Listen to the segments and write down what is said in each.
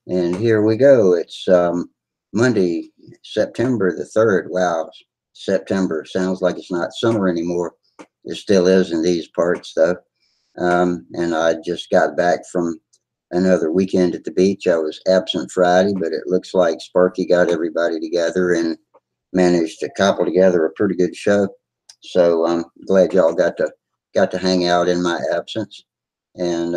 And here we go. It's Monday, September the 3rd. Wow, September sounds like it's not summer anymore. It still is in these parts, though. And I just got back from another weekend at the beach. I was absent Friday, but it looks like Sparky got everybody together and managed to cobble together a pretty good show. So I'm glad y'all got to hang out in my absence. And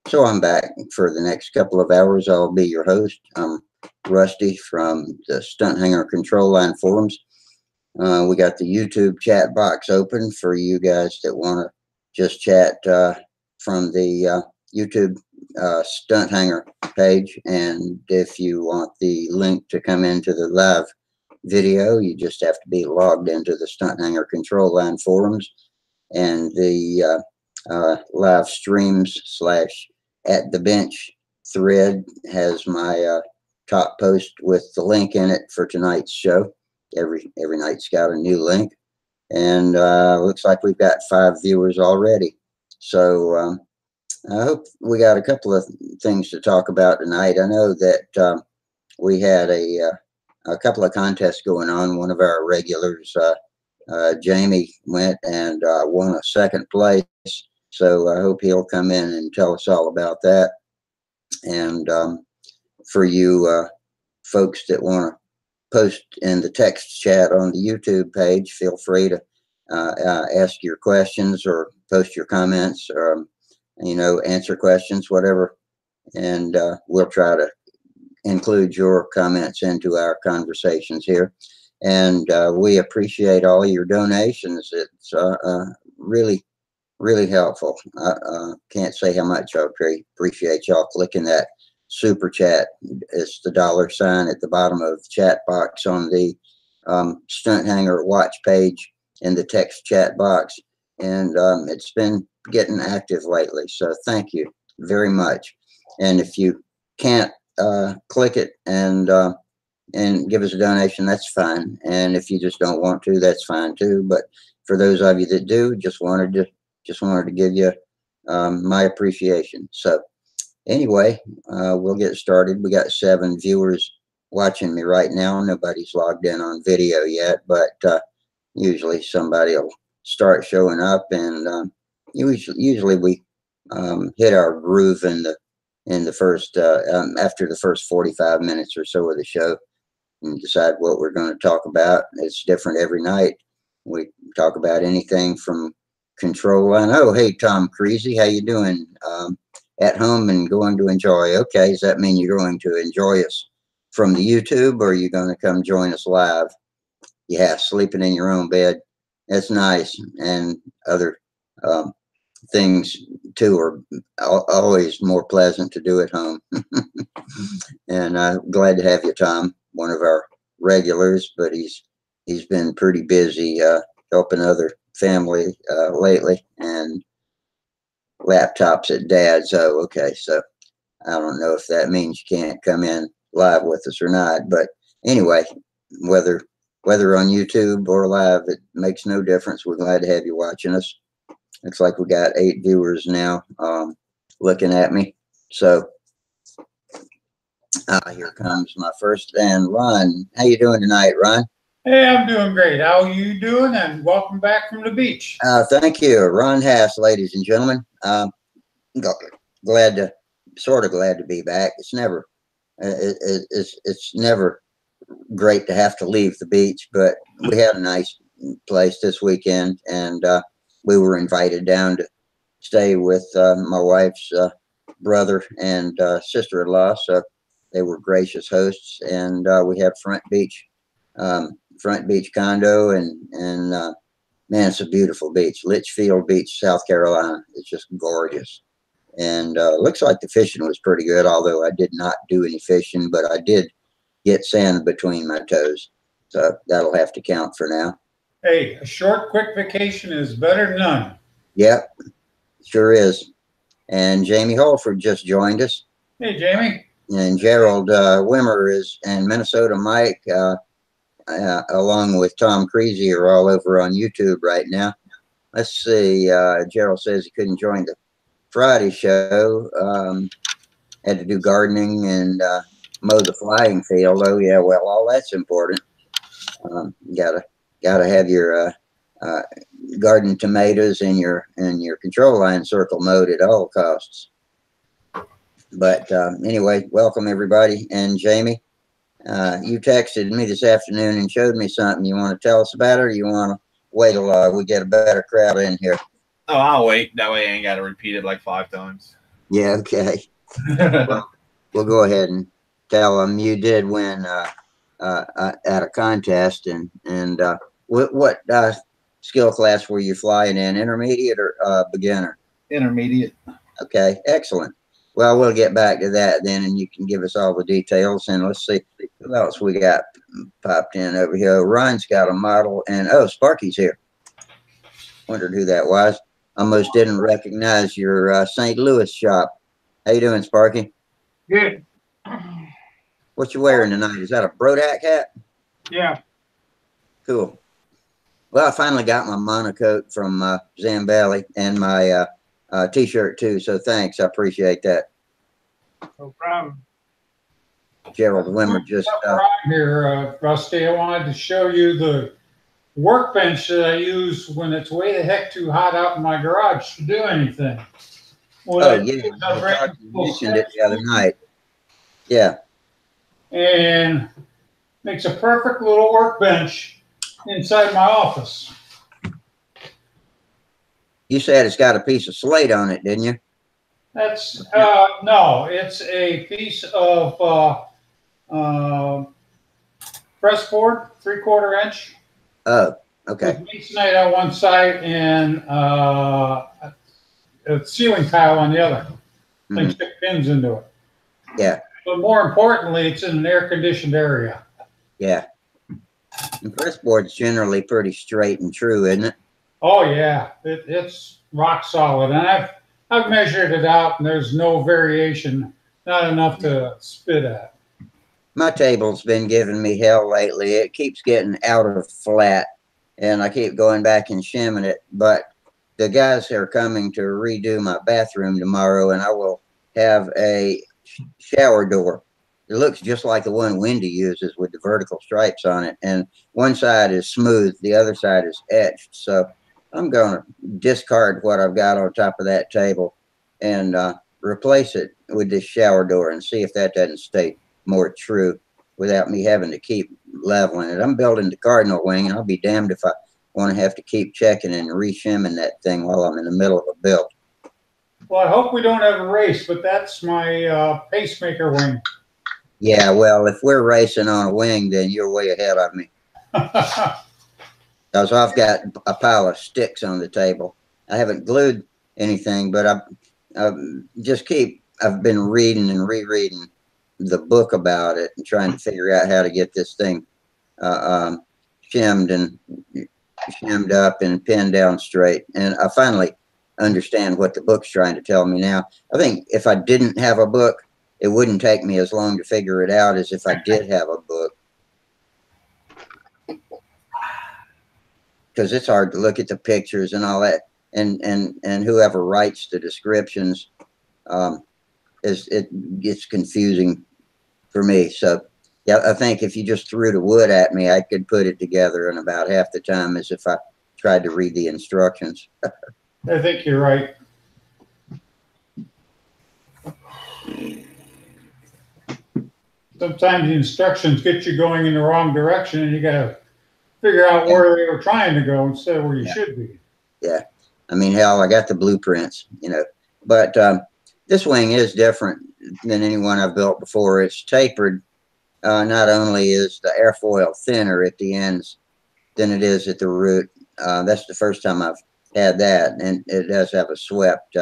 so I'm back for the next couple of hours. I'll be your host. I'm Rusty from the Stunthangar Control Line forums. We got the YouTube chat box open for you guys that want to just chat from the YouTube Stunthangar page. And if you want the link to come into the live video, you just have to be logged into the Stunthangar Control Line forums and the live streams / at the bench thread has my top post with the link in it for tonight's show. Every night's got a new link, and looks like we've got 5 viewers already. So I hope we got a couple of things to talk about tonight. I know that we had a couple of contests going on. One of our regulars, Jamie, went and won a 2nd place. So I hope he'll come in and tell us all about that. And for you folks that want to post in the text chat on the YouTube page, feel free to ask your questions or post your comments or, answer questions, whatever. And we'll try to include your comments into our conversations here. And we appreciate all your donations. It's really, really helpful. I can't say how much I appreciate y'all clicking that super chat. It's the $sign at the bottom of the chat box on the Stunthangar watch page in the text chat box. And it's been getting active lately. So thank you very much. And if you can't click it and give us a donation, that's fine. And if you just don't want to, that's fine too. But for those of you that do, just wanted to give you my appreciation. So anyway, we'll get started. We got 7 viewers watching me right now. Nobody's logged in on video yet, but usually somebody will start showing up, and usually we hit our groove in the first after the first 45 minutes or so of the show, and decide what we're going to talk about. It's different every night. We talk about anything from control line. Oh, hey, Tom Creasy, how you doing? At home and going to enjoy. Okay, does that mean you're going to enjoy us from the YouTube, or are you going to come join us live? Yeah, sleeping in your own bed. That's nice. And other things too are always more pleasant to do at home. And I'm glad to have you, Tom, one of our regulars, but he's been pretty busy helping other family lately, and laptops at dad's. Oh, okay. So I don't know if that means you can't come in live with us or not. But anyway, whether on YouTube or live, it makes no difference. We're glad to have you watching us. Looks like we got 8 viewers now looking at me. So here comes my first, and Ron. How you doing tonight, Ron? Hey, I'm doing great. How are you doing? And welcome back from the beach. Thank you, Ron Hass, ladies and gentlemen. Glad to be back. It's never it's never great to have to leave the beach, but we had a nice place this weekend, and we were invited down to stay with my wife's brother and sister-in-law. So they were gracious hosts, and we have front beach condo, and man, it's a beautiful beach, Litchfield Beach, South Carolina. It's just gorgeous. And looks like the fishing was pretty good, although I did not do any fishing, but I did get sand between my toes. So that'll have to count for now. Hey, a short, quick vacation is better than none. Yep, sure is. And Jamie Holford just joined us. Hey, Jamie. And Gerald Wimmer and Minnesota Mike, along with Tom Creasy, are all over on YouTube right now. Let's see. Gerald says he couldn't join the Friday show. had to do gardening and mow the flying field. Oh yeah, well, all that's important. Gotta have your garden tomatoes and your control line circle mowed at all costs. But anyway, welcome everybody. And Jamie, you texted me this afternoon and showed me something. You want to tell us about it, or you want to wait till we get a better crowd in here? Oh, I'll wait. That way I ain't got to repeat it like 5 times. Yeah, okay. Well, we'll go ahead and tell them you did win at a contest. And what skill class were you flying in? Intermediate or beginner? Intermediate. Okay, excellent. Well, we'll get back to that then, and you can give us all the details. And let's see who else we got popped in over here. Ron's got a model, and oh, Sparky's here. Wondered who that was. Almost didn't recognize your St. Louis shop. How you doing, Sparky? Good. What you wearing tonight? Is that a Brodak hat? Yeah. Cool. Well, I finally got my monocoat from Zambelli and my t-shirt too. So thanks. I appreciate that. No problem. Gerald Wimmer just here, Rusty. I wanted to show you the workbench that I use when it's way the heck too hot out in my garage to do anything. Oh yeah, you mentioned it the other night. Yeah. And makes a perfect little workbench inside my office. You said it's got a piece of slate on it, didn't you? That's no, it's a piece of press board, 3/4 inch. Oh, okay. With masonite on one side and a ceiling tile on the other. They stick pins into it. Yeah. But more importantly, it's in an air-conditioned area. Yeah. And press board's generally pretty straight and true, isn't it? Oh yeah, it's rock solid, and I've measured it out, and there's no variation, not enough to spit at. My table's been giving me hell lately. It keeps getting out of flat, and I keep going back and shimming it. But the guys are coming to redo my bathroom tomorrow, and I will have a shower door. It looks just like the one Wendy uses with the vertical stripes on it, and one side is smooth, the other side is etched. So I'm going to discard what I've got on top of that table and replace it with this shower door and see if that doesn't stay more true without me having to keep leveling it. I'm building the cardinal wing, and I'll be damned if I want to have to keep checking and re-shimming that thing while I'm in the middle of a build. Well, I hope we don't have a race, but that's my pacemaker wing. Yeah, well, if we're racing on a wing, then you're way ahead of me. Because I've got a pile of sticks on the table. I haven't glued anything, but I've been reading and rereading the book about it and trying to figure out how to get this thing shimmed up and pinned down straight. And I finally understand what the book's trying to tell me now. I think if I didn't have a book, it wouldn't take me as long to figure it out as if I did have a book. Because it's hard to look at the pictures and all that, and whoever writes the descriptions, it gets confusing for me. So yeah, I think if you just threw the wood at me, I could put it together in about half the time as if I tried to read the instructions. I think you're right. Sometimes the instructions get you going in the wrong direction, and you got to figure out where they were trying to go instead of where you should be. Yeah. I mean, hell, I got the blueprints, but this wing is different than any one I've built before. It's tapered. Not only is the airfoil thinner at the ends than it is at the root. That's the first time I've had that. And it does have a swept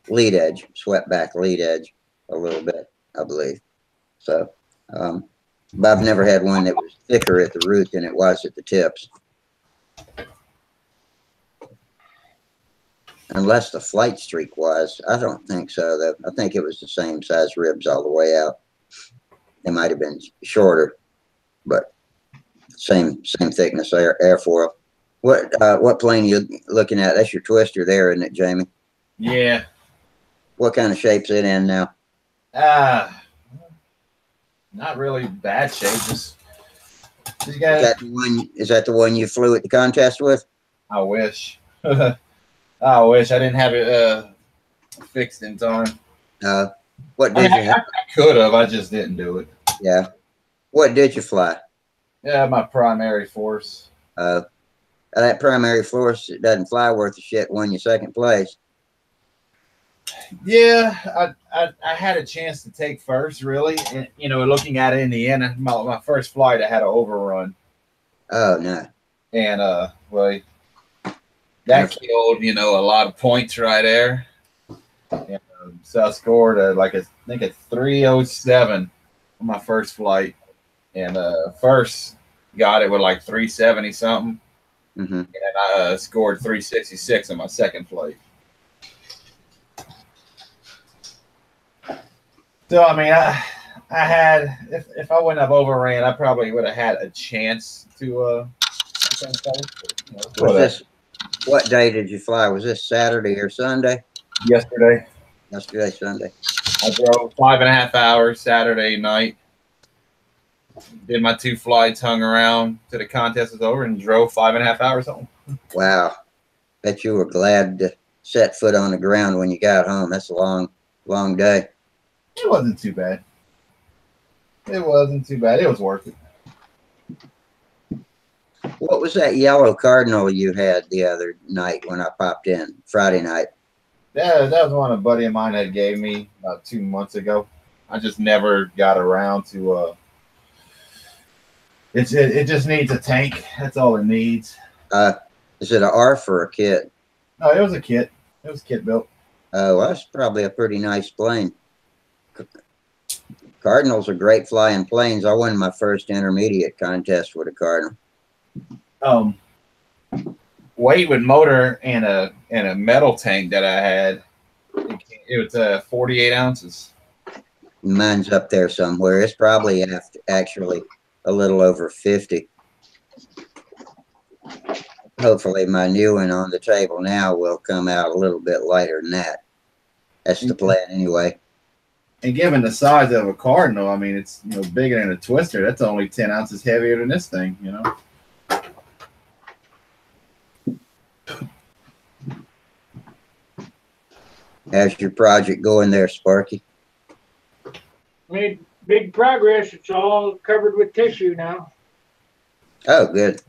lead edge, swept back lead edge a little bit, I believe. So, but I've never had one that was thicker at the root than it was at the tips. Unless the flight streak was. I don't think so, though. I think it was the same size ribs all the way out. They might have been shorter, but same thickness airfoil. What plane you looking at? That's your twister there, isn't it, Jamie? Yeah. What kind of shape's it in now? Not really bad shape. Just Is got. that the one? Is that the one you flew at the contest with? I wish. I wish I didn't have it fixed in time. What did you have? I could have. I just didn't do it. Yeah. What did you fly? Yeah, my primary force. That primary force, it doesn't fly worth a shit, won you second place. Yeah, I had a chance to take first, really. And, you know, looking at it in the end, my first flight, I had an overrun. Oh, no. And, well, that killed, you know, a lot of points right there. And, so I scored, I think a 307 on my first flight. And first got it with like 370 something. Mm-hmm. And I scored 366 on my second flight. So, I mean, I had, if I wouldn't have overran, I probably would have had a chance to what day did you fly? Was this Saturday or Sunday? Yesterday. Yesterday, Sunday. I drove 5.5 hours Saturday night. Did my 2 flights, hung around till the contest was over, and drove 5.5 hours home. Wow. Bet you were glad to set foot on the ground when you got home. That's a long, long day. It wasn't too bad. It wasn't too bad. It was worth it. What was that yellow Cardinal you had the other night when I popped in, Friday night? Yeah, that was one a buddy of mine that gave me about 2 months ago. I just never got around to it just needs a tank. That's all it needs. Is it an ARF or a kit? No, it was a kit. It was kit built. Oh, that's probably a pretty nice plane. Cardinals are great flying planes. I won my first intermediate contest with a Cardinal. Weight with motor and a metal tank that I had, it was 48 ounces. Mine's up there somewhere. It's probably actually a little over 50. Hopefully my new one on the table now will come out a little bit lighter than that. That's the plan anyway. And given the size of a Cardinal, I mean, it's, you know, bigger than a Twister. That's only 10 ounces heavier than this thing, you know. How's your project going there, Sparky? Made big progress. It's all covered with tissue now. Oh, good.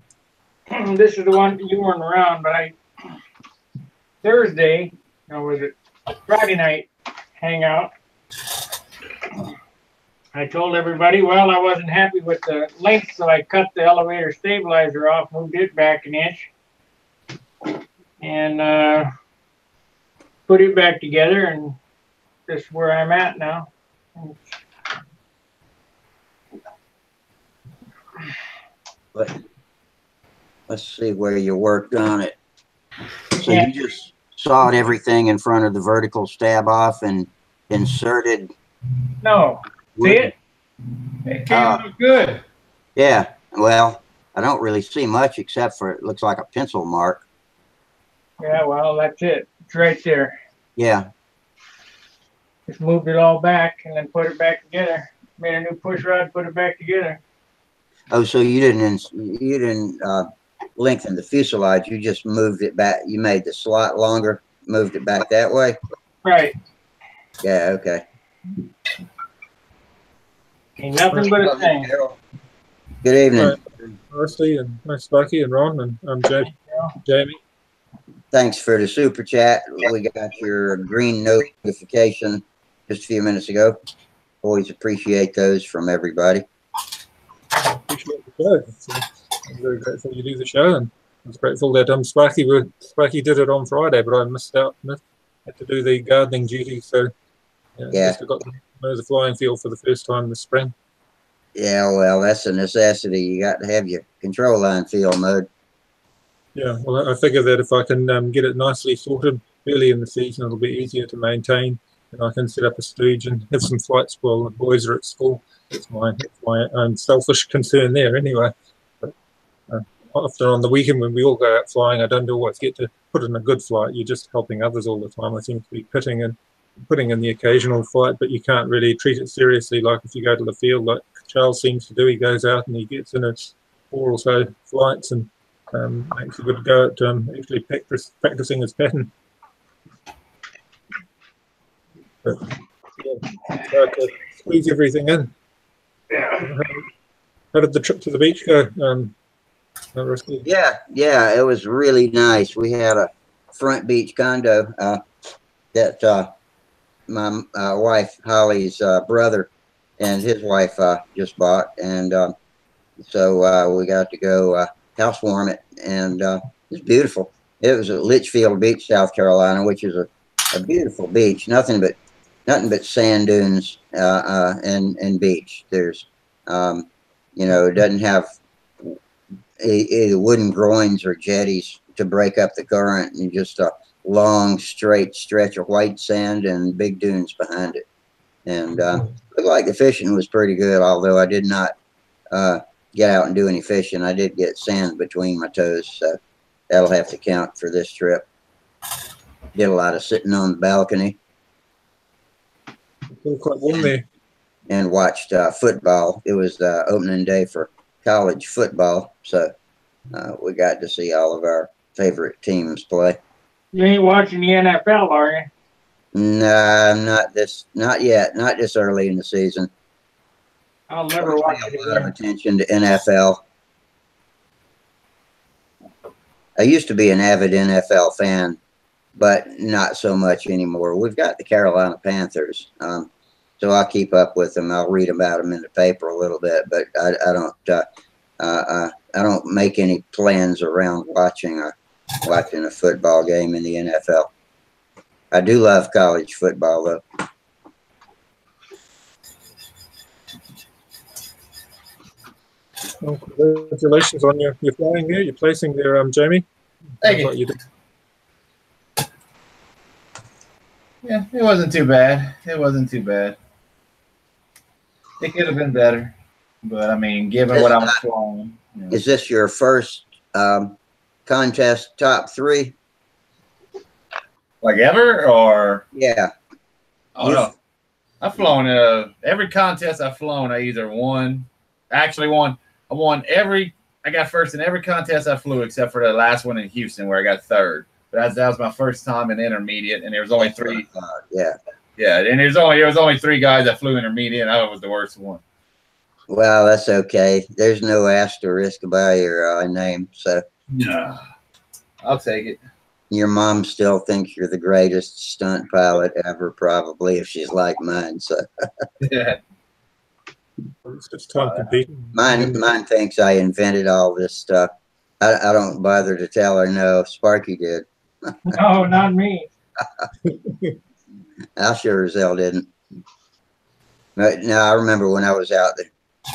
This is the one you weren't around, but Thursday, or was it Friday night hangout, I told everybody, well, I wasn't happy with the length, so I cut the elevator stabilizer off, moved it back an inch, and put it back together, and this is where I'm at now. Let's see where you worked on it. So you just sawed everything in front of the vertical stab off and inserted. No, see it? It came out good. Yeah, well, I don't really see much except for it looks like a pencil mark. Yeah, well, that's it. It's right there. Yeah. Just moved it all back and then put it back together. Made a new push rod, put it back together. Oh, so you didn't lengthen the fuselage. You just moved it back. You made the slot longer, moved it back that way. Right. Yeah. Okay. Ain't nothing but a thing. Good evening. Rusty and Sparky and Ron and Jamie. Thanks for the super chat. We got your green notification just a few minutes ago. Always appreciate those from everybody. Appreciate the show. I'm very grateful you do the show, and I was grateful that Sparky did it on Friday, but I missed out. Had to do the gardening duty, so yeah, I got to know the flying field for the first time this spring. Yeah, well, that's a necessity. You got to have your control line field mode. Yeah, well, I figure that if I can get it nicely sorted early in the season, it'll be easier to maintain, and I can set up a stooge and have some flights while the boys are at school. It's my own selfish concern there, anyway. But often on the weekend when we all go out flying, I don't always get to put in a good flight. You're just helping others all the time. I seem to be pitting and putting in the occasional fight, but you can't really treat it seriously like if you go to the field, like Charles seems to do. He goes out and he gets in 4 or so flights and makes a good go at actually practicing his pattern. But, yeah, try to squeeze everything in. Yeah. How did the trip to the beach go? Rusty? Yeah, it was really nice. We had a front beach condo that my wife Holly's brother and his wife just bought, and so we got to go housewarm it, and it's beautiful. It was at Litchfield Beach, South Carolina, which is a beautiful beach. Nothing but sand dunes and beach. There's it doesn't have either wooden groins or jetties to break up the current, and just a long straight stretch of white sand and big dunes behind it. And looked like the fishing was pretty good, although I did not get out and do any fishing. I did get sand between my toes, so that'll have to count for this trip. Did a lot of sitting on the balcony. It's quite warm there. And watched football. It was the opening day for college football, so we got to see all of our favorite teams play. You ain't watching the NFL, are you? Nah, not yet. Not this early in the season. I'll never watch it A lot of again. attention to NFL. I used to be an avid NFL fan, but not so much anymore. We've got the Carolina Panthers, so I'll keep up with them. I'll read about them in the paper a little bit, but I don't make any plans around watching a football game in the NFL. I do love college football, though. Well, congratulations on your flying there. You're placing there, Jamie. Thank you. Like you did. Yeah, it wasn't too bad. It wasn't too bad. It could have been better, but I mean, given what I was flying. Is this your first contest top 3? Like ever, or? Yeah. Oh no, I've flown every contest I've flown. I either won. Actually, won. I won every. I got first in every contest I flew, except for the last one in Houston, where I got third. But that was my first time in intermediate, and there was only 3. Yeah, and there was only 3 guys that flew intermediate, and I was the worst one. Well, that's okay. There's no asterisk by your name, so Yeah, I'll take it. your mom still thinks you're the greatest stunt pilot ever, probably, if she's like mine. So Yeah. It's just time to beat. mine thinks I invented all this stuff. I don't bother to tell her. No, Sparky did. No, not me. I sure as hell didn't. But no, I remember when I was out there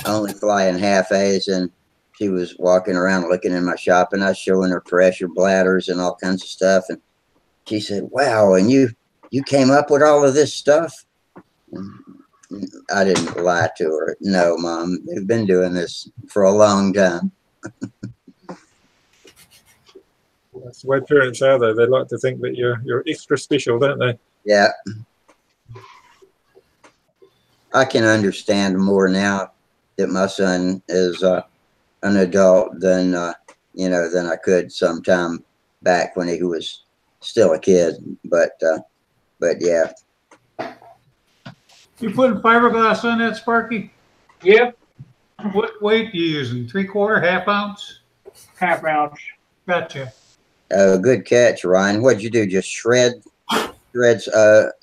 only flying half A's, and she was walking around looking in my shop, and I was showing her pressure bladders and all kinds of stuff. And she said, "Wow, and you came up with all of this stuff?" And I didn't lie to her. No, Mom, they've been doing this for a long time. That's the way parents are, though. They like to think that you're extra special, don't they? Yeah. I can understand more now that my son is an adult than I could sometime back when he was still a kid. But yeah. You putting fiberglass on that, Sparky? Yep, What weight you using? 3/4, half ounce? half ounce. Gotcha. Good catch, Ryan. What'd you do? Just shreds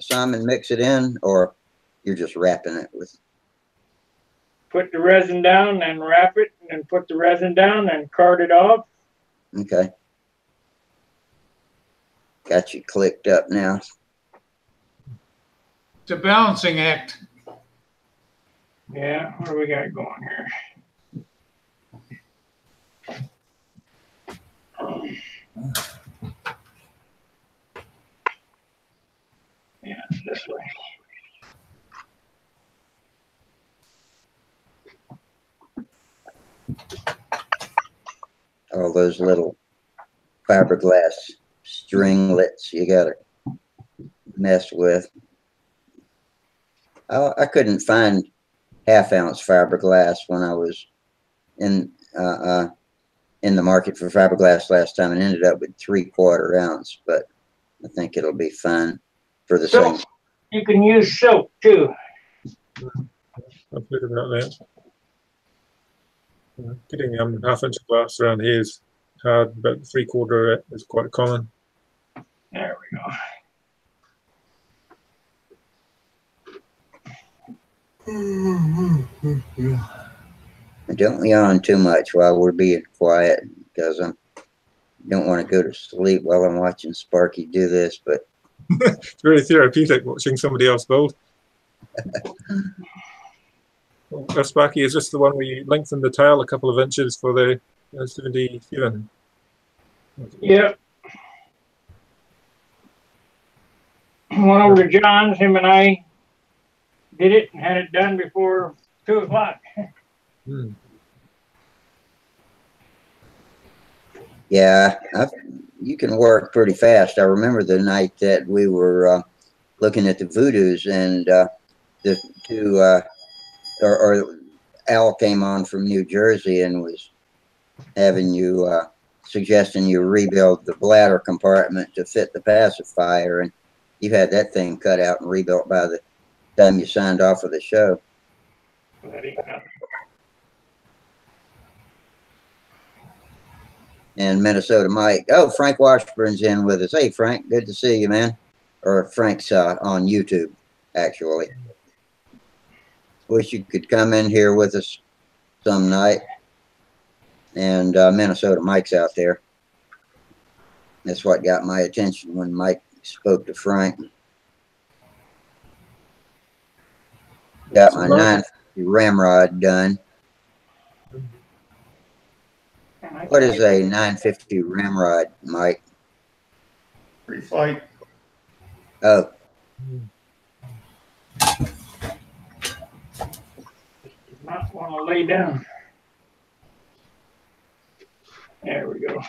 some and mix it in, or you're just wrapping it with? Put the resin down, then wrap it, and then put the resin down, and card it off. Okay. Got you clicked up now. It's a balancing act. Yeah, what do we got going here? Yeah, this way. All those little fiberglass stringlets you gotta mess with. I couldn't find half-ounce fiberglass when I was in the market for fiberglass last time, and ended up with 3/4 ounce. But I think it'll be fine for the Silk. same. You can use silk too. I've heard about that. Getting half-inch glass around here is hard, but 3/4 is quite common. There we go. Don't yawn too much while we're being quiet, because I don't want to go to sleep while I'm watching Sparky do this. But it's very therapeutic watching somebody else build. Well, Sparky, is this the one where you lengthen the tail a couple of inches for the 77? Yep. Went over to John's, him and I did it and had it done before 2 o'clock. yeah, you can work pretty fast. I remember the night that we were looking at the Voodoos, and the two, or Al came on from New Jersey and was having you, suggesting you rebuild the bladder compartment to fit the pacifier, and you had that thing cut out and rebuilt by the time you signed off for the show. And Minnesota Mike. Oh, Frank Washburn's in with us. Hey, Frank, good to see you, man. Or Frank's on YouTube, actually. Wish you could come in here with us some night. And Minnesota Mike's out there. That's what got my attention when Mike spoke to Frank. Got my 950 ramrod done. What is a 950 ramrod, Mike? Pre-flight. Oh. Not want to lay down. There we go.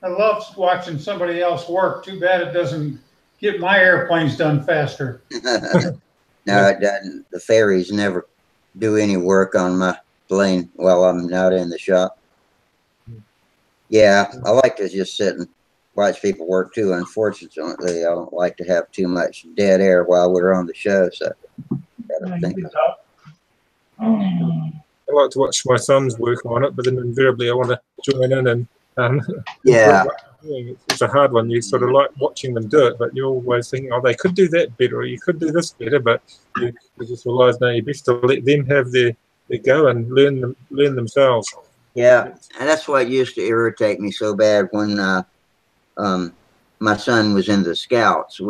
I love watching somebody else work. Too bad it doesn't get my airplanes done faster. No, it doesn't. The ferries never do any work on my plane while I'm not in the shop. Yeah, I like to just sit and watch people work too. Unfortunately, I don't like to have too much dead air while we're on the show. So, gotta think. I like to watch my sons work on it, but then invariably I want to join in and yeah, it's a hard one. You sort of like watching them do it, but you're always thinking, oh, they could do that better, or you could do this better. But you just realize, no, you best to let them have their go and learn themselves. Yeah, and that's what used to irritate me so bad when my son was in the Scouts.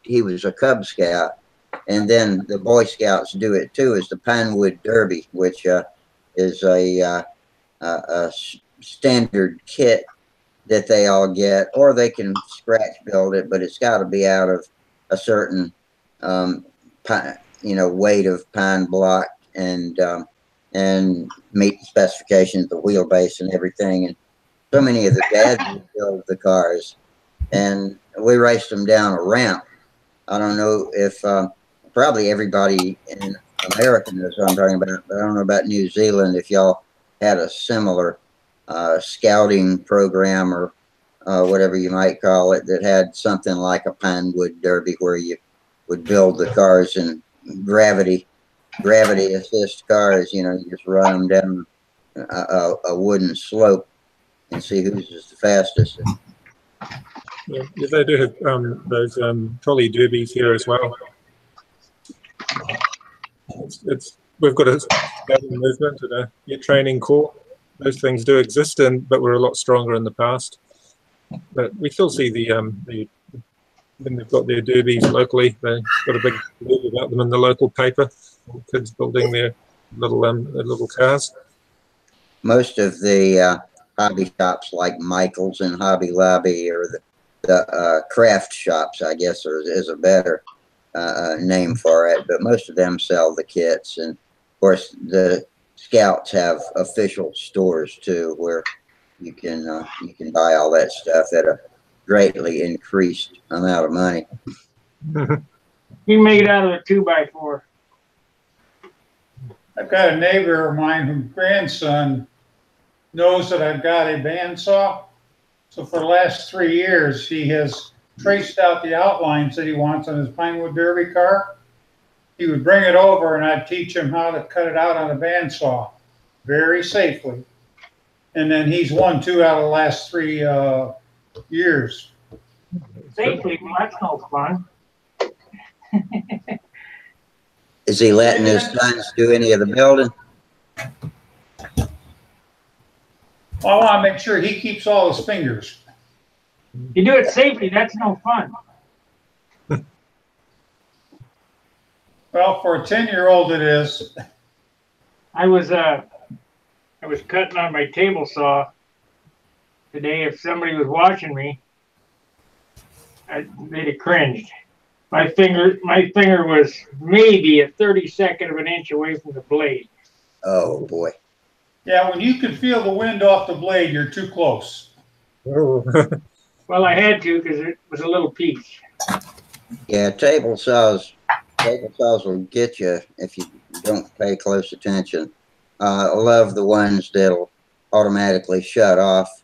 He was a Cub Scout, and then the Boy Scouts do it too. Is the Pinewood Derby, which is a standard kit that they all get, or they can scratch build it, but it's got to be out of a certain weight of pine block and meet the specifications, the wheelbase and everything. And so many of the dads build the cars, and we raced them down a ramp. I don't know if probably everybody in America knows what I'm talking about, but I don't know about New Zealand, if y'all had a similar scouting program or whatever you might call it, that had something like a Pinewood Derby where you would build the cars in gravity assist cars. You just run them down a wooden slope and see who's the fastest. Yeah, they do have those trolley derbies here as well. We've got a scouting movement and a training corps. Those things do exist, but we're a lot stronger in the past. But we still see when they've got their derbies locally, they've got a big blurb about them in the local paper. Kids building their little cars. Most of the hobby shops like Michael's and Hobby Lobby, or the craft shops, I guess, is a better name for it. But most of them sell the kits, and of course the Scouts have official stores too, where you can buy all that stuff at a greatly increased amount of money. You can make it out of a 2x4. I've got a neighbor of mine whose grandson knows that I've got a bandsaw. So for the last 3 years, he has traced out the outlines that he wants on his Pinewood Derby car. He would bring it over and I'd teach him how to cut it out on a bandsaw very safely. And then he's won 2 out of the last 3 years. Safely, well, that's no fun. Is he letting his sons do any of the building? Well, I want to make sure he keeps all his fingers. You do it safely, that's no fun. Well, for a 10-year-old, it is. I was cutting on my table saw today. If somebody was watching me, they'd have cringed. My finger was maybe a 32nd of an inch away from the blade. Oh boy. Yeah, when you can feel the wind off the blade, you're too close. Oh. Well, I had to because it was a little piece. Yeah, table saws will get you if you don't pay close attention. I love the ones that'll automatically shut off.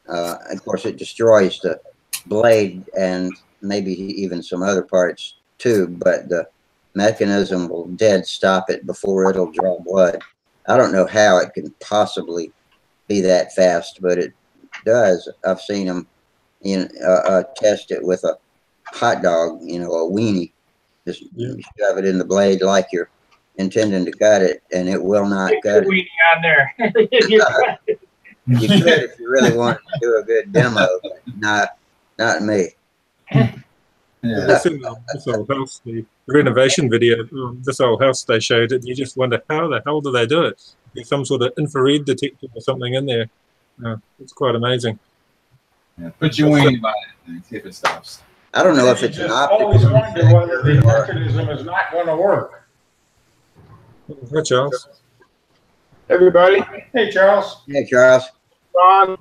Of course, it destroys the blade and maybe even some other parts too, but the mechanism will dead stop it before it'll draw blood. I don't know how it can possibly be that fast, but it does. I've seen them test it with a hot dog, a weenie. Just shove it in the blade like you're intending to cut it, and it will not cut it. Weenie on there. You could if you really wanted to do a good demo, but not me. Yeah. This old house, the renovation video, this old house they showed it, you just wonder how the hell do they do it? There's some sort of infrared detector or something in there. It's quite amazing. Yeah, put your weenie by it and see if it stops. I don't know if it's an optical. Always wonder whether the mechanism is not going to work. Hi, Charles. Everybody. Hey, Charles. Hey, Charles. Ron.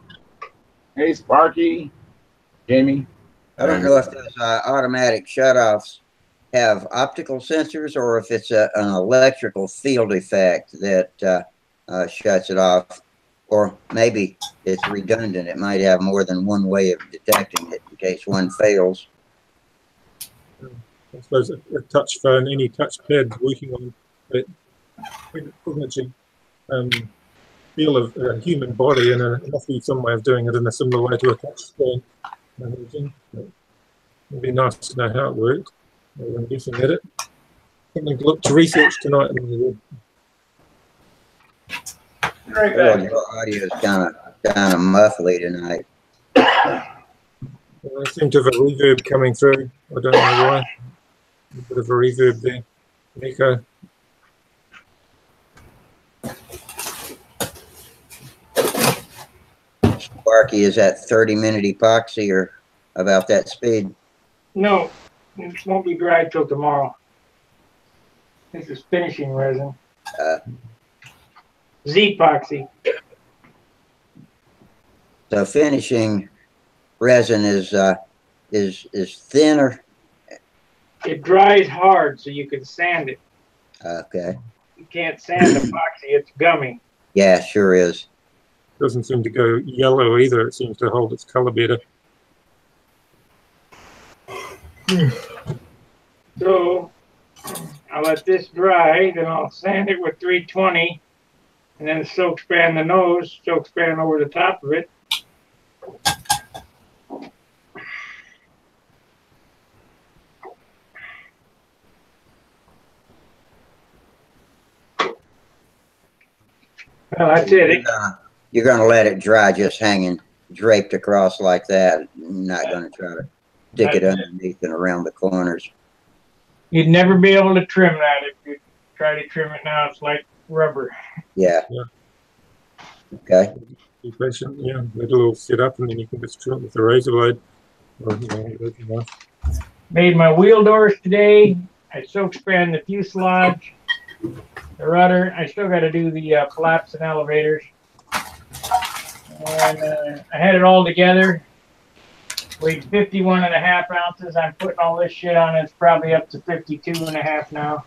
Hey, Sparky. Jamie. I don't know if those automatic shutoffs have optical sensors or if it's an electrical field effect that shuts it off, or maybe it's redundant. It might have more than one way of detecting it in case one fails. I suppose a touch phone, any touchpad working on it, pretty much feel of a human body, and there must be some way of doing it in a similar way to a touch screen. It'd be nice to know how it worked. I'm guessing at it. Something to look to research tonight. Right Well, back. your audio is kind of muffly tonight. I seem to have a reverb coming through. I don't know why. A bit of a reverb there. Echo. Sparky, is that 30-minute epoxy or about that speed? No, it won't be dry till tomorrow. This is finishing resin. Z-epoxy. So finishing resin is thinner. It dries hard, so you can sand it. Okay. You can't sand epoxy; it's gummy. Yeah, sure is. Doesn't seem to go yellow either. It seems to hold its color better. So I'll let this dry, then I'll sand it with 320, and then soak span the nose, soak span over the top of it. Well, that's it. You're gonna let it dry just hanging draped across like that. You're not gonna try to stick it underneath and around the corners. You'd never be able to trim that if you try to trim it now. It's like rubber. Yeah. Okay. Be patient, yeah. Let it all set up, and then you can just trim it with a razor blade. Or, Made my wheel doors today. I soak span the fuselage. the rudder. I still got to do the flaps and elevators. And I had it all together. Weighed 51.5 ounces. I'm putting all this shit on. It's probably up to 52.5 now.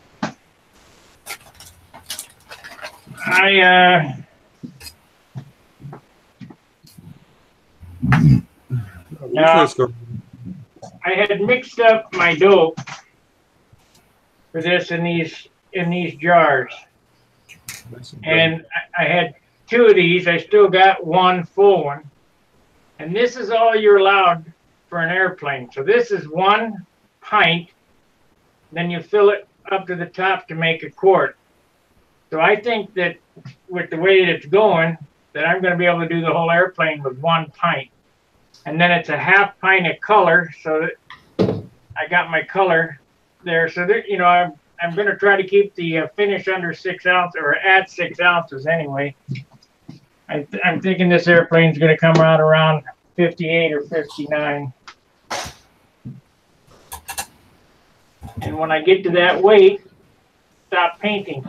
Now, I had mixed up my dope for this in these jars, and I had 2 of these. I still got 1 full one, and this is all you're allowed for an airplane. So this is 1 pint. Then you fill it up to the top to make a quart. So I think that with the way it's going, that I'm going to be able to do the whole airplane with 1 pint. And then it's a 1/2 pint of color, so that I got my color there. So that, you know, I'm going to try to keep the finish under 6 ounces, or at 6 ounces anyway. I'm thinking this airplane's going to come out around 58 or 59. And when I get to that weight, stop painting.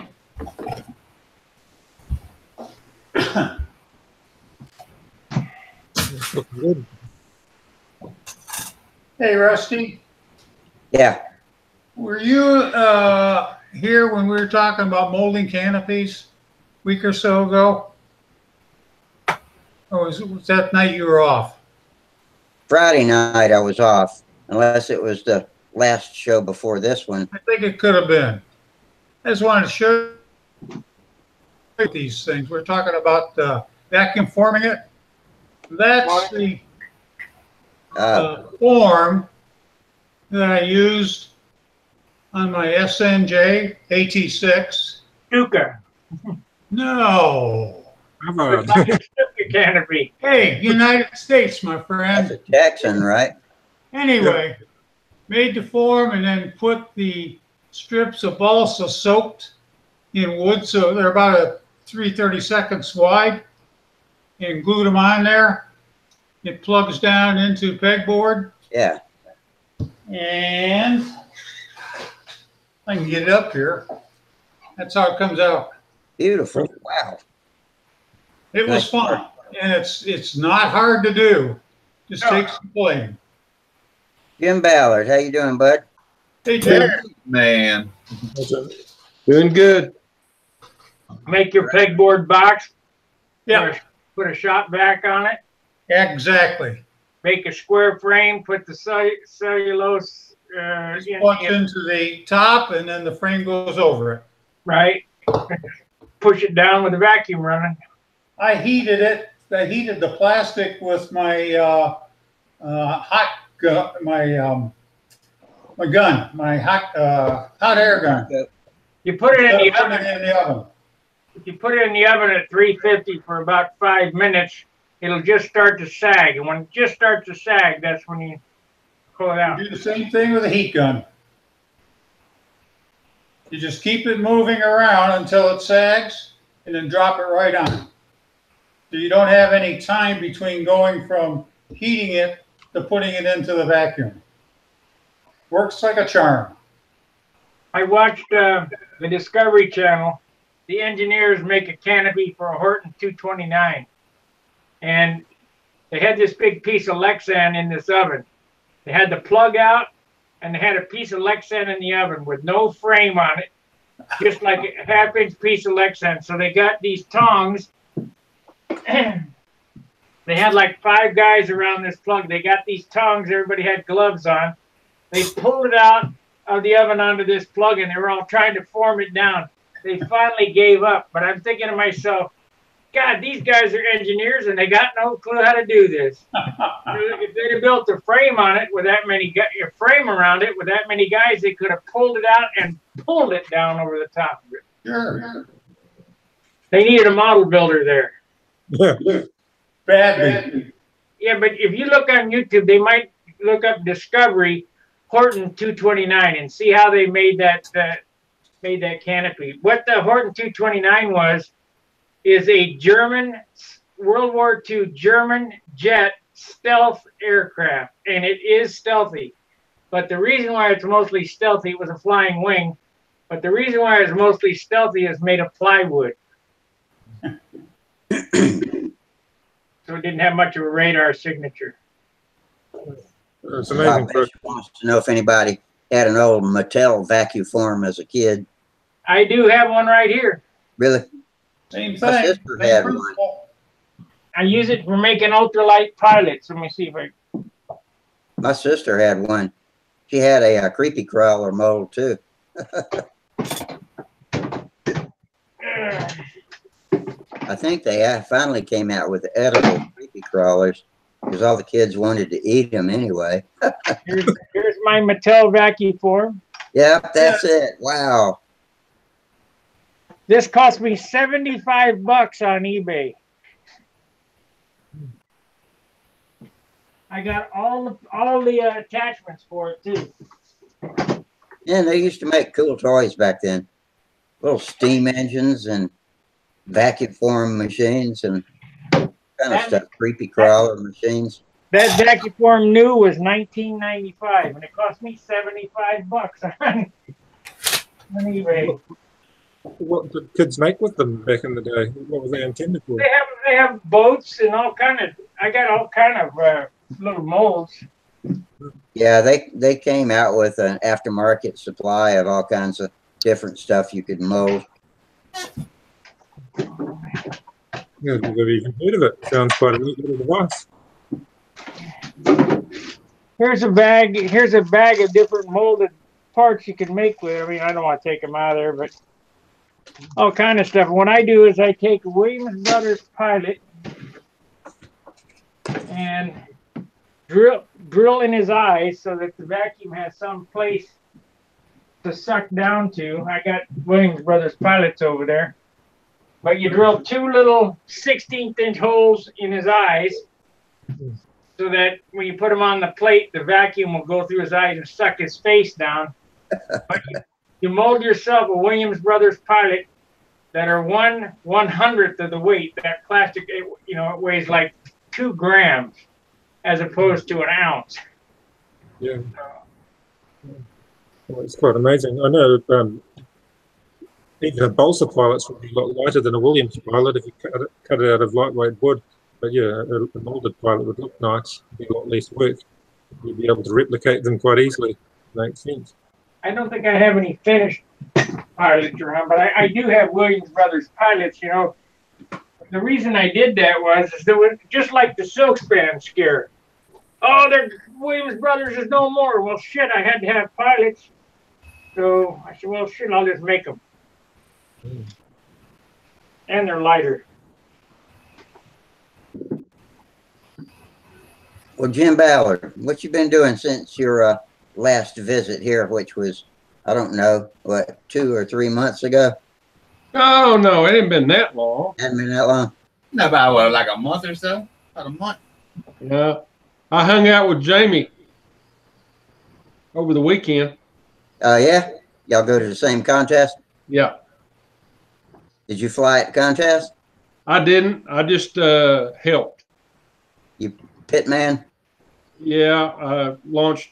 Hey, Rusty, Yeah. were you here when we were talking about molding canopies a week or so ago? Or was that night you were off? Friday night I was off, unless it was the last show before this one. I think it could have been. I just wanted to show you these things. We're talking about vacuum forming it. That's the form that I used on my SNJ AT6. Stuka. No. Stuka canopy. Hey, United States, my friend. That's a Jackson, right? Anyway, made the form and then put the strips of balsa soaked in wood, so they're about a 3/32 wide, and glued them on there. It plugs down into pegboard, Yeah. and I can get it up here. That's how it comes out. Beautiful. Wow. It was Nice fun, work. and it's not hard to do. Just take some playing. Jim Ballard, how you doing, bud? Hey, Jim. Man. Doing good. Make your pegboard box. Yeah, Put a shot back on it. exactly. Make a square frame. Put the cellulose Plugs into the top, and then the frame goes over it. right. Push it down with the vacuum running. I heated it. I heated the plastic with my hot gun, my gun, my hot air gun. You put it in the Put oven. it in the oven. If you put it in the oven at 350 for about 5 minutes, it'll just start to sag. And when it just starts to sag, that's when you pull it out. Do the same thing with a heat gun. You just keep it moving around until it sags, and then drop it right on. So you don't have any time between going from heating it to putting it into the vacuum. Works like a charm. I watched the Discovery Channel. The engineers make a canopy for a Horton 229. And they had this big piece of Lexan in this oven. They had the plug out, and they had a piece of Lexan in the oven with no frame on it, just like a 1/2-inch piece of Lexan. So they got these tongs. They had like 5 guys around this plug. They got these tongs. Everybody had gloves on. They pulled it out of the oven onto this plug, and they were all trying to form it down. They finally gave up. But I'm thinking to myself, God, these guys are engineers, and they got no clue how to do this. If they'd have built a frame on it with that many a frame around it with that many guys, they could have pulled it out and pulled it down over the top of it. Sure. They needed a model builder there. Badly. Yeah, but if you look on YouTube, they might look up Discovery Horton 229 and see how they made that canopy. What the Horton 229 is a German World War II German jet stealth aircraft, and it is stealthy. But the reason why it's mostly stealthy, it was a flying wing, But the reason why it's mostly stealthy is made of plywood. So it didn't have much of a radar signature. It's amazing. Bob wants to know if anybody had an old Mattel vacuum as a kid. I do have one right here. Really? Same My thing. sister Same had one. principle. I use it for making ultralight pilots. Let me see if I. My sister had one. She had a creepy crawler mold too. I think they finally came out with edible creepy crawlers because all the kids wanted to eat them anyway. Here's my Mattel vacuum form. Yep, that's it. Wow. This cost me $75 on eBay. I got all the attachments for it too. Yeah, they used to make cool toys back then. Little steam engines and vacuum form machines and kind of stuff. Creepy crawler machines. That vacuum form new was $19.95, and it cost me $75 on eBay. What did kids make with them back in the day? What were they intended for? They have boats and all kind of. I got all kind of little molds. Yeah, they came out with an aftermarket supply of all kinds of different stuff you could mold. Yeah, I've never even heard of it. Sounds quite a neat little device. Here's a bag. Here's a bag of different molded parts you can make with it. I mean, I don't want to take them out of there, but all kind of stuff. What I do is I take a Williams Brothers pilot and drill in his eyes so that the vacuum has some place to suck down to. I got Williams Brothers pilots over there. But you drill two little 16th-inch holes in his eyes so that when you put him on the plate, the vacuum will go through his eyes and suck his face down. But you mold yourself a Williams Brothers pilot that are 1/100th of the weight. That plastic, it weighs like 2 grams as opposed to an ounce. Yeah. Well, it's quite amazing. I know even a balsa pilot's would be a lot lighter than a Williams pilot if you cut it out of lightweight wood. But yeah, a molded pilot would look nice. It'd be a lot less work. You'd be able to replicate them quite easily. Makes sense. I don't think I have any finished pilots around, but I do have Williams Brothers pilots. The reason I did that was there was just like the silk span scare. Oh, the Williams Brothers is no more. Well, shit, I had to have pilots. So I said, well, shit, I'll just make them. And they're lighter. Well, Jim Ballard, what you been doing since your last visit here, which was, I don't know, what, 2 or 3 months ago? Oh, no, it ain't been that long. Hadn't been that long? Not about what, like a month or so? About a month. Yeah. I hung out with Jamie over the weekend. Yeah? Y'all go to the same contest? Yeah. Did you fly at the contest? I didn't. I just helped. You pitman? Yeah. I launched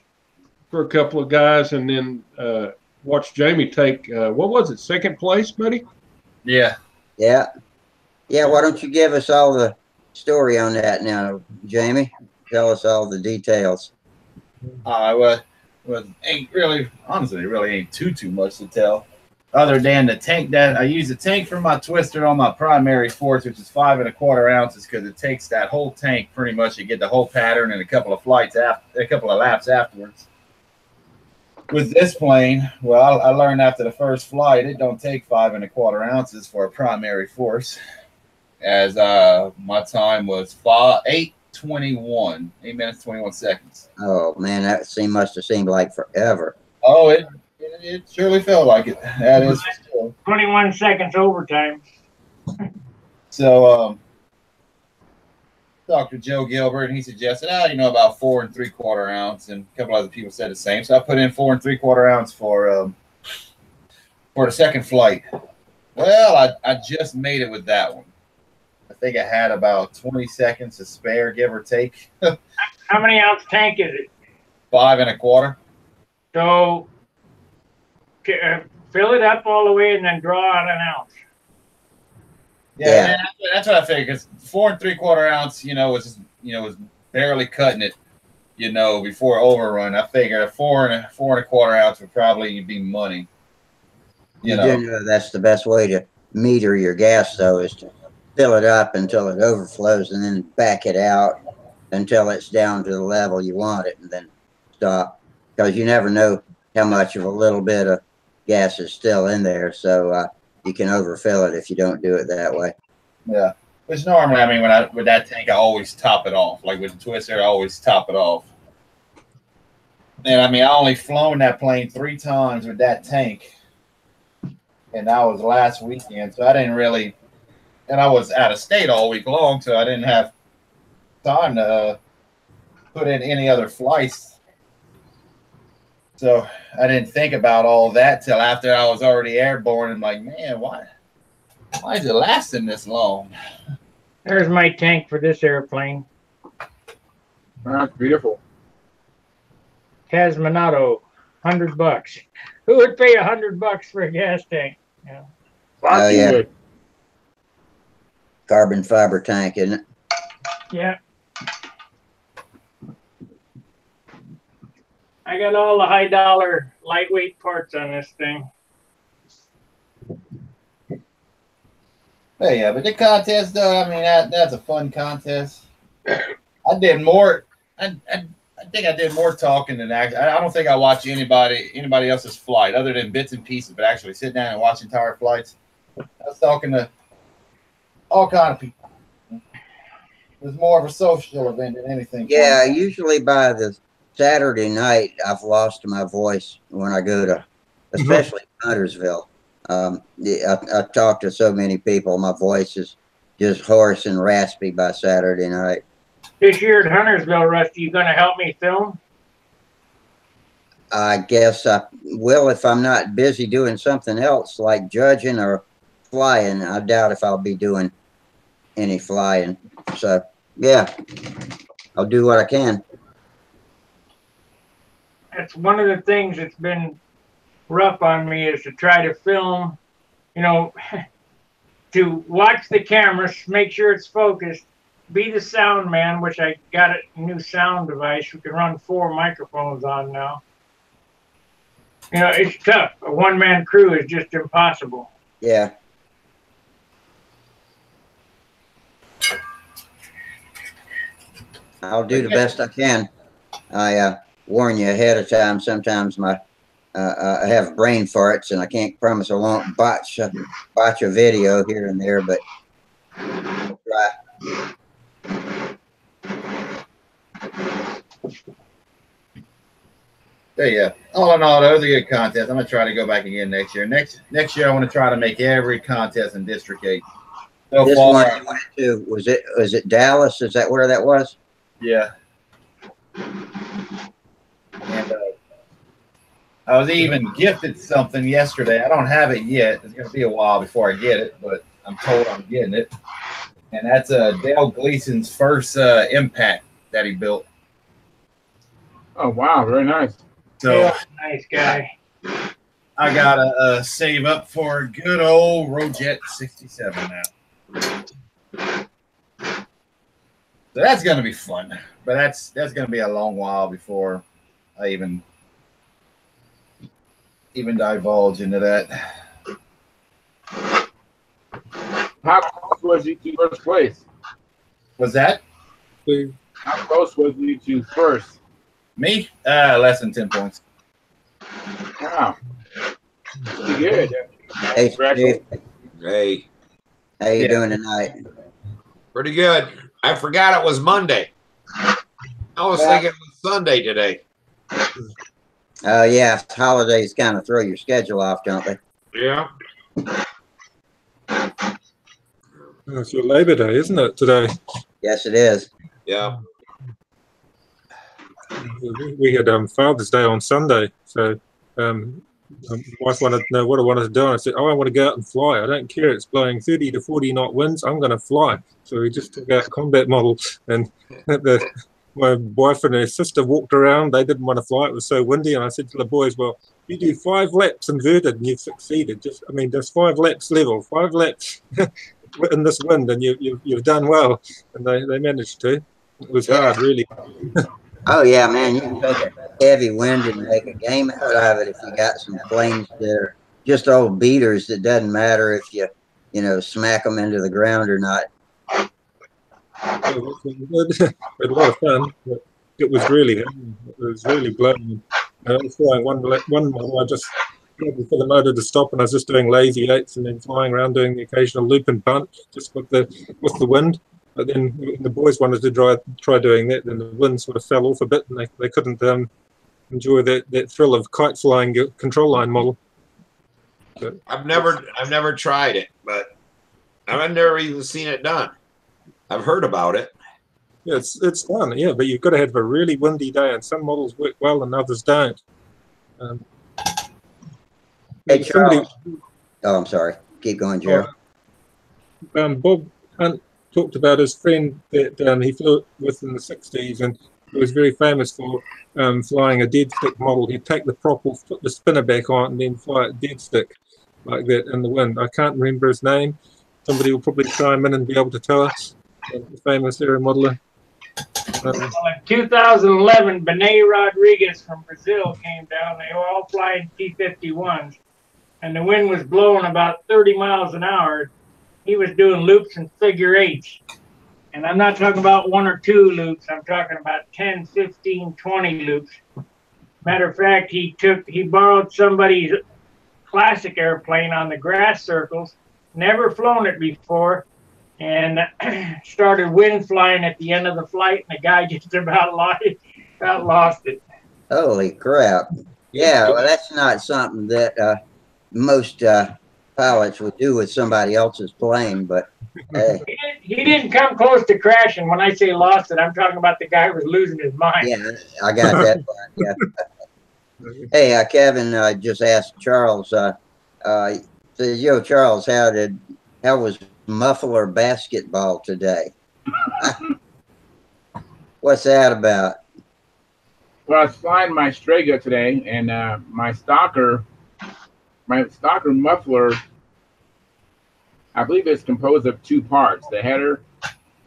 for a couple of guys and then watched Jamie take, what was it, 2nd place, buddy? Yeah. Yeah. Yeah, why don't you give us all the story on that now, Jamie? Tell us all the details. Well, ain't really, honestly, really ain't too much to tell. Other than the tank that I use the tank for my twister on my primary force, which is 5 1/4 ounces, because it takes that whole tank pretty much to get the whole pattern and a couple of laps afterwards. With this plane, well, I learned after the first flight, it don't take 5 1/4 ounces for a primary force, as my time was 8:21, 8 minutes 21 seconds. Oh man, that must have seemed like forever. Oh, it surely felt like it. That is for sure. 21 seconds overtime. So, Dr. Joe Gilbert, he suggested, about 4 3/4 ounce, and a couple other people said the same. So I put in 4 3/4 ounce for the second flight. Well, I just made it with that one. I think I had about 20 seconds to spare, give or take. How many ounce tank is it? 5 1/4. So fill it up all the way and then draw out an ounce. Yeah, man, that's what I figured. Because 4 3/4 ounce, was barely cutting it, before overrun. I figured a 4 1/4 ounce would probably be money. You do know that's the best way to meter your gas, though, is to fill it up until it overflows and then back it out until it's down to the level you want it and then stop. Because you never know how much of a little bit of gas is still in there. So you can overfill it if you don't do it that way. Yeah. Which normally, I mean, with that tank, I always top it off. Like with the twister, I always top it off. And I mean, I only flown that plane 3 times with that tank. And that was last weekend. So I didn't really, and I was out of state all week long. So I didn't have time to put in any other flights. So I didn't think about all that till after I was already airborne. And like, man, why is it lasting this long? There's my tank for this airplane. That's beautiful. Tasmanato, $100. Who would pay $100 for a gas tank? Yeah. Oh, yeah. Carbon fiber tank, isn't it? Yeah. I got all the high dollar lightweight parts on this thing. Yeah, but the contest, though, I mean, that's a fun contest. I did more. I think I did more talking than actually. I don't think I watched anybody else's flight other than bits and pieces, but actually sit down and watch entire flights. I was talking to all kind of people. It was more of a social event than anything. Yeah, usually by the Saturday night, I've lost my voice when I go to, especially Huntersville. I talk to so many people, my voice is just hoarse and raspy by Saturday night. This year at Huntersville, Rusty, you going to help me film? I guess I will if I'm not busy doing something else like judging or flying. I doubt if I'll be doing any flying. So, yeah, I'll do what I can. That's one of the things that's been rough on me is to try to film, to watch the camera, make sure it's focused, be the sound man, which I got a new sound device. We can run 4 microphones on now. It's tough. A one-man crew is just impossible. Yeah. I'll do the best I can. I warn you ahead of time. Sometimes I have brain farts, and I can't promise I won't botch a video here and there, but I'll try. Yeah. All in all, that was a good contest. I'm gonna try to go back again next year. Next year, I want to try to make every contest in District 8. So This far, one you went to, was it Dallas? Is that where that was? yeah. And I was even gifted something yesterday. I don't have it yet. It's gonna be a while before I get it, but I'm told I'm getting it. And that's Dale Gleason's first impact that he built. Oh, wow. Very nice. So Yeah, nice guy. I gotta save up for a good old Rojet 67 now. So that's gonna be fun, but that's gonna be a long while before I even divulge into that. How close was you to first place? Was that How close was you to first? me? Less than 10 points. Wow. Pretty good. Hey, Steve, Hey, how you doing tonight? pretty good. I forgot it was Monday. I was thinking it was Sunday today. Oh, yeah, holidays kind of throw your schedule off, don't they? Yeah. It's your Labor Day, isn't it, today? Yes, it is. Yeah. We had Father's Day on Sunday, so my wife wanted to know what I wanted to do, and I said, I want to go out and fly. I don't care. It's blowing 30 to 40 knot winds. I'm going to fly. So we just took out a combat model, and my wife and her sister walked around. They didn't want to fly. It was so windy, and I said to the boys, well, you do 5 laps inverted and you've succeeded. Just, I mean, there's 5 laps level, 5 laps in this wind, and you've done well. And they managed to. It was hard, really. Oh yeah, man, you can take a heavy wind and make a game out of it if you got some planes that are just old beaters. It doesn't matter if you smack them into the ground or not. We had a lot of fun, but it was really blowing. I was flying one model. I just waited for the motor to stop, and I was just doing lazy 8s and then flying around doing the occasional loop and punt just with the wind. But then when the boys wanted to try doing that, then the wind sort of fell off a bit, and they couldn't enjoy that thrill of kite flying control line model. But I've never tried it, but I've never even seen it done. I've heard about it. yeah, it's fun, yeah, but you've got to have a really windy day, and some models work well and others don't. Hey, Charles. Oh, I'm sorry. Keep going, Gerald. Bob Hunt talked about his friend that he flew with in the 60s, and he was very famous for flying a dead stick model. He'd take the prop off, put the spinner back on, and then fly it dead stick like that in the wind. I can't remember his name. Somebody will probably chime in and be able to tell us. The famous aeromodeler. Well, in 2011, Benet Rodriguez from Brazil came down. They were all flying T-51s, and the wind was blowing about 30 miles an hour. He was doing loops and figure 8s. And I'm not talking about 1 or 2 loops. I'm talking about 10, 15, 20 loops. Matter of fact, he borrowed somebody's classic airplane on the grass circles, never flown it before, and started wind flying at the end of the flight, and the guy just about lost it. Holy crap. Yeah, well, that's not something that most pilots would do with somebody else's plane, but he didn't come close to crashing. When I say lost it, I'm talking about the guy who was losing his mind. yeah, I got that part, yeah. Hey, Kevin just asked Charles, says, yo, Charles, how was muffler basketball today? What's that about? Well, I was flying my Strega today, and my stalker muffler, I believe it's composed of 2 parts, the header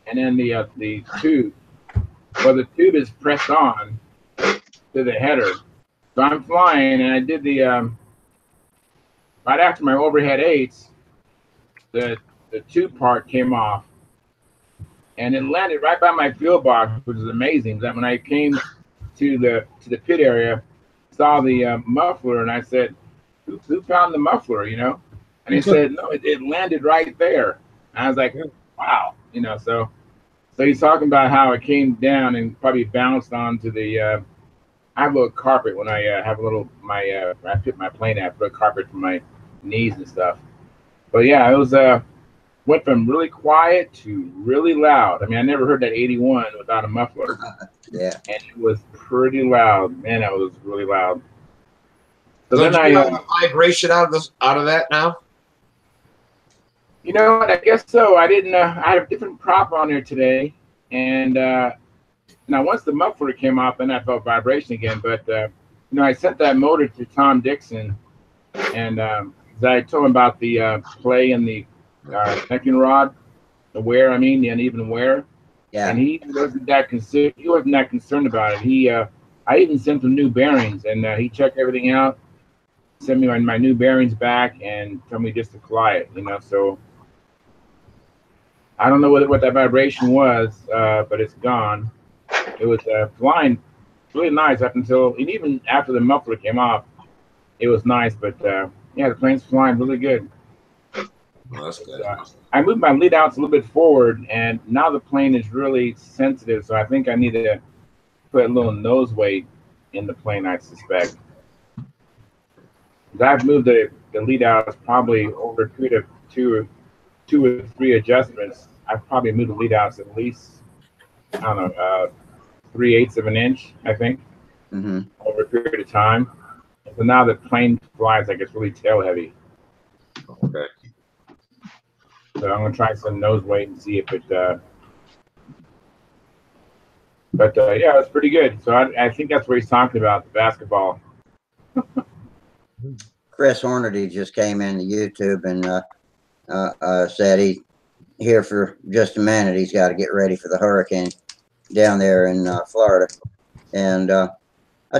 and then the tube. Well, the tube is pressed on to the header. So I'm flying, and I did the, right after my overhead 8s, the tube part came off, and it landed right by my fuel box, which is amazing. That when I came to the pit area, saw the muffler, and I said, who found the muffler, And he said, no, it landed right there. And I was like, wow, so he's talking about how it came down and probably bounced onto the, I have a little carpet when I have I put my plane at, put a carpet for my knees and stuff. But yeah, it was, went from really quiet to really loud. I mean, I never heard that 81 without a muffler. Yeah. And it was pretty loud. Man, that was really loud. So Don't then you have a vibration out of that now? You know what? I guess so. I didn't. I had a different prop on there today, and now once the muffler came off, then I felt vibration again. But I sent that motor to Tom Dixon, and I told him about the play and the connecting rod, the wear. I mean, the uneven wear. Yeah. And he wasn't that concerned. He wasn't that concerned about it. I even sent him new bearings, and he checked everything out, sent me my new bearings back, and told me just to fly it. So I don't know what that vibration was, but it's gone. It was flying really nice up until, and even after the muffler came off, it was nice. But yeah, the plane's flying really good. Well, that's good. I moved my lead outs a little bit forward, and now the plane is really sensitive. So I think I need to put a little nose weight in the plane, I suspect. I've moved the lead outs probably over two or three adjustments. I've probably moved the lead outs at least, I don't know, 3/8 of an inch, I think, over a period of time. So now the plane flies like it's really tail heavy. Okay. So I'm gonna try some nose weight and see if it. But yeah, it's pretty good. So I think that's what he's talking about, the basketball. Chris Hornady just came into YouTube and said he here for just a minute. He's got to get ready for the hurricane down there in Florida. And I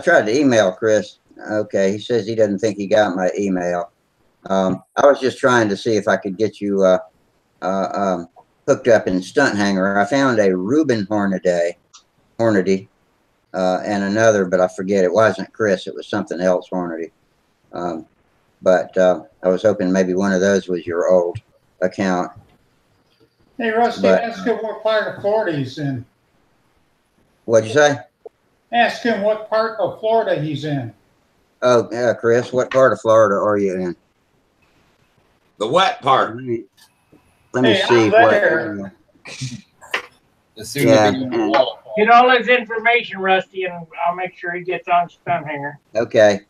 tried to email Chris. Okay, he says he doesn't think he got my email. I was just trying to see if I could get you hooked up in Stunthangar. I found a Reuben Hornady, and another, but I forget. It wasn't Chris. It was something else Hornady. But I was hoping maybe one of those was your old account. Hey, Rusty, But- ask him what part of Florida he's in. What'd you say? Ask him what part of Florida he's in. Oh, yeah, Chris, what part of Florida are you in? The wet part. Let me Hey, see I'm what there. area. The soon Yeah, to be and- wall. Get all his information, Rusty, and I'll make sure he gets on Stunthangar. Okay.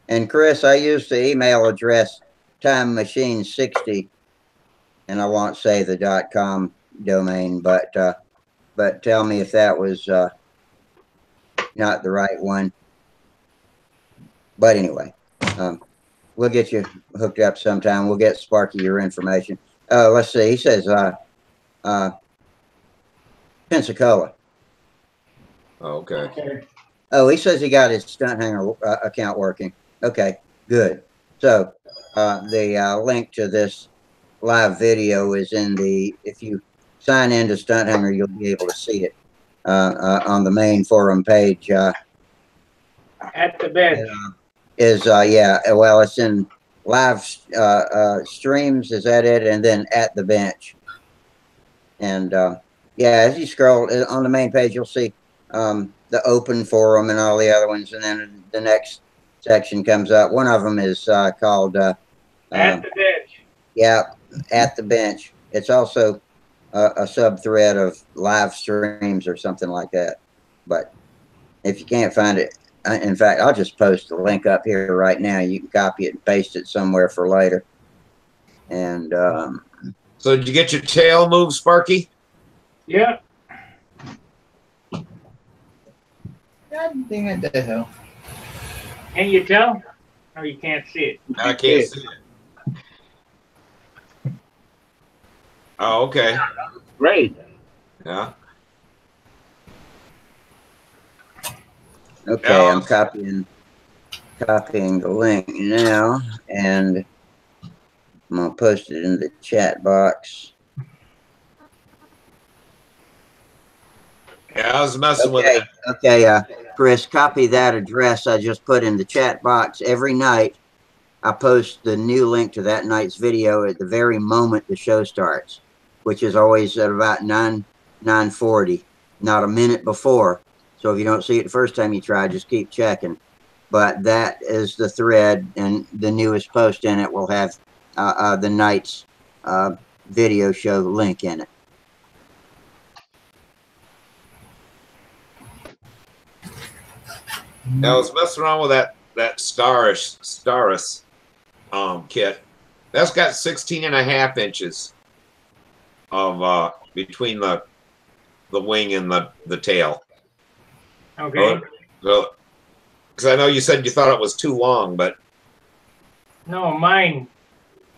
And Chris, I used the email address Time Machine 60, and I won't say the .com domain, but tell me if that was not the right one. But anyway, we'll get you hooked up sometime. We'll get Sparky your information. Let's see. He says Pensacola. Okay. Okay. Oh, he says he got his Stunthangar account working. Okay, good. So the link to this live video is in the, if you sign into Stunthangar, you'll be able to see it on the main forum page. At the bench. Yeah, well, it's in live streams, is that it? And then at the bench. And yeah, as you scroll on the main page, you'll see the open forum and all the other ones. And then the next section comes up. One of them is called At the bench. yeah, at the bench. It's also a sub thread of live streams or something like that. But if you can't find it, in fact, I'll just post the link up here right now. You can copy it and paste it somewhere for later. And So did you get your tail moved, Sparky? Yeah. God dang it, the hell. Can you tell? Or you can't see it? I can't see it. Oh, okay. Great. Yeah. okay, Yeah. I'm copying the link now, and I'm gonna post it in the chat box. Yeah, I was messing with Okay, it. okay, Chris, copy that address I just put in the chat box. Every night, I post the new link to that night's video at the very moment the show starts, which is always at about 9:40, not a minute before. So if you don't see it the first time you try, just keep checking. But that is the thread, and the newest post in it will have the night's video show link in it. I was messing around with that Starus kit. That's got 16.5 inches of between the wing and the tail. Okay. So, because I know you said you thought it was too long, but No, mine.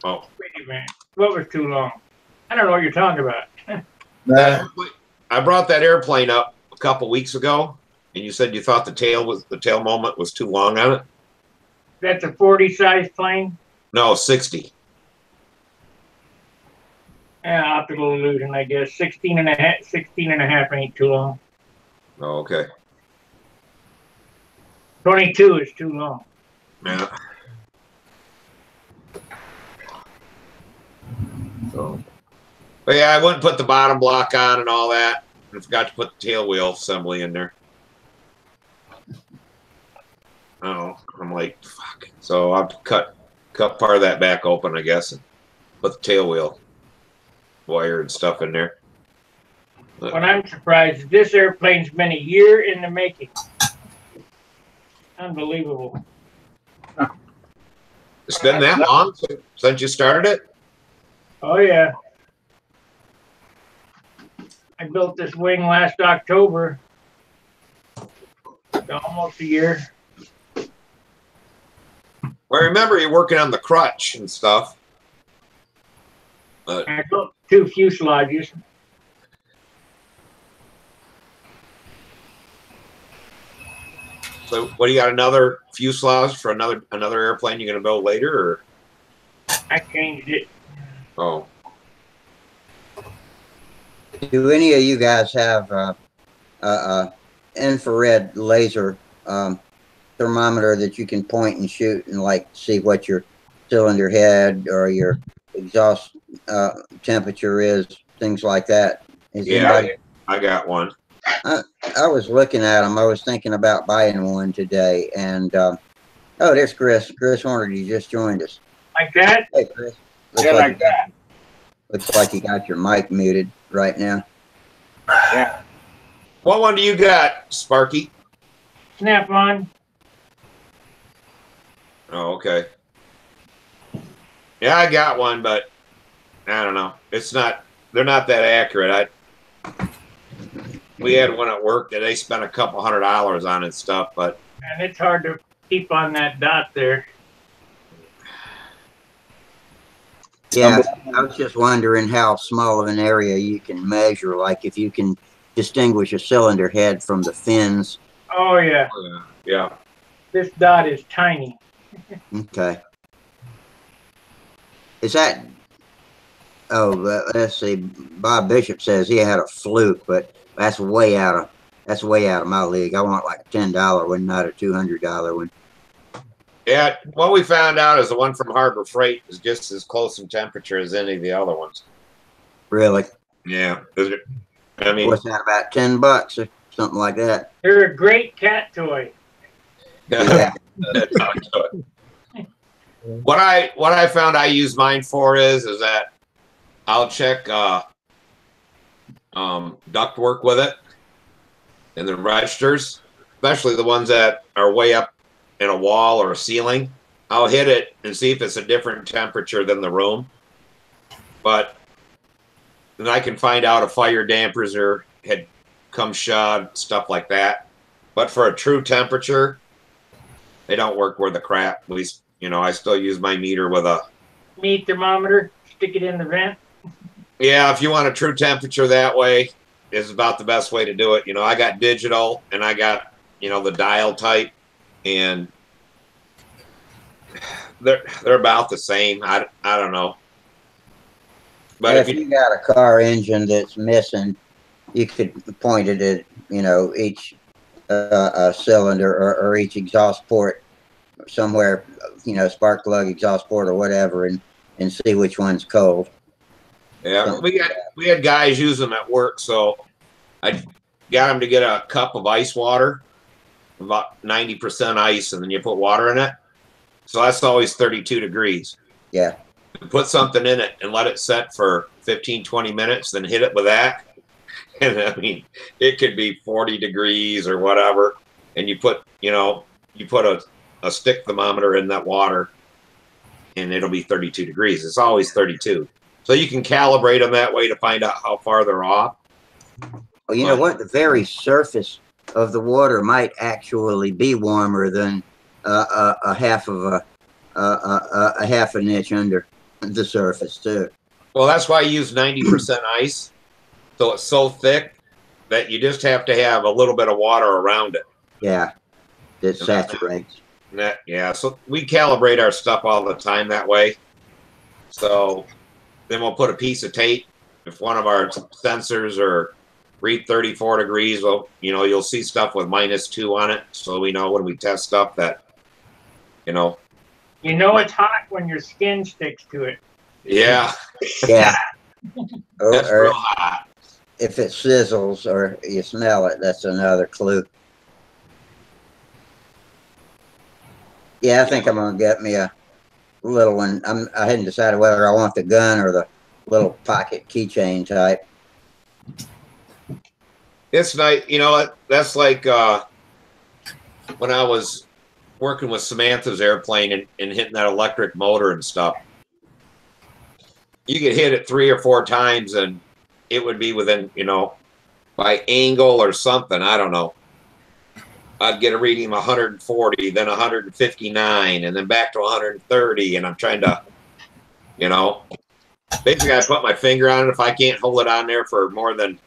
oh, Wait a minute. What was too long? I don't know what you're talking about. I brought that airplane up a couple weeks ago, and you said you thought the tail moment was too long on it. That's a 40 size plane. No, 60. Yeah, optical illusion, I guess. 16 and a half ain't too long. Oh, okay. 22 is too long. Yeah. So, but yeah, I wouldn't put the bottom block on and all that. I forgot to put the tail wheel assembly in there. Oh, I'm like, fuck. So I'll cut part of that back open, I guess, and put the tail wheel wire and stuff in there. What I'm surprised is this airplane's been a year in the making. Unbelievable. It's been that long since you started it? Oh, yeah. I built this wing last October. Almost a year. Well, I remember you working on the crutch and stuff. I built 2 fuselages. So, what do you got? Another fuselage for another airplane you're going to build later, or? I changed it. Oh, Do any of you guys have infrared laser thermometer that you can point and shoot and like see what your cylinder head or your exhaust temperature is, things like that? Is yeah, anybody? I got one. I was looking at them. I was thinking about buying one today, and oh, there's Chris. Chris Horner, you just joined us. Like that? Hey, Chris. Yeah, like that. Looks like you got your mic muted right now. Yeah. What one do you got, Sparky? Snap on. Oh, okay. Yeah, I got one, but I don't know. It's not. They're not that accurate. We had one at work that they spent a couple $100 on and stuff, but And it's hard to keep on that dot there. Yeah, I was just wondering how small of an area you can measure, like if you can distinguish a cylinder head from the fins. Oh, yeah. yeah. This dot is tiny. Okay. Is that? Oh, let's see. Bob Bishop says he had a fluke, but that's way out of my league. I want like a $10 one, not a $200 one. Yeah, what we found out is the one from Harbor Freight is just as close in temperature as any of the other ones. Really? Yeah. I mean, What's that, about $10 or something like that? They're a great cat toy. Yeah. What I found I use mine for is that I'll check duct work with it and the registers, especially the ones that are way up in a wall or a ceiling. I'll hit it and see if it's a different temperature than the room. But then I can find out if fire dampers had come shut, stuff like that. But for a true temperature, they don't work worth a crap. At least, I still use my meter with a Meat thermometer, stick it in the vent. Yeah, if you want a true temperature that way, is about the best way to do it. I got digital and I got, the dial type, and they're about the same. I don't know. But if you got a car engine that's missing, you could point it at, each cylinder or each exhaust port somewhere, spark plug, exhaust port or whatever, and see which one's cold. Yeah, we had guys use them at work, so I got them to get a cup of ice water, about 90% ice, and then you put water in it. So that's always 32 degrees. Yeah. Put something in it and let it set for 15, 20 minutes, then hit it with that. And I mean, it could be 40 degrees or whatever. And you put a stick thermometer in that water and it'll be 32 degrees. It's always 32. So you can calibrate them that way to find out how far they're off. Well, you know what? The very surface of the water might actually be warmer than a half an inch under the surface too. Well, that's why I use 90% ice. So it's so thick that you just have to have a little bit of water around it. Yeah, it saturates. Yeah, so we calibrate our stuff all the time that way. So then we'll put a piece of tape. If one of our sensors are read 34 degrees, well, you'll see stuff with -2 on it. So we know when we test stuff that, it's hot when your skin sticks to it. Yeah. Yeah. That's or real hot. if it sizzles or you smell it, that's another clue. Yeah, I think I'm gonna get me a little one. I hadn't decided whether I want the gun or the little pocket keychain type. It's nice, that's like when I was working with Samantha's airplane and hitting that electric motor and stuff. You could hit it 3 or 4 times and it would be within, by angle or something, I don't know, I'd get a reading of 140, then 159, and then back to 130. And I'm trying to, you know, basically I put my finger on it. If I can't hold it on there for more than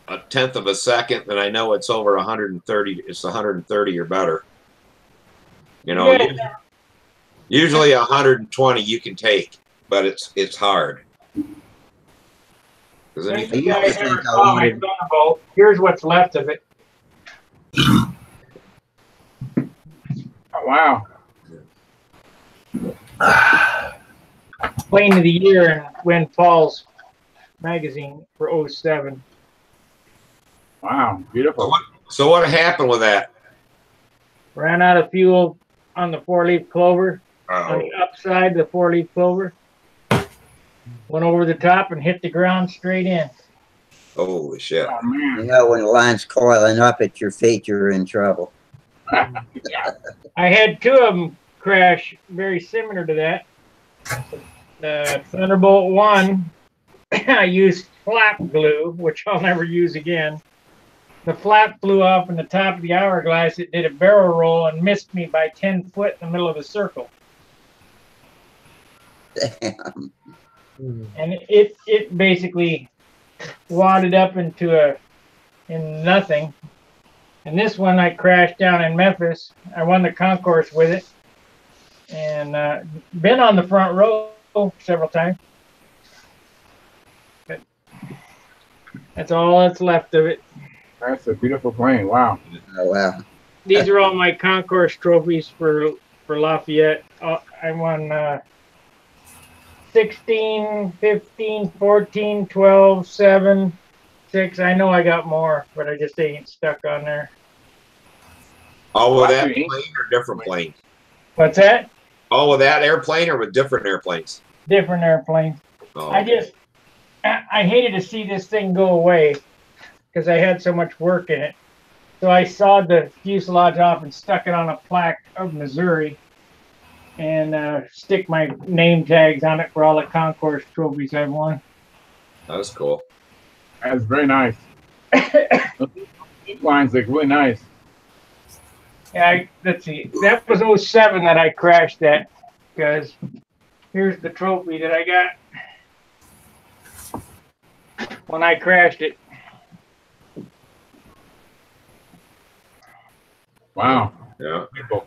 a tenth of a second, then I know it's over 130. It's 130 or better. You know, usually 120 you can take, but it's hard. Thank you guys ever saw my Thunderbolt. Here's what's left of it. Oh, wow. Plane of the Year in Wind Falls magazine for 07. Wow, beautiful. So what happened with that? Ran out of fuel on the 4-leaf clover. On the upside of the 4-leaf clover. Went over the top and hit the ground straight in. Holy shit. Oh, man. You know, when the line's coiling up at your feet, you're in trouble. I had 2 of them crash very similar to that. The Thunderbolt 1, I used flap glue, which I'll never use again. The flap flew off in the top of the hourglass. It did a barrel roll and missed me by 10 foot in the middle of the circle. Damn. And it basically wadded up into nothing. And this one I crashed down in Memphis. I won the concourse with it, and been on the front row several times. But that's all that's left of it. That's a beautiful plane. Wow. Oh, wow. These are all my concourse trophies for Lafayette. I won 16, 15, 14, 12, 7, 6. I know I got more, but I just ain't stuck on there. All with that plane or different planes? What's that? All with that airplane or with different airplanes? Different airplanes. Oh, I hated to see this thing go away because I had so much work in it. So I sawed the fuselage off and stuck it on a plaque of Missouri and stick my name tags on it for all the concourse trophies I've won. that was cool. That's very nice. These lines look really nice. Yeah, let's see. That was 07 that I crashed that, because here's the trophy that I got when I crashed it. Wow. Yeah. Beautiful.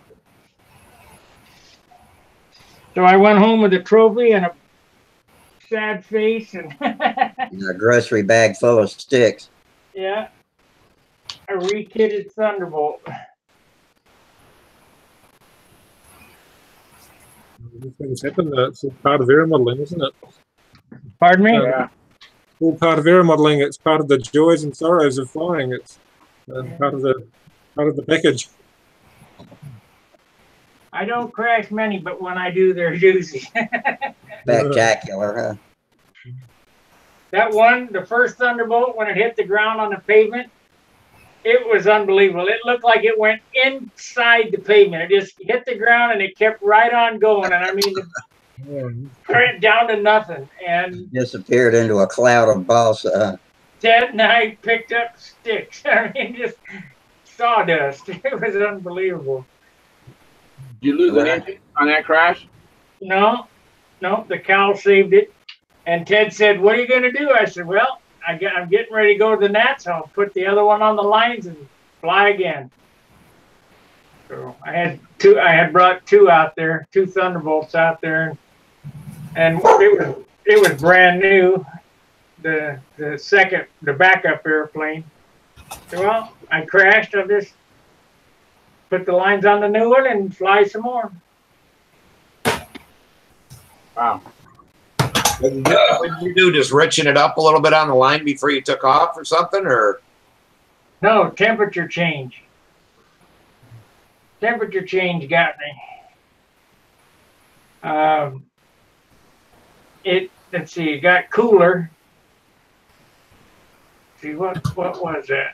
So I went home with a trophy and a sad face, and A grocery bag full of sticks. yeah, a rekitted Thunderbolt. These things happen. It's all part of aeromodeling, isn't it? Pardon me? Yeah. All part of aeromodeling. It's part of the joys and sorrows of flying. It's part of the package. I don't crash many, but when I do, they're juicy. Spectacular, huh? That one, the first Thunderbolt, when it hit the ground on the pavement, it was unbelievable. It looked like it went inside the pavement. It just hit the ground and it kept right on going. And I mean, it down to nothing. And Disappeared into a cloud of balsa. Ted and I picked up sticks. I mean, just sawdust. It was unbelievable. Did you lose an engine on that crash? No, the cow saved it. And Ted said, "What are you going to do?" I said, "Well, I'm getting ready to go to the Nats. I'll put the other one on the lines and fly again." So I had brought 2 out there, 2 Thunderbolts out there, and it was brand new. The backup airplane. So, well, I crashed. I'll just put the lines on the new one and fly some more. Wow. What did you do? Just richen it up a little bit on the line before you took off or something, or? No, temperature change. Temperature change got me. Let's see, it got cooler. See, what was that?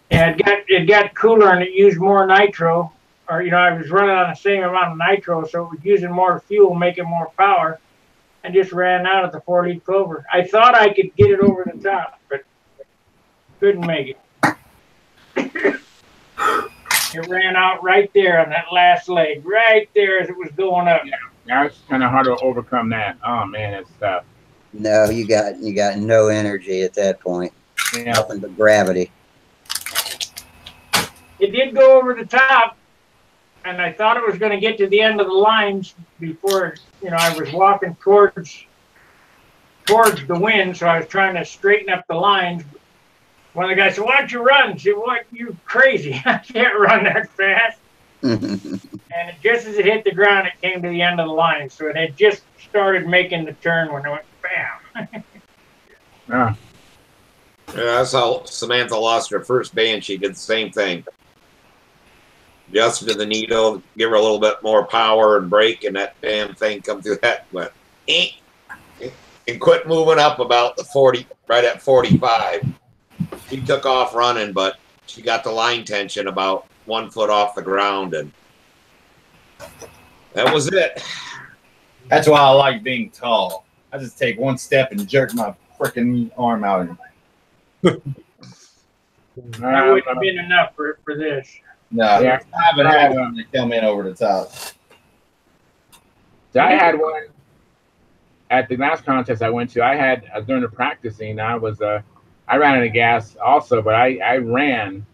Yeah, it got cooler and it used more nitro. Or, I was running on the same amount of nitro, so it was using more fuel, making more power. And just ran out of the 4-leaf clover. I thought I could get it over the top, but couldn't make it. It ran out right there on that last leg, right there as it was going up. Yeah, it's kind of hard to overcome that. Oh man, it's tough. No, you got no energy at that point. Yeah. Nothing but gravity. It did go over the top, and I thought it was going to get to the end of the lines before, I was walking towards the wind, so I was trying to straighten up the lines. One of the guys said, "Why don't you run?" I said, "What? You crazy? I can't run that fast." And just as it hit the ground, it came to the end of the line. So it had just started making the turn when it went bam. Yeah. Yeah, that's how Samantha lost her first band. She did the same thing. Adjusted to the needle, give her a little bit more power and brake, and that damn thing come through that went and quit moving up about the 40, right at 45. She took off running, but she got the line tension about 1 foot off the ground, and that was it. That's why I like being tall. I just take one step and jerk my freaking arm out. That wouldn't have been enough for this. No, Yeah. I haven't had one to come in over the top. So I had one at the last contest I went to. I had during the practicing. I ran out of gas also, but I ran.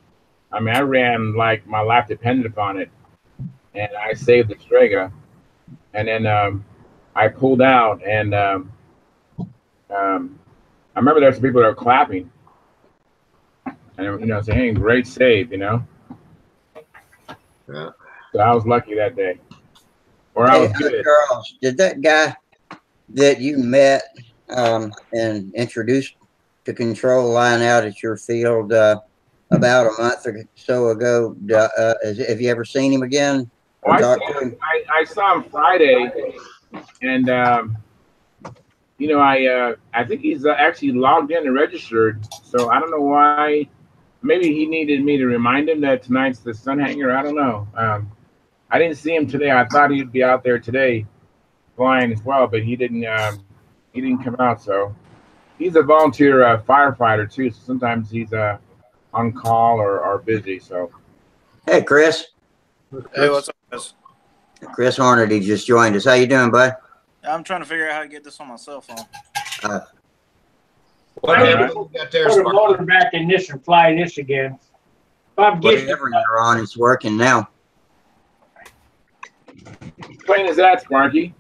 I mean, I ran like my life depended upon it, and I saved the Strega. And then I pulled out, and I remember there were some people that were clapping, and saying, "Hey, great save," Yeah. So I was lucky that day. Or I Hey, was good. Charles, did that guy that you met and introduced to control line out at your field about a month or so ago? Have you ever seen him again? Or talked to him? I saw him Friday, and I think he's actually logged in and registered. So I don't know why. Maybe he needed me to remind him that tonight's the Stunthangar. I don't know. I didn't see him today. I thought he'd be out there today, flying as well, but he didn't. He didn't come out. So he's a volunteer firefighter too. So sometimes he's on call or busy. So Hey, Chris. Hey, what's up, guys? Chris Hornady just joined us. How you doing, bud? I'm trying to figure out how to get this on my cell phone. What I happened? need to Got there, put a Sparky? motor back in this and fly this again. Bob Gissy, Whatever you're on, it's working now. plane is that, Sparky?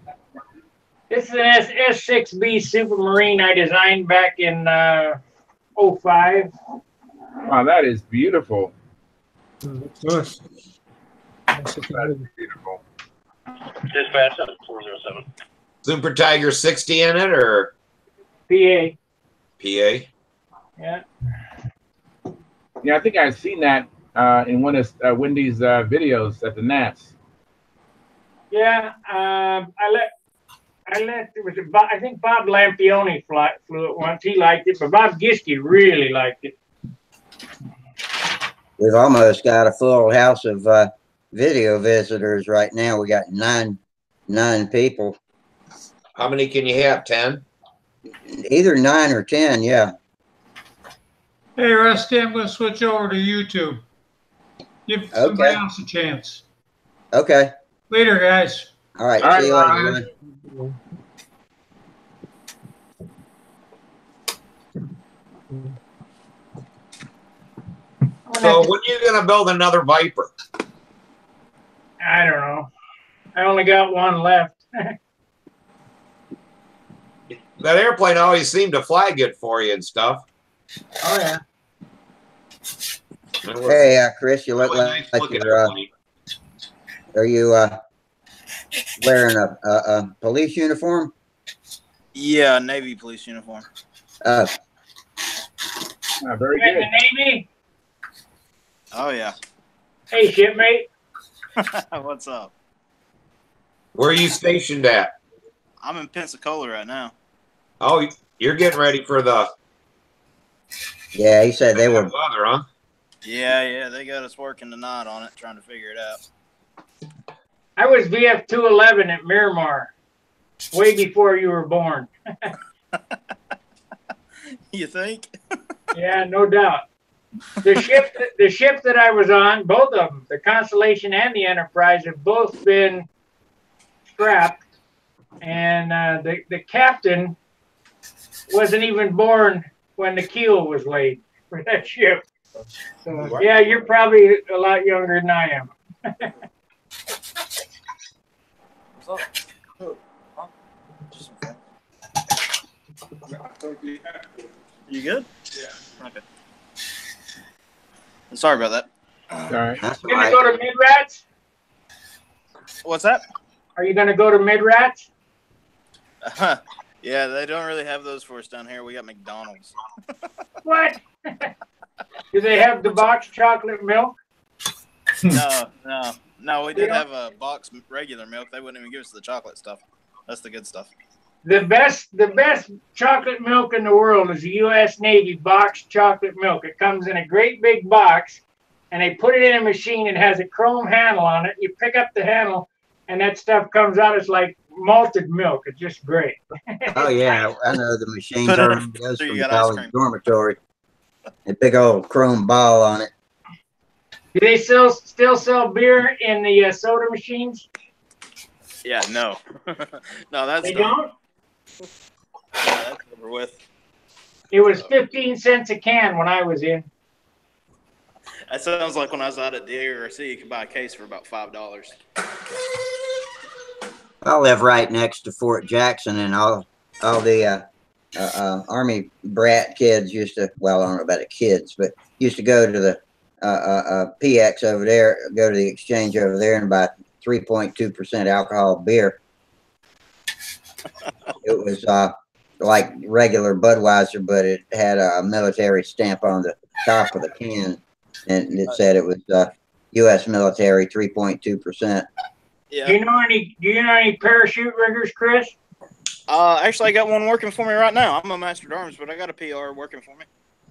this is an S6B Supermarine I designed back in 05. Wow, that is beautiful. Nice. That's beautiful. Dispatch 407. Super Tiger 60 in it or PA. PA? Yeah. Yeah, I think I've seen that in one of Wendy's videos at the Nats. Yeah. I think Bob Lampione flew it once. He liked it, but Bob Gissy really liked it. We've almost got a full house of video visitors right now. We got nine people. How many can you have? 10? Either 9 or 10, yeah. Hey, Rusty, I'm going to switch over to YouTube. Give somebody else a chance. Okay. Later, guys. All right. All right, See you bye. later, man. So when are you going to build another Viper? I don't know. I only got one left. That airplane always seemed to fly good for you and stuff. Oh, yeah. Hey, Chris, you look Really like, nice looking you're, airplane. are you wearing a police uniform? Yeah, Navy police uniform. Very You in good. the Navy? Oh, yeah. Hey, shipmate. What's up? Where are you stationed at? I'm in Pensacola right now. Oh, you're getting ready for the Yeah, he said they were. weather, huh? Yeah, they got us working tonight on it, trying to figure it out. I was VF 211 at Miramar way before you were born. You think? Yeah, no doubt. The ship that I was on, both of them, the Constellation and the Enterprise, have both been scrapped, and the captain wasn't even born when the keel was laid for that ship. So, yeah, you're probably a lot younger than I am. You good? Yeah. Okay. Sorry about that. All right. That's You gonna right. go to Mid-Rats? What's that? Are you gonna go to Mid-Rats? Yeah, they don't really have those for us down here. We got McDonald's. What? Do they have the box chocolate milk? No. We did have a box regular milk. They wouldn't even give us the chocolate stuff. That's the good stuff. The best chocolate milk in the world is the U.S. Navy box chocolate milk. It comes in a great big box, and they put it in a machine. It has a chrome handle on it. You pick up the handle, and that stuff comes out. It's like malted milk. It's just great. Oh yeah, I know the machines. Put I it remember those so you from got the ice college cream. dormitory. A big old chrome ball on it. Do they still sell beer in the soda machines? Yeah, no. No, that's They done. don't? Yeah, that's over with. It was 15 cents a can when I was in. That sounds like when I was out at the ARC, you could buy a case for about $5. I live right next to Fort Jackson, and all the Army brat kids used to. Well, I don't know about the kids, but used to go to the PX over there, go to the exchange over there, and buy 3.2% alcohol beer. It was like regular Budweiser, but it had a military stamp on the top of the can, and it said it was U.S. military 3.2%. Yeah. Do you know any parachute riggers, Chris? Actually, I got one working for me right now. I'm a Master of Arms, but I got a PR working for me.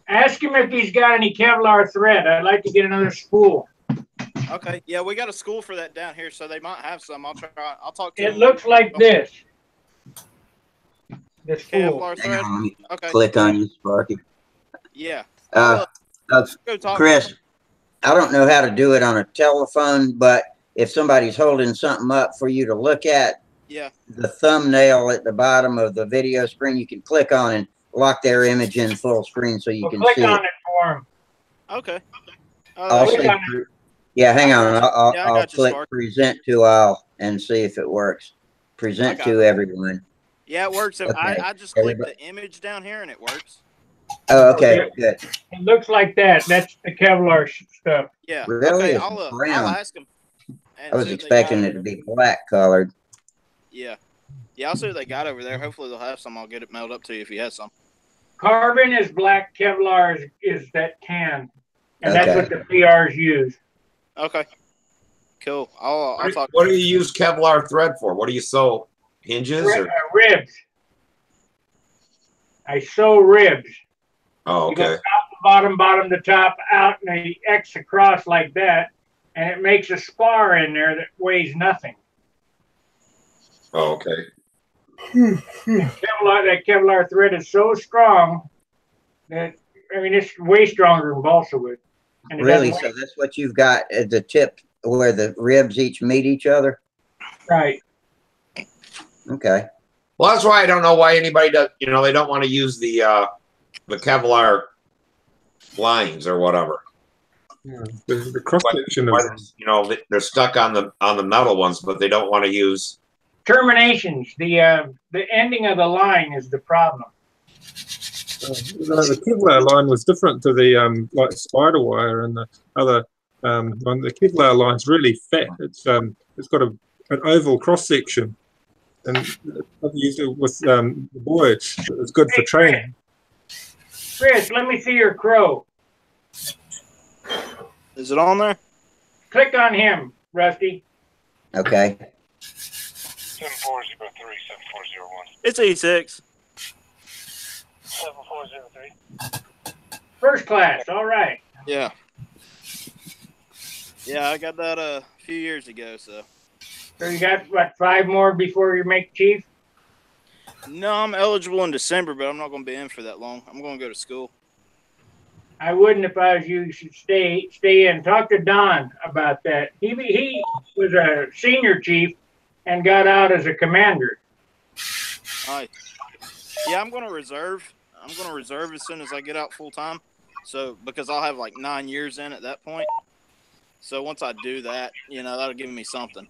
Ask him if he's got any Kevlar thread. I'd like to get another spool. Okay. Yeah, we got a school for that down here, so they might have some. I'll try. I'll talk to It them. looks like this. The spool. Kevlar Hang thread. on, let me Okay. click on you, Sparky. Yeah. Uh, Go talk. Chris, I don't know how to do it on a telephone, but if somebody's holding something up for you to look at, Yeah. the thumbnail at the bottom of the video screen, you can click on and lock their image in full screen so you Well, can click see on it. it for him. Okay. I'll click see. on Yeah, hang on. I'll, Yeah, I I'll got you, click Spark. present to all and see if it works. Present I got to it. everyone. Yeah, it works. Okay. I just click Everybody- the image down here and it works. Oh, okay, good. It looks like that. That's the Kevlar stuff. Yeah. Really? Okay. It's I'll brown. ask them. I was expecting it to be black colored. Yeah. Yeah, I'll see what they got over there. Hopefully they'll have some. I'll get it mailed up to you if you have some. Carbon is black. Kevlar is that can. And that's Okay. what the PRs use. Okay. Cool. I'll talk. What do you use Kevlar thread for? What do you sew? Hinges or? Ribs. I sew ribs. Oh, You go okay. top to bottom, bottom to top, out, and they X across like that. And it makes a spar in there that weighs nothing. Oh, okay. That Kevlar thread is so strong that, I mean, it's way stronger than balsa wood. And it Really? doesn't So that's what you've got at the tip where the ribs each meet each other? Right. Okay. Well, that's why I don't know why anybody does. You know, they don't want to use the Kevlar lines or whatever. Yeah. The cross section of You know, they're stuck on the metal ones, but they don't want to use. Terminations. The ending of the line is the problem. the Kevlar line was different to the like spider wire and the other one. The Kevlar line's really fat. It's got an oval cross section, and I've used it with the boys. It's good for training. Chris, let me see your crow. Is it on there? Click on him, Rusty. Okay. 7403, 7401. It's E6. 7403. First class. All right. Yeah. Yeah, I got that a few years ago, so. So you got, what, 5 more before you make chief? No, I'm eligible in December, but I'm not going to be in for that long. I'm going to go to school. I wouldn't if I was you. You should stay in. Talk to Don about that. He was a senior chief and got out as a commander. Yeah, I'm going to reserve. I'm going to reserve as soon as I get out full time. So because I'll have like 9 years in at that point. So once I do that, you know, that'll give me something.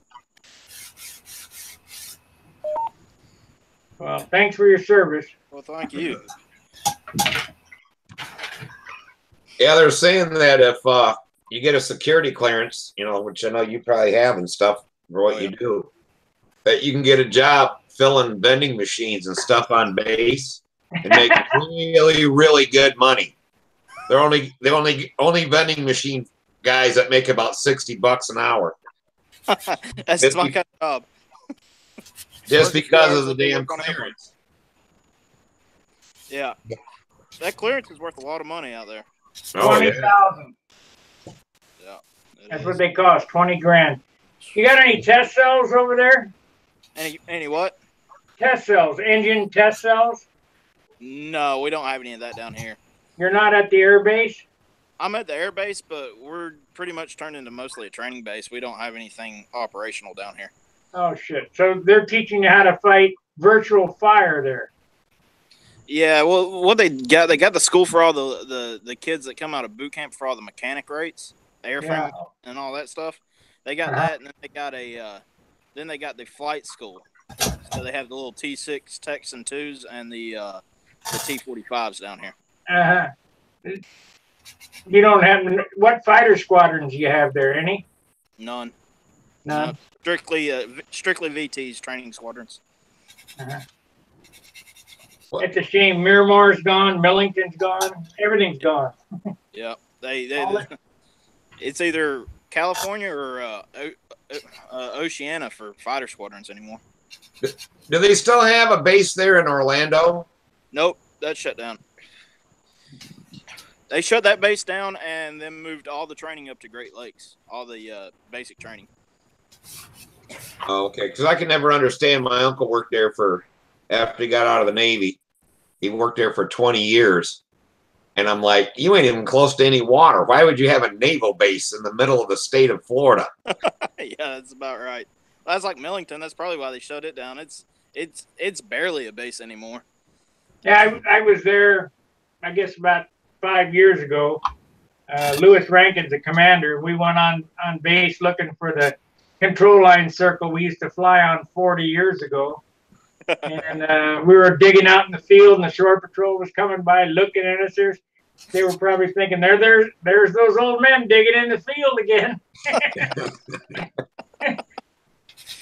Well, thanks for your service. Well, thank you. Yeah, they're saying that if you get a security clearance, you know, which I know you probably have and stuff for what you do, that you can get a job filling vending machines and stuff on base and make really, really good money. They're only vending machine guys that make about $60 an hour. That's my kind of job. Just because of the damn clearance. Yeah. That clearance is worth a lot of money out there. Oh, yeah. 20,000. Yeah. That's what they cost, 20 grand. You got any test cells over there? Any what? Test cells, engine test cells? No, we don't have any of that down here. You're not at the air base? I'm at the air base, but we're pretty much turned into mostly a training base. We don't have anything operational down here. Oh, shit. So they're teaching you how to fight virtual fire there. Yeah, well, what they got the school for all the kids that come out of boot camp for all the mechanic rates, airframe and all that stuff. They got that, and then they got the flight school. So they have the little T6 Texan 2s and the T45s down here. You don't have what fighter squadrons do you have there? Any? None. None. Strictly VTs, training squadrons. It's a shame. Miramar's gone. Millington's gone. Everything's gone. Yeah, it's either California or Oceania for fighter squadrons anymore. Do they still have a base there in Orlando? Nope, that shut down. They shut that base down and then moved all the training up to Great Lakes, all the basic training. Oh, okay, because I can never understand. My uncle worked there after he got out of the Navy. He worked there for 20 years. And I'm like, you ain't even close to any water. Why would you have a naval base in the middle of the state of Florida? Yeah, that's about right. That's like Millington. That's probably why they shut it down. It's barely a base anymore. Yeah, I was there, I guess, about 5 years ago. Lewis Rankin's the commander. We went on base looking for the control line circle we used to fly on 40 years ago. And we were digging out in the field, and the shore patrol was coming by looking at us. They were probably thinking, there's those old men digging in the field again.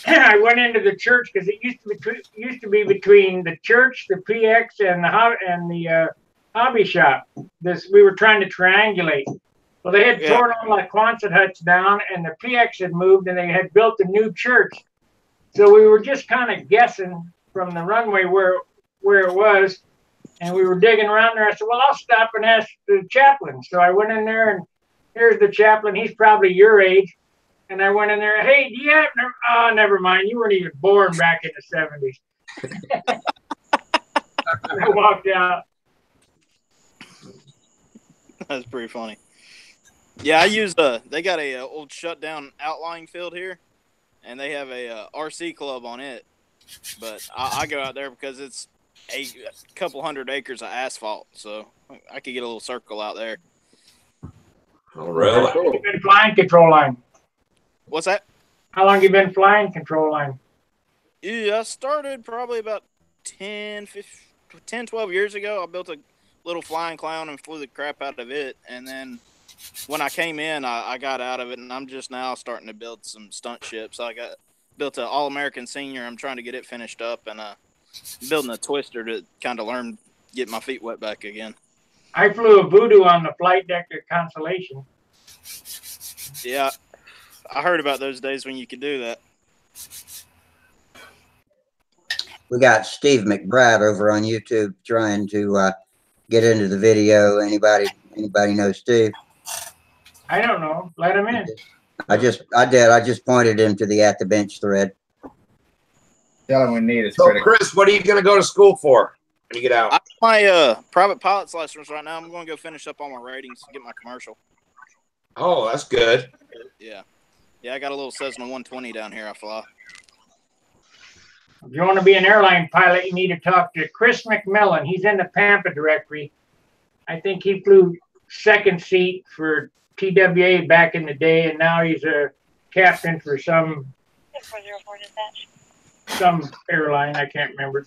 I went into the church because it used to be between the church, the PX, and the hobby shop. We were trying to triangulate. Well, they had torn all the Quonset huts down, and the PX had moved, and they had built a new church. So we were just kind of guessing from the runway where it was, and we were digging around there. I said, well, I'll stop and ask the chaplain. So I went in there, and here's the chaplain. He's probably your age. And I went in there, hey, do you have, never mind. You weren't even born back in the 70s. I walked out. That's pretty funny. Yeah, I used they got a old shutdown outlying field here, and they have a RC club on it. But I go out there because it's a couple hundred acres of asphalt, so I could get a little circle out there. Oh, really? How long have you been flying control line? What's that? How long have you been flying control line? Yeah, I started probably about 10, 12 years ago. I built a little flying clown and flew the crap out of it. And then when I came in, I got out of it, and I'm just now starting to build some stunt ships. I built an All-American Senior. I'm trying to get it finished up, and building a twister to kind of get my feet wet back again. I flew a Voodoo on the flight deck of Constellation. Yeah, I heard about those days when you could do that. We got Steve McBride over on YouTube trying to get into the video. Anybody know Steve? I don't know. Let him in. I just pointed him to the At the Bench thread. Tell him we need a So, Chris, what are you going to go to school for? you get out? I have my private pilot's license right now. I'm going to go finish up all my ratings, get my commercial. Oh, that's good. Yeah. Yeah, I got a little Cessna 120 down here I fly. If you want to be an airline pilot, you need to talk to Chris McMillan. He's in the Pampa directory. I think he flew second seat for TWA back in the day, and now he's a captain for some airline. I can't remember.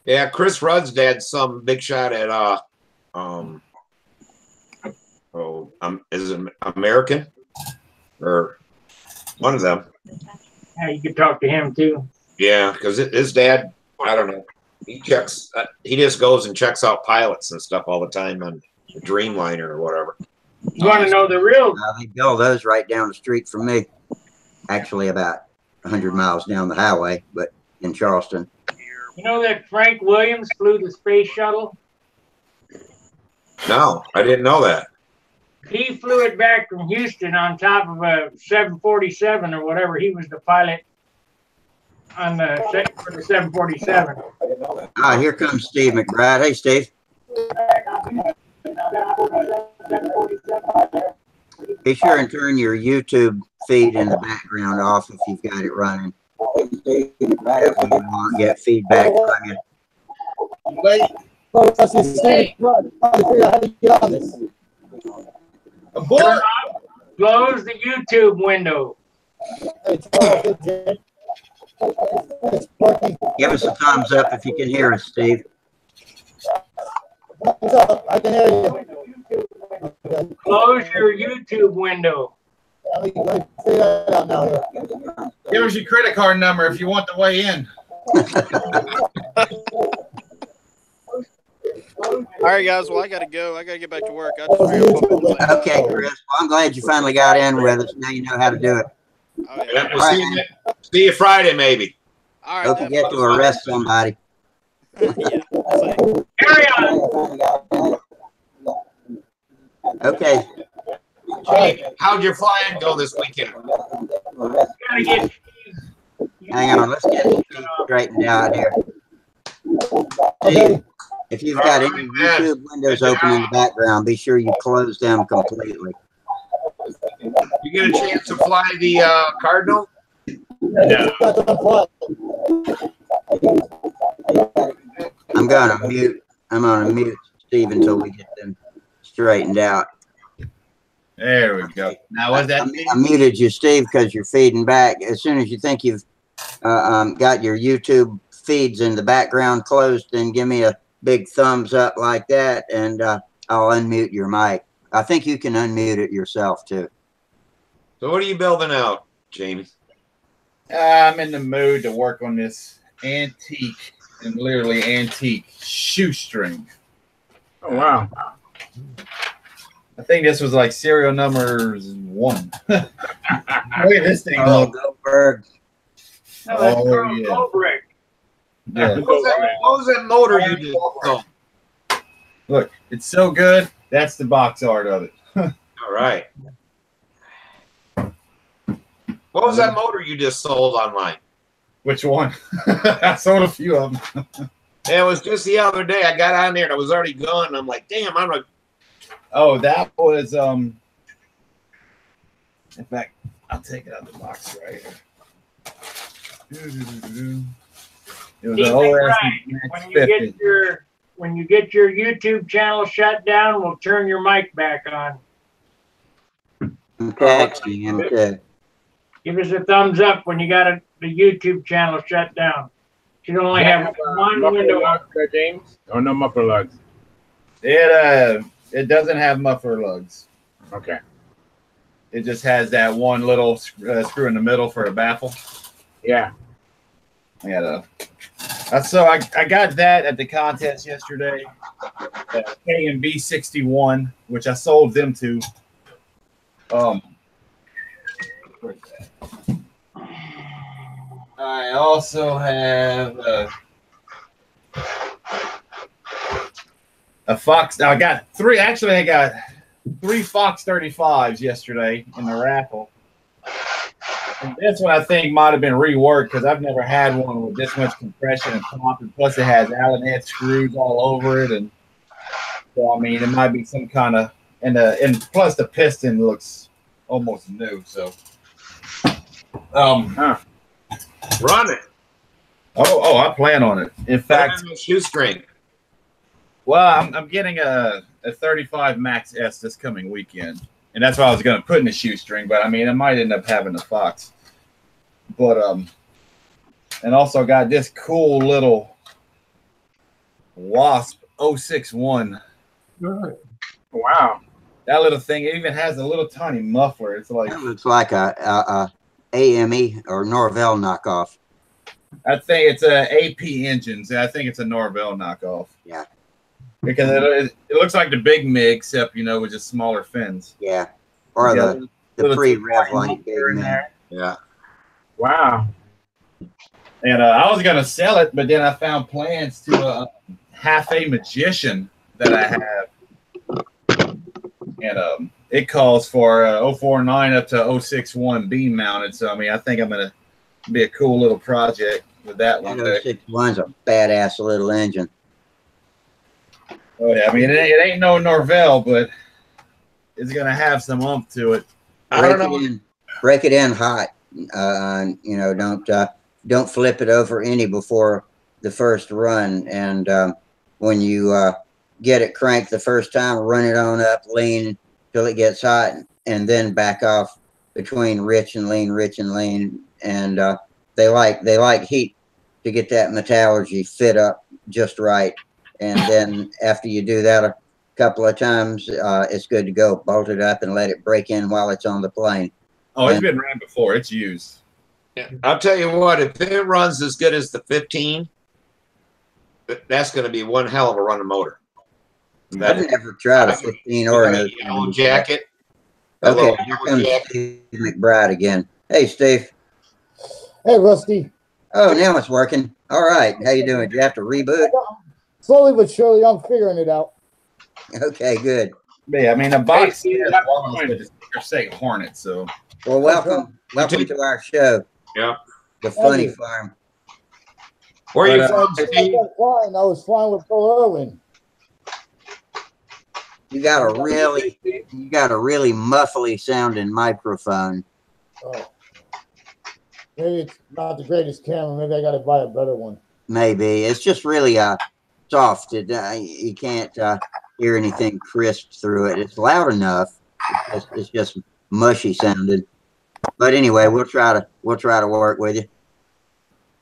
Yeah, Chris Rudd's dad, some big shot at is it American or one of them? Yeah, you could talk to him too. Yeah, because his dad, I don't know, he checks. He just goes and checks out pilots and stuff all the time on Dreamliner or whatever. You want to know the real? They build those right down the street from me. Actually, about 100 miles down the highway, but in Charleston. You know that Frank Williams flew the space shuttle? No, I didn't know that. He flew it back from Houston on top of a 747 or whatever. He was the pilot on for the 747. Ah, here comes Steve McBride. Hey, Steve. Be sure and turn your YouTube feed in the background off if you've got it running. You won't get feedback from you. Close the YouTube window. Give us a thumbs up if you can hear us, Steve. I can hear you. Close your YouTube window. Give us your credit card number if you want to weigh in. All right, guys. Well, I got to go. I got to get back to work. Okay, Chris. Well, I'm glad you finally got in with us. Now you know how to do it. Oh, yeah. We'll see you Friday, maybe. All right. Don't forget to arrest somebody. Yeah. Carry on. Okay. How'd your flying go this weekend? Hang on. Let's get Steve straightened out here. Steve, if you've got any YouTube windows open in the background, be sure you close them completely. You get a chance to fly the Cardinal? No. I'm gonna mute Steve until we get them straightened out. There we go. Now, was that I muted you, Steve, because you're feeding back. As soon as you think you've got your YouTube feeds in the background closed, then give me a big thumbs up like that, and I'll unmute your mic. I think you can unmute it yourself, too. So what are you building out, Jamie? I'm in the mood to work on this antique and literally antique shoestring. Oh, wow. I think this was like serial number 1. Look at this thing. Oh, Goldberg. Oh, yeah. Yeah. What was that motor you did? Oh. Look, it's so good. That's the box art of it. All right. What was that motor you just sold online? Which one? I sold a few of them. It was just the other day. I got on there and I was already gone. And I'm like, damn, I'm like, oh, that was in fact, I'll take it out of the box right here. It was an OS when you get your YouTube channel shut down, we'll turn your mic back on. Okay. Give us a thumbs up when you got the YouTube channel shut down. You only have one window up there, James, or no muffler lugs. It doesn't have muffler lugs. Okay. It just has that one little screw in the middle for a baffle. Yeah. So I got that at the contest yesterday. K&B 61, which I sold them to. I also have a Fox. I got 3. Actually, I got 3 Fox 35s yesterday in the raffle. And this one I think might have been reworked because I've never had one with this much compression and pump, and plus it has Allen head screws all over it, and so I mean it might be some kind of and plus the piston looks almost new. So Run it. Oh, I plan on it. In fact, shoestring. Well, I'm getting a 35 Max S this coming weekend, and that's what I was going to put in the shoestring. But I mean, I might end up having a Fox. But and also got this cool little Wasp 061. Wow, that little thing even has a little tiny muffler. It's like That looks like a AME or Norvell knockoff. I think it's a AP engines, and I think it's a Norvell knockoff. Yeah, because it looks like the big MiG, except with just smaller fins. Yeah, or Yeah, the pre-rev line big in man. there. Yeah. wow. And I was gonna sell it, but then I found plans to half a Magician that I have, and it calls for 049 up to 061 beam mounted. So I mean, I think I'm gonna be a cool little project with that one. 061's a badass little engine. Oh yeah, I mean it ain't no Norvell, but it's gonna have some oomph to it. Break it in hot. Don't flip it over any before the first run. And when you get it cranked the first time, run it on up, lean till it gets hot, and then back off between rich and lean. And they like heat to get that metallurgy fit up just right. And then after you do that a couple of times, it's good to go. Bolt it up and let it break in while it's on the plane. Oh, it's been ran before. It's used. Yeah. I'll tell you what, if it runs as good as the 15, that's going to be one hell of a running motor. I've never tried a 15 or an yellow jacket. Okay, here comes Steve McBride again. Hey, Steve. Hey, Rusty. Oh, now it's working. All right. How you doing? Do you have to reboot? Slowly but surely, I'm figuring it out. Okay, good. Yeah, I mean, the box is the sticker say Hornet, so. Well, welcome to our show. Yeah. The Funny Farm. Where are you from? from? I was flying with Bill Irwin. You got a really muffly sounding microphone. Oh. Maybe it's not the greatest camera. Maybe I got to buy a better one. Maybe it's just really soft. You can't hear anything crisp through it. It's loud enough. It's just mushy sounding. But anyway, we'll try to work with you.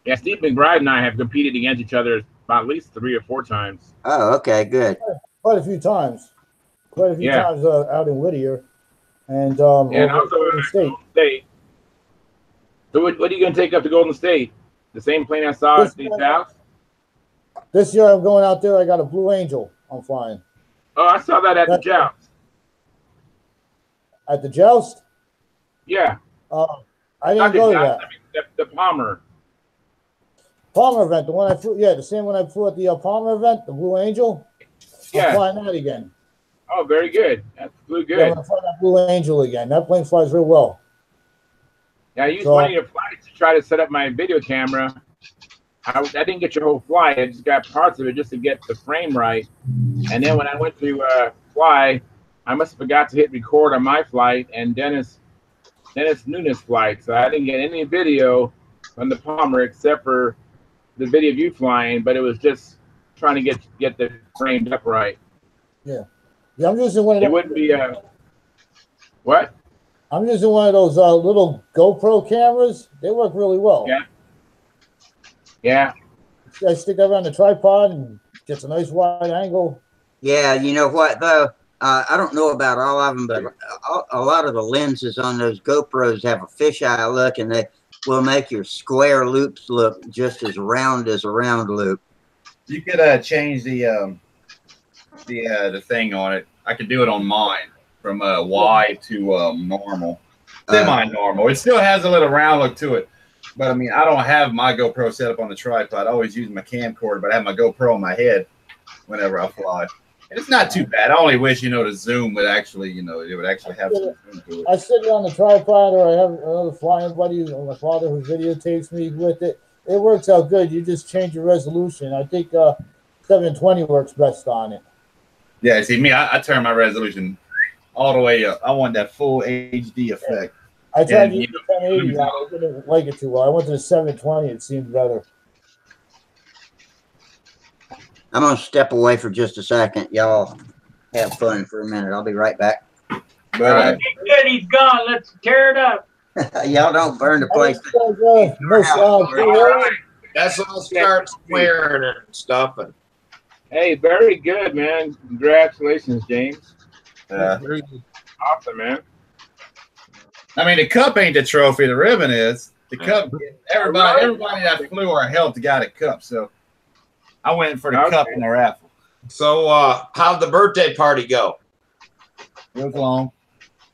Yeah, Steve McBride and I have competed against each other about at least 3 or 4 times. Oh, okay, good. Quite a few times. Times out in Whittier, and also in Golden State. So what are you going to take up to Golden State? The same plane I saw at the South? This year I'm going out there. I got a Blue Angel I'm flying. Oh, I saw that at the Joust. At the Joust? Yeah. I didn't go to that. I mean, the Palmer event, the one I flew, the same one I flew at the Palmer event, the Blue Angel. Yeah. I'm flying that again. Oh, very good. That flew good. Yeah, I'm gonna fly that Blue Angel again. That plane flies real well. Yeah, I used one of your flights to try to set up my video camera. I didn't get your whole flight. I just got parts of it just to get the frame right. And then when I went to fly, I must have forgot to hit record on my flight and Dennis Nunes' flight. So I didn't get any video on the Palmer except for the video of you flying, but it was just trying to get the framed up right. Yeah. Yeah, I'm using one of those. It wouldn't be what? I'm using one of those little GoPro cameras. They work really well. Yeah. Yeah. I stick that around the tripod and gets a nice wide angle. Yeah, you know what though? I don't know about all of them, but a lot of the lenses on those GoPros have a fisheye look, and they will make your square loops look just as round as a round loop. You could change the thing on it. I could do it on mine from Y to normal, semi-normal. It still has a little round look to it, but I mean, I don't have my GoPro set up on the tripod. I always use my camcorder, but I have my GoPro on my head whenever I fly. It's not too bad. I only wish, the zoom would actually, it would actually have some zoom to it. I sit it on the tripod, or I have another flying buddy, or my father who videotapes me with it. It works out good. You just change your resolution. I think 720 works best on it. Yeah, see, me, I turn my resolution all the way up. I want that full HD effect. I tried to use the 1080. I didn't like it too well. I went to the 720. It seemed better. I'm going to step away for just a second. Y'all have fun for a minute. I'll be right back. But, Good, he's gone. Let's tear it up. Y'all don't burn the place. That's all start swearing and stuff. And Hey, very good, man. Congratulations, James. very Awesome, man. I mean, the cup ain't the trophy. The ribbon is. The cup, everybody that flew or helped got a cup. So I went for the cup in the raffle. so, how'd the birthday party go? It was long.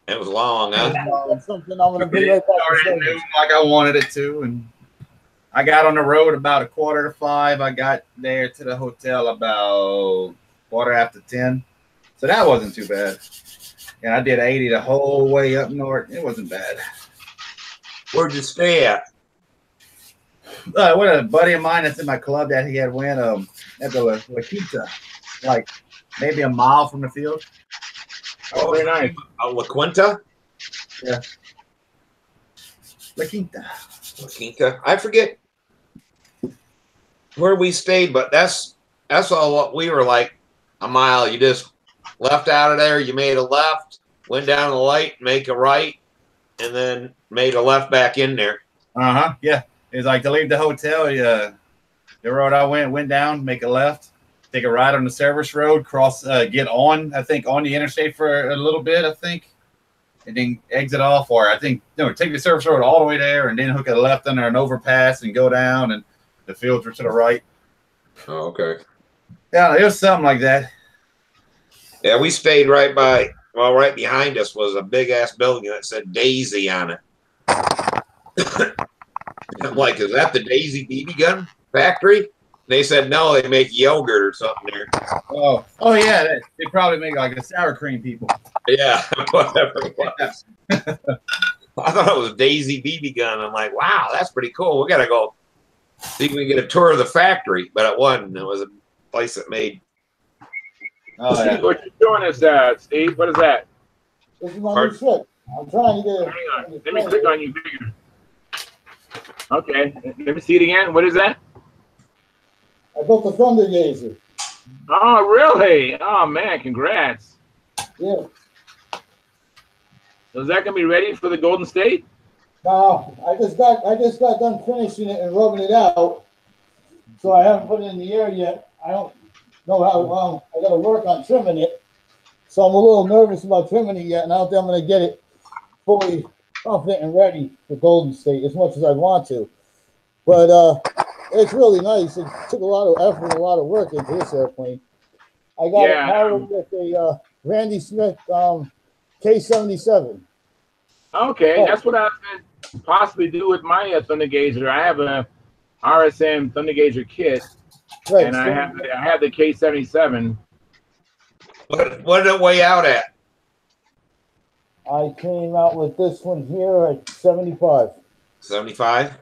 It was long, huh? That's something I'm going to be right back. Started at noon like I wanted it to, and I got on the road about 4:45. I got there to the hotel about 10:15. So that wasn't too bad. And I did 80 the whole way up north. It wasn't bad. Where'd you stay at? With a buddy of mine that's in my club that he had went at the La Quinta, like maybe a mile from the field. Oh, very nice. La Quinta? Yeah. La Quinta. La Quinta. I forget where we stayed, but that's all what we were like a mile. You just left out of there, you made a left, went down the light, make a right, and then made a left back in there. Yeah. It's like to leave the hotel, the road I went down, make a left, take a right on the service road, cross, get on, I think, on the interstate for a little bit, I think, and then exit off, or I think, take the service road all the way there and then hook a left under an overpass and go down, and the fields were to the right. Oh, okay. Yeah, it was something like that. Yeah, we stayed right behind us was a big ass building that said Daisy on it. I'm like, is that the Daisy BB gun factory? And they said no, they make yogurt or something there. Oh yeah, they probably make like a sour cream people. Yeah, whatever it was. I thought it was Daisy BB gun. I'm like, wow, that's pretty cool. We gotta go see if we can get a tour of the factory, but it wasn't. It was a place that made. Oh, yeah. What you doing is Steve? What is that? This is my new shit. I'm trying to get it. Hang on. Let me click on you bigger. Okay. Let me see it again. What is that? I built a thunder gazer. Oh, really? Oh, man. Congrats. Yeah. So is that going to be ready for the Golden State? No, I just got done finishing it and rubbing it out. So I haven't put it in the air yet. I don't know how long. I got to work on trimming it. So I'm a little nervous about trimming it yet, and I don't think I'm going to get it fully confident and ready for Golden State as much as I want to. But it's really nice. It took a lot of effort and a lot of work into this airplane. I got it modeled with a Randy Smith K-77. Okay, that's what I was going to possibly do with my Thunder Gazer. I have a RSM Thunder Gazer kit, Right, and I have the K-77. What did it weigh out at? I came out with this one here at 75. 75?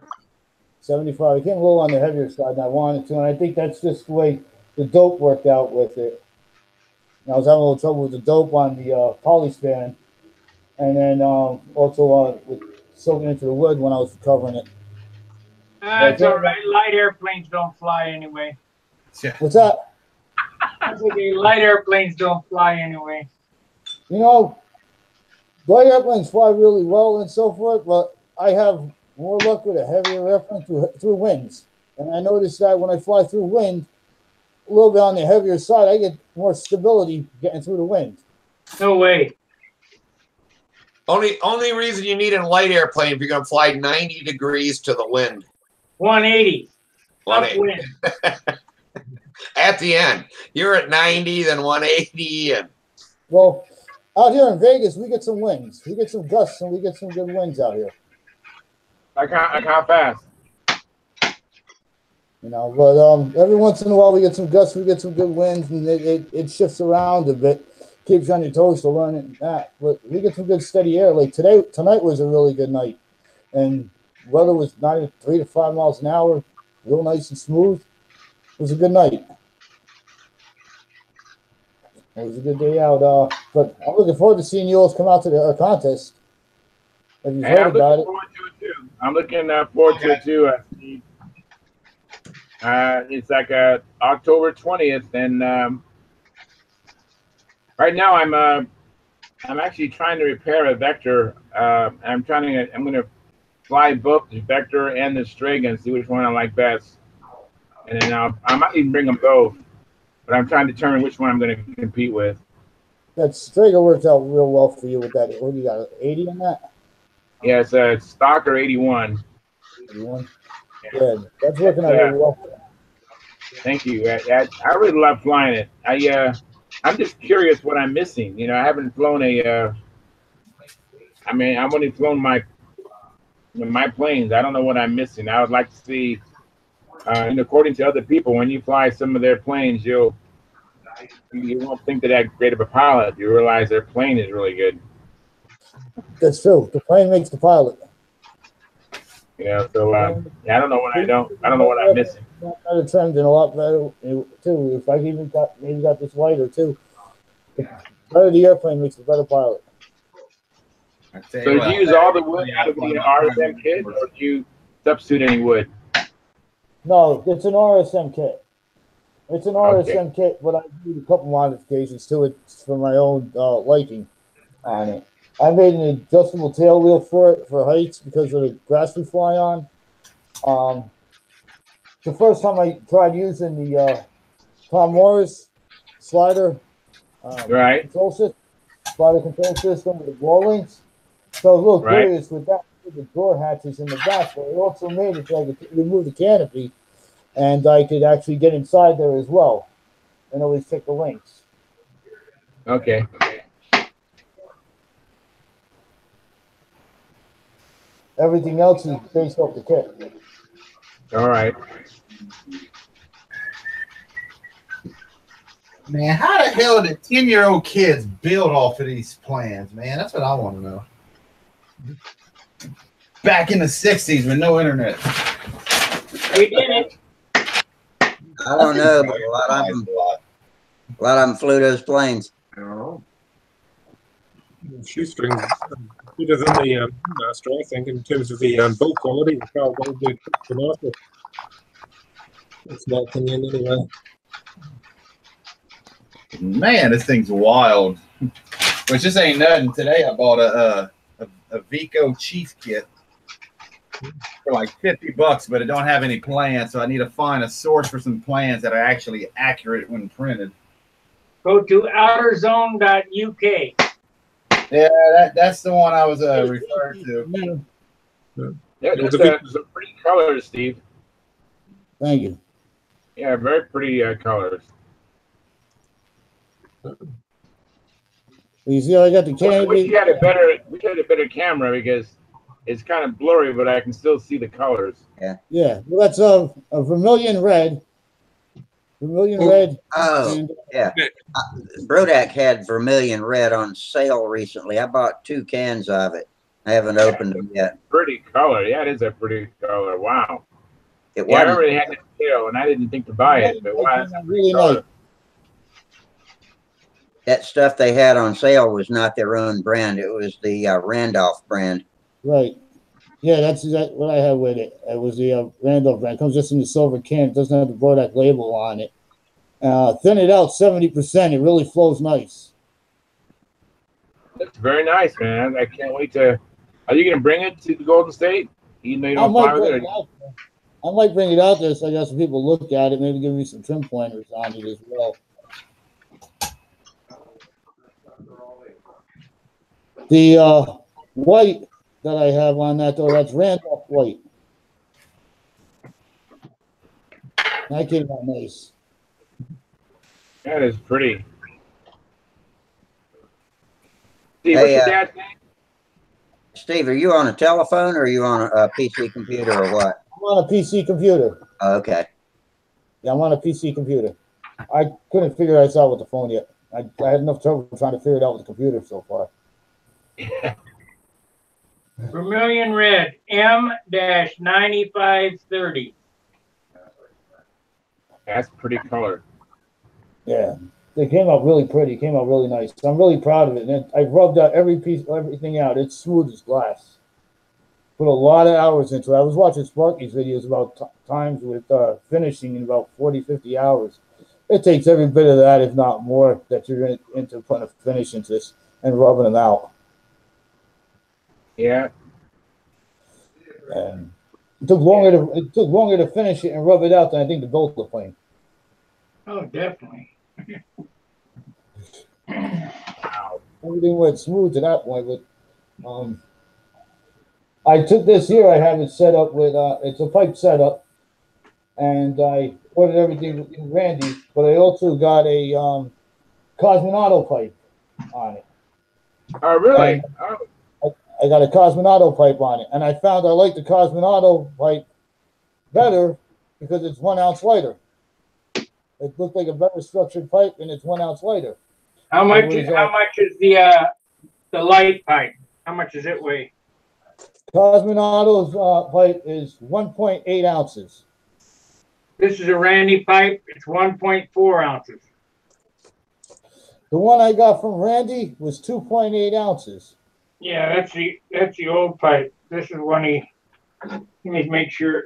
75. I came a little on the heavier side than I wanted to, and I think that's just the way the dope worked out with it. And I was having a little trouble with the dope on the polyspan, and then also with soaking into the wood when I was covering it. That's all right. Light airplanes don't fly anyway. What's that? That's okay. Light airplanes don't fly anyway. You know, light airplanes fly really well and so forth, but I have more luck with a heavier airplane through winds. And I noticed that when I fly through wind, a little bit on the heavier side, I get more stability getting through the wind. No way. Only reason you need a light airplane if you're going to fly 90 degrees to the wind. 180. 180. At the end, you're at 90, then 180, and well, out here in Vegas, we get some winds. We get some gusts, and we get some good winds out here. Like how fast? You know, but every once in a while we get some gusts, we get some good winds, and it shifts around a bit, keeps you on your toes to learn it and that. But we get some good steady air. Like tonight was a really good night, and weather was 93 to 5 miles an hour, real nice and smooth. It was a good night. It was a good day out. But I'm looking forward to seeing you all come out to the contest. Have you heard about it? I'm looking forward to it too, Steve. It's like October 20th, and right now I'm actually trying to repair a Vector. I'm going to fly both the Vector and the Strega and see which one I like best, and then I might even bring them both. But I'm trying to determine which one I'm going to compete with. That Strega worked out real well for you with that. What do you got? 80 on that? Yeah, it's a Stalker 81. 81. Yeah, that's working out really well. Thank you. I really love flying it. I'm just curious what I'm missing. You know, I haven't flown I've only flown my planes. I don't know what I'm missing. I would like to see. And according to other people, when you fly some of their planes, you won't think they're that great of a pilot. You realize their plane is really good. That's true. The plane makes the pilot. Yeah. So I don't know what I don't know what I'm missing. Better trimmed and a lot better too. If I even got this lighter too. The better the airplane makes the better pilot. So do you use all the wood out of the RSM kit, or do you substitute any wood? No, it's an RSM kit. It's an RSM kit, but I did a couple modifications to it for my own liking on it. I made an adjustable tail wheel for it for heights because of the grass we fly on. The first time I tried using the Tom Morris slider control system, slider control system with the blow links. So I was a little curious with that, with the door hatches in the back, but it also made it so I could remove the canopy and I could actually get inside there as well and always check the links. Okay. Everything else is based off the kit. All right. Man, how the hell did 10-year-old kids build off of these plans, man? That's what I want to know. Back in the 60s with no internet. We did it. I don't know, but a lot of them flew those planes. Shoestrings better than the Master, I think, in terms of the build quality. The car will do the Master. That's my opinion, anyway. Man, this thing's wild. Which this ain't nothing. Today I bought a Vico Chief kit for like $50, but it don't have any plans, so I need to find a source for some plans that are actually accurate when printed. Go to outerzone.uk. Yeah, that's the one I was referring to. Yeah, there's some pretty colors, Steve. Thank you. Yeah, very pretty colors. You see, I got the canopy. We had a better camera because it's kind of blurry, but I can still see the colors. Yeah. Yeah. Well, that's a vermilion red. Vermilion red. Oh, yeah. Brodak had vermilion red on sale recently. I bought 2 cans of it. I haven't opened them yet. Pretty color. Yeah, it is a pretty color. Wow. I already had the tail, and I didn't think to buy it, but wow, that's really nice. That stuff they had on sale was not their own brand. It was the Randolph brand. Right. Yeah, that's exactly what I had with it. It was the Randolph brand. It comes just in the silver can. It doesn't have the Brodak label on it. Thin it out 70%. It really flows nice. That's very nice, man. I can't wait to. Are you going to bring it to the Golden State? Even though you don't fly with it? I might bring it out there so I got some people look at it. Maybe give me some trim pointers on it as well. The white that I have on that, though, that's Randolph white. That came out nice. That is pretty. Steve, what's your dad's name? Steve, are you on a telephone or are you on a PC computer or what? I'm on a PC computer. Oh, okay. Yeah, I'm on a PC computer. I couldn't figure this out with the phone yet. I had enough trouble trying to figure it out with the computer so far. Vermilion red, M-9530. That's pretty color. Yeah, it came out really pretty. It came out really nice. So I'm really proud of it. And I've rubbed out everything out. It's smooth as glass. Put a lot of hours into it. I was watching Sparky's videos about times with finishing in about 40, 50 hours. It takes every bit of that, if not more, that you're into putting a finish into this and rubbing them out. Yeah. And it took longer to finish it and rub it out than I think to build the plane. Oh, definitely. Everything went smooth to that point, but I took this here. I have it set up with it's a pipe setup, and I ordered everything in Randy. But I also got a Cosmonaut pipe on it. Oh, really? And I got a Cosmonaut pipe on it, and I found I like the Cosmonaut pipe better because it's 1 ounce lighter. It looked like a better structured pipe, and it's 1 ounce lighter. How much is the light pipe? How much does it weigh? Cosmonauto's pipe is 1.8 ounces. This is a Randy pipe. It's 1.4 ounces. The one I got from Randy was 2.8 ounces. Yeah, that's the old pipe. This is one he needs to make sure.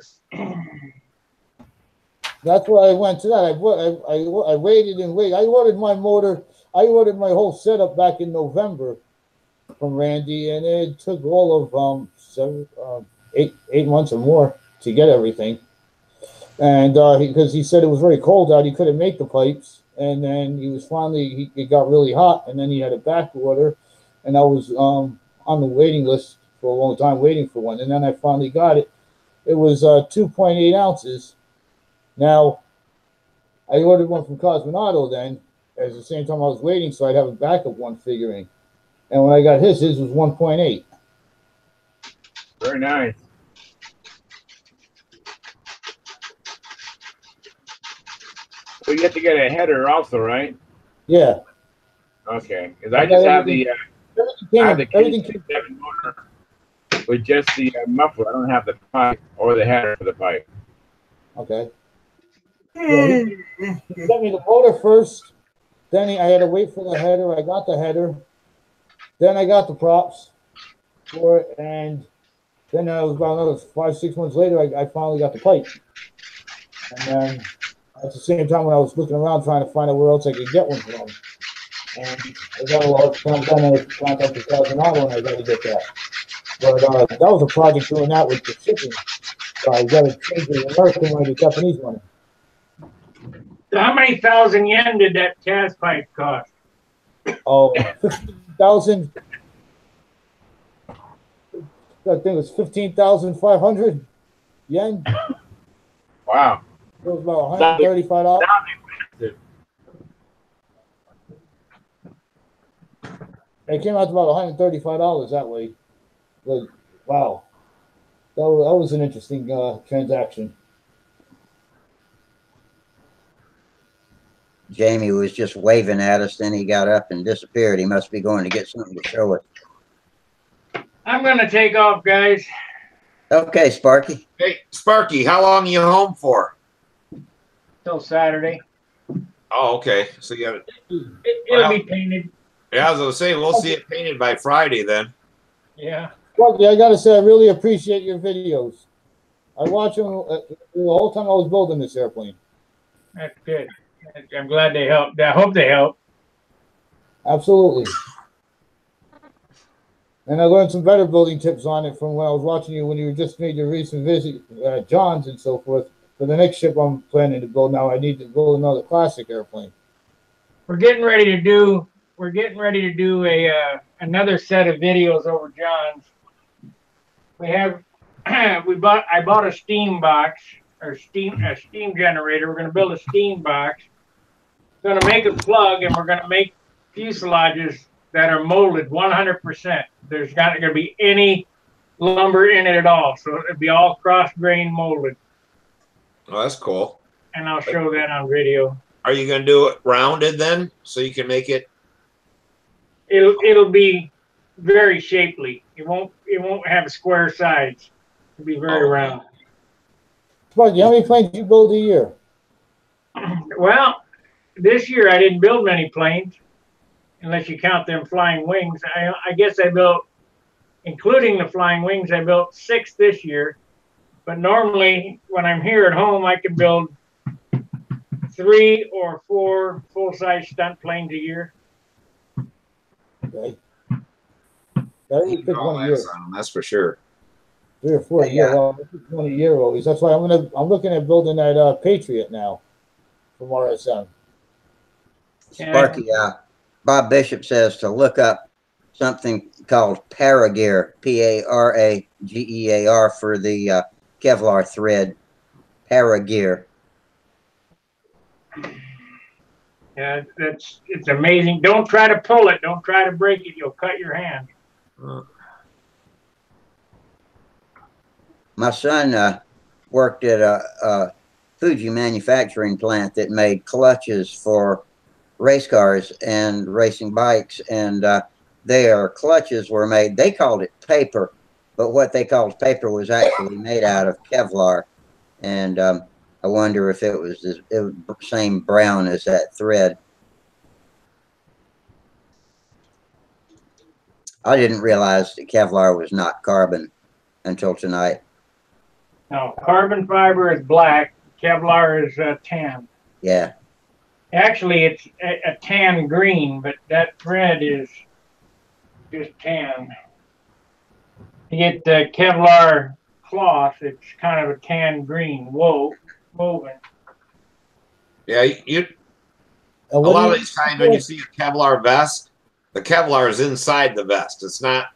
That's why I went to that. I waited and waited. I ordered my motor. I ordered my whole setup back in November from Randy, and it took all of 8 months or more to get everything. And because he said it was very cold out, he couldn't make the pipes. And then he was finally it got really hot, and then he had a back order, and I was on the waiting list for a long time waiting for one. And then I finally got it. It was 2.8 ounces. Now, I ordered one from Cosmonaut then at the same time I was waiting, so I'd have a backup one figuring. And when I got his was 1.8. Very nice. So you have to get a header also, right? Yeah. Okay, because I just have the K7 motor with just the muffler. I don't have the pipe or the header for the pipe. Okay. Yeah, he sent me the motor first. Then I had to wait for the header. I got the header. Then I got the props for it, and then it was about another 5, 6 months later. I finally got the pipe. And then at the same time, when I was looking around trying to find out where else I could get one from, and I got a lot of times I contacted Cosmonaut and I got to get that. But that was a project doing that with the shipping. So I got to change the American money to Japanese money. So how many thousand yen did that cast pipe cost? Oh, 15,000. I think it was 15,500 yen. Wow. It was about $135. It came out to about $135 that way. But wow, that was an interesting transaction. Jamie was just waving at us, then he got up and disappeared. He must be going to get something to show us. I'm going to take off, guys. Okay, Sparky. Hey, Sparky, how long are you home for? Till Saturday. Oh, okay. So you got it. It'll be painted. Yeah, I was going to say, we'll see it painted by Friday then. Yeah. Sparky, I got to say, I really appreciate your videos. I watch them the whole time I was building this airplane. That's good. I'm glad they helped. I hope they help. Absolutely. And I learned some better building tips on it from when I was watching you when you just made your recent visit at John's and so forth. For the next ship I'm planning to build now, I need to build another classic airplane. We're getting ready to do a another set of videos over John's. I bought a steam box or a steam generator. We're going to build a steam box. Going to make a plug, and we're going to make fuselages that are molded 100%. There's not going to be any lumber in it at all, so it'll be all cross-grain molded. Oh, that's cool. and I'll show that on video. Are you going to do it rounded then, so you can make it? It'll be very shapely. It won't have square sides. It'll be very round. Sparky, how many planes do you build a year? Well, this year I didn't build many planes, unless you count them flying wings. I guess I built, including the flying wings, I built 6 this year. But normally, when I'm here at home, I can build 3 or 4 full-size stunt planes a year. Okay. I only pick one a year. That's for sure. 3 or 4 a year. Well, I pick one a year always. That's why I'm looking at building that Patriot now from RSM. Sparky, Bob Bishop says to look up something called Paragear, Paragear, for the Kevlar thread. Paragear. Yeah, it's amazing. Don't try to pull it. Don't try to break it. You'll cut your hand. My son worked at a Fuji manufacturing plant that made clutches for race cars and racing bikes, and their clutches were made, they called it paper, but what they called paper was actually made out of Kevlar. And I wonder if it was the same brown as that thread. I didn't realize that Kevlar was not carbon until tonight. No, carbon fiber is black. Kevlar is tan. Yeah. Actually, it's a tan green, but that thread is just tan. You get the Kevlar cloth, it's kind of a tan green woven. Yeah, a lot of these times when you see a Kevlar vest, the Kevlar is inside the vest. It's not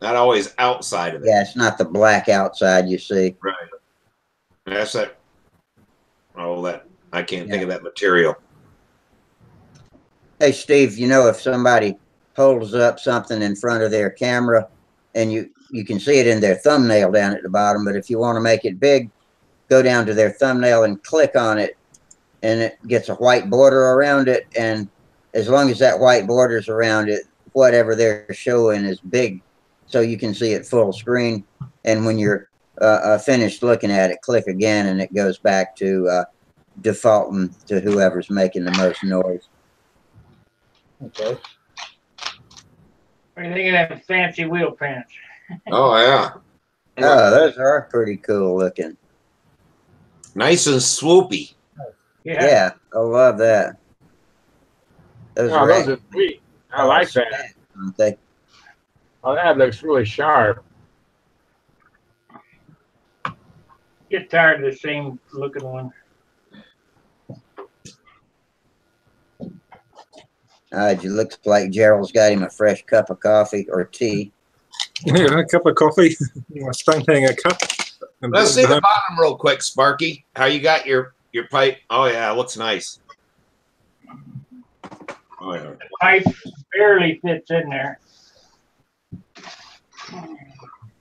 always outside of it. Yeah, it's not the black outside you see. Right. That's that. Oh, that I can't think of that material. Hey, Steve, you know, if somebody holds up something in front of their camera and you can see it in their thumbnail down at the bottom, but if you want to make it big, go down to their thumbnail and click on it, and it gets a white border around it. And as long as that white border's around it, whatever they're showing is big, so you can see it full screen. And when you're finished looking at it, click again, and it goes back to defaulting to whoever's making the most noise. Okay. What do you think of that fancy wheel pants? Oh, yeah. Oh, those are pretty cool looking. Nice and swoopy. Yeah, I love that. Those Those are sweet. I like that. Aren't they? Oh, that looks really sharp. Get tired of the same looking one. It looks like Gerald's got him a fresh cup of coffee or tea. Yeah, a cup of coffee, a Stunthangar cup. Let's see the bottom real quick, Sparky. How you got your pipe? Oh yeah, it looks nice. Oh yeah. The pipe barely fits in there.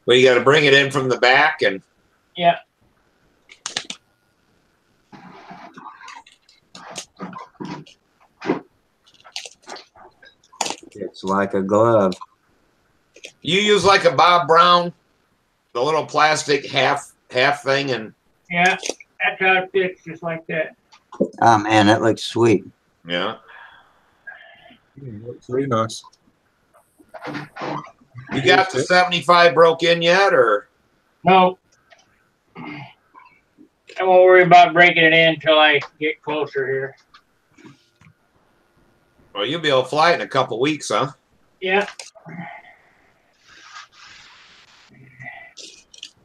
Well, you got to bring it in from the back, and yeah. It's like a glove. You use like a Bob Brown, the little plastic half thing, and yeah, that's how it fits, just like that. Oh man, that looks sweet. Yeah. Looks really nice. You got the 75 broke in yet, or? No. I won't worry about breaking it in until I get closer here. Well, you'll be able to fly it in a couple weeks, huh? Yeah.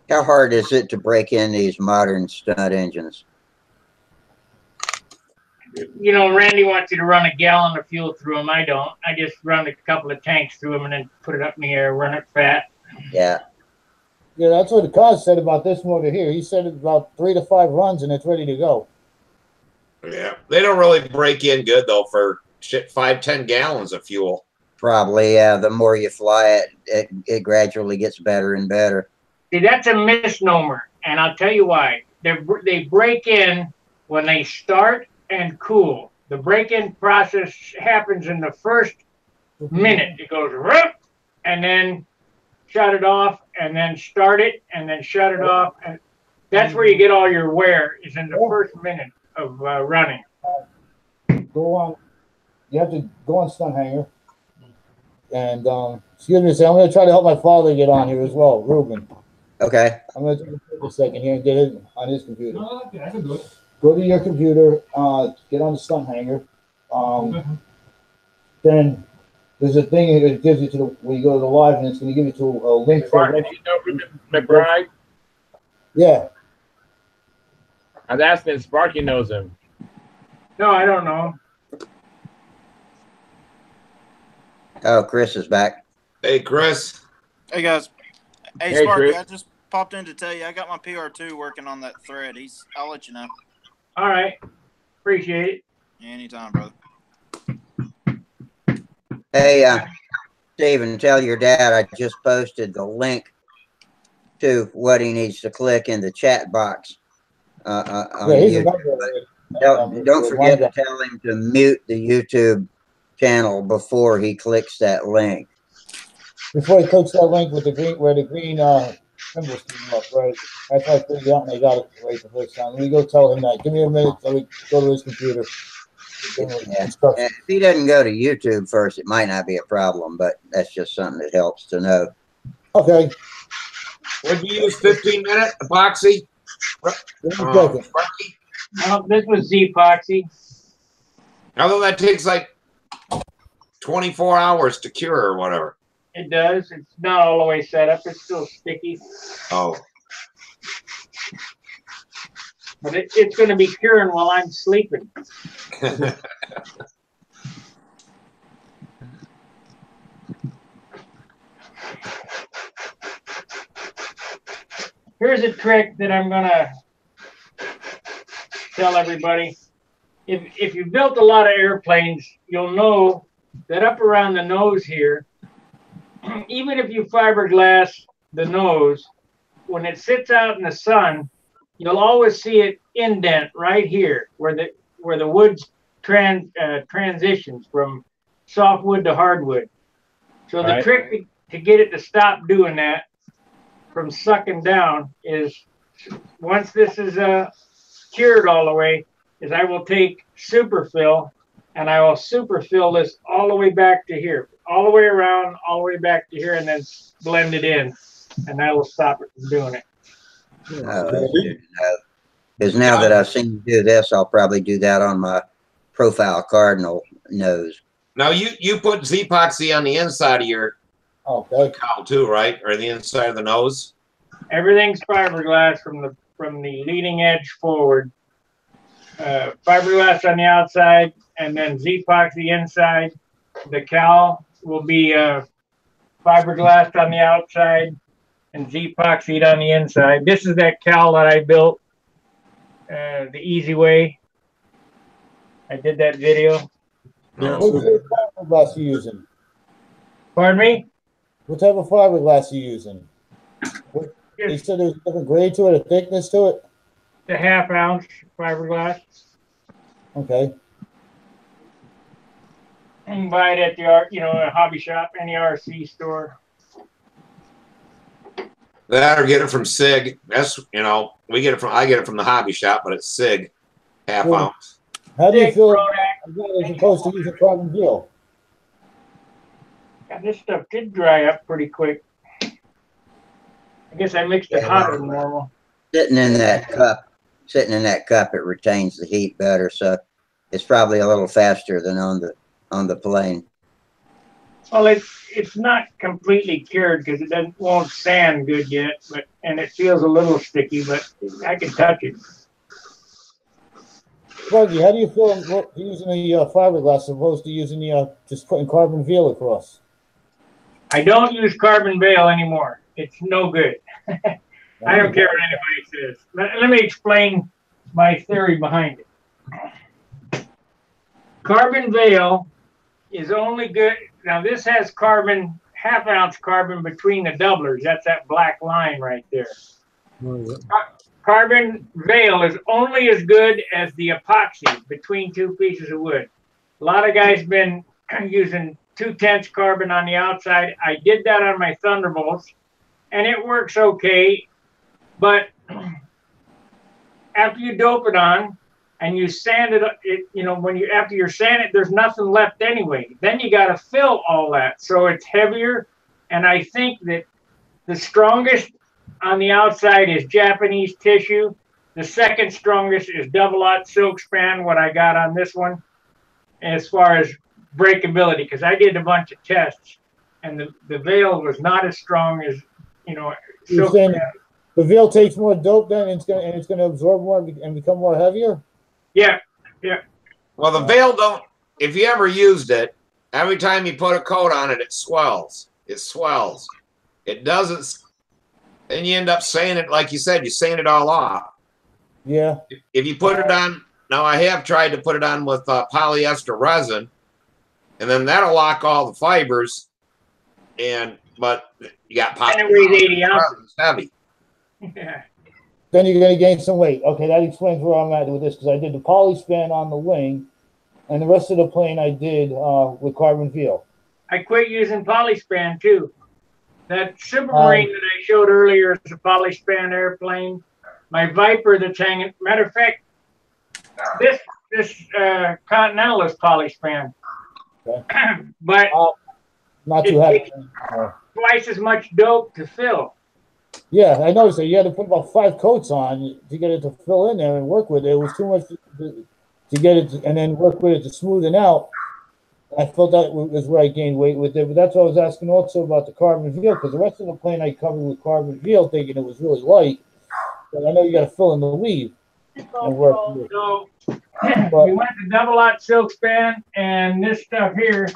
How hard is it to break in these modern stunt engines? You know, Randy wants you to run a gallon of fuel through them. I don't. I just run a couple of tanks through them and then put it up in the air, run it fat. Yeah. Yeah, that's what the Cos said about this motor here. He said it's about 3 to 5 runs and it's ready to go. Yeah. They don't really break in good, though, for 5-10 gallons of fuel. Probably, yeah. The more you fly it gradually gets better and better. See, that's a misnomer, and I'll tell you why. they break in when they start and cool. The break-in process happens in the first minute. It goes rip, and then shut it off, and then start it, and then shut it off, and that's where you get all your wear, is in the first minute of running. Go on. You have to go on Stunthangar. And excuse me, I'm going to try to help my father get on here as well, Ruben. Okay. I'm going to take a second here and get it on his computer. Oh, okay, I can do it. Go to your computer, get on the Stunthangar. Then there's a thing that gives you to the, when you go to the live, and it's going to give you to a link. Mark, did you know Ruben McBride? Yeah. I was asking if Sparky knows him. No, I don't know. Oh, Chris is back. Hey, Chris. Hey guys. Hey, Hey, Sparky, Chris. I just popped in to tell you I got my PR2 working on that thread. I'll let you know. All right. Appreciate it. Anytime, brother. Hey, Steven, tell your dad I just posted the link to what he needs to click in the chat box. On Yeah, he's a YouTube. member. Don't forget to tell him to mute the YouTube channel before he clicks that link. Before he clicks that link with the green, where the green symbols came up, right? That's how I figured out, and I got it right the first time. Let me go tell him that. Give me a minute. Let me go to his computer. Yeah. If he doesn't go to YouTube first, it might not be a problem, but that's just something that helps to know. Okay. Would you use 15-minute epoxy? No, this was Z-Epoxy. Although that takes like 24 hours to cure or whatever. It does. It's not all the way set up. It's still sticky. Oh. But it's going to be curing while I'm sleeping. Here's a trick that I'm going to tell everybody. If you built a lot of airplanes, you'll know that up around the nose here, even if you fiberglass the nose, when it sits out in the sun, you'll always see it indent right here where the wood transitions from softwood to hardwood. So the trick to get it to stop doing that from sucking down is, once this is cured all the way, is I will take superfill and I will superfill this all the way back to here, all the way around, all the way back to here, and then blend it in, and that will stop it from doing it. Because now that I've seen you do this, I'll probably do that on my profile cardinal nose. Now you put Z-Epoxy on the inside of your cowl too, right? Or the inside of the nose? Everything's fiberglass from the leading edge forward. Fiberglass on the outside, and then Z-Epoxy inside. The cowl will be fiberglass on the outside and Z-Epoxied on the inside. This is that cowl that I built the easy way. I did that video. What type of fiberglass are you using? Pardon me? What type of fiberglass are you using? You said there's a different grade to it, a thickness to it? The 1/2 ounce fiberglass. Okay. You can buy it at the a hobby shop, any RC store. That or get it from SIG. That's I get it from the hobby shop, but it's SIG, 1/2 ounce. How do you feel as opposed to using carbon steel? Yeah, this stuff did dry up pretty quick. I guess I mixed it hotter than normal. Sitting in that cup, it retains the heat better, so it's probably a little faster than on the plane. Well, it's not completely cured because it won't sand good yet, and it feels a little sticky, but I can touch it. Buggy, how do you feel using the fiberglass as opposed to using the just putting carbon veil across? I don't use carbon veil anymore. It's no good. I don't care what anybody says. Let me explain my theory behind it. Carbon veil is only good. Now this has carbon, 1/2 ounce carbon between the doublers. That's that black line right there. carbon veil is only as good as the epoxy between two pieces of wood. A lot of guys been using 2/10 carbon on the outside. I did that on my Thunderbolts, and it works okay. But after you dope it on and you sand it, after you sand it, there's nothing left anyway. Then you got to fill all that, so it's heavier. And I think that the strongest on the outside is Japanese tissue. The second strongest is double-aught silk span, what I got on this one, as far as breakability, because I did a bunch of tests, and the veil was not as strong as, You're silk saying span. the veil takes more dope then, and it's gonna absorb more and become more heavier? Yeah. Well, the veil don't. If you ever used it, every time you put a coat on it, it swells. It swells. It doesn't. And you end up saying it, like you said, you sand it all off. Yeah. If you put it on, now I have tried to put it on with polyester resin, and then that'll lock all the fibers. But you got And it weighs 80 ounces. It's heavy. Yeah. Then you're gonna gain some weight. Okay, that explains where I'm at with this, because I did the poly span on the wing, and the rest of the plane I did with carbon veil. I quit using polyspan too. That Supermarine that I showed earlier is a polyspan airplane. My Viper that's hanging. Matter of fact, this Continental is polyspan, Okay. but Not it too heavy. takes twice as much dope to fill. Yeah, I noticed that you had to put about 5 coats on to get it to fill in there and work with it. It was too much to get it and then work with it to smoothen out. I felt that was where I gained weight with it. But that's what I was asking also about the carbon veil, because the rest of the plane I covered with carbon veil, thinking it was really light. But I know you got to fill in the weave and work with it. So we went to double-aught silk span and this stuff here,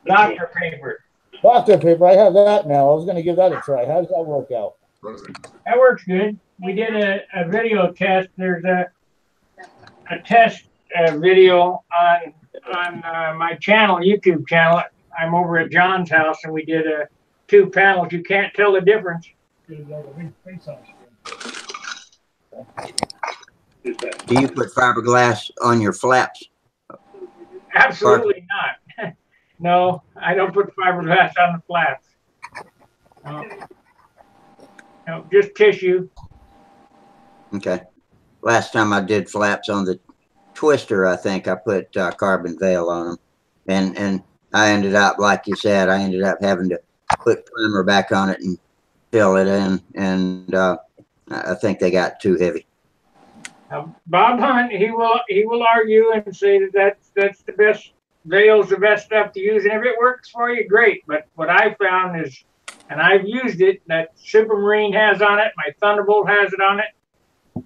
Dr. paper. Dr. paper, I have that now. I was going to give that a try. How does that work out? That works good. We did a video test. There's a test video on my channel, YouTube channel. I'm over at John's house, and we did 2 panels. You can't tell the difference. Do you put fiberglass on your flaps? Absolutely not. No, I don't put fiberglass on the flaps. No, just tissue. Okay. Last time I did flaps on the Twister, I think I put carbon veil on them, and I ended up, like you said, I ended up having to put primer back on it and fill it in, and I think they got too heavy. Bob Hunt, he will argue and say that's the best veil's the best stuff to use, and if it works for you, great. But what I found is, and I've used it, that Supermarine has on it, my Thunderbolt has it on it,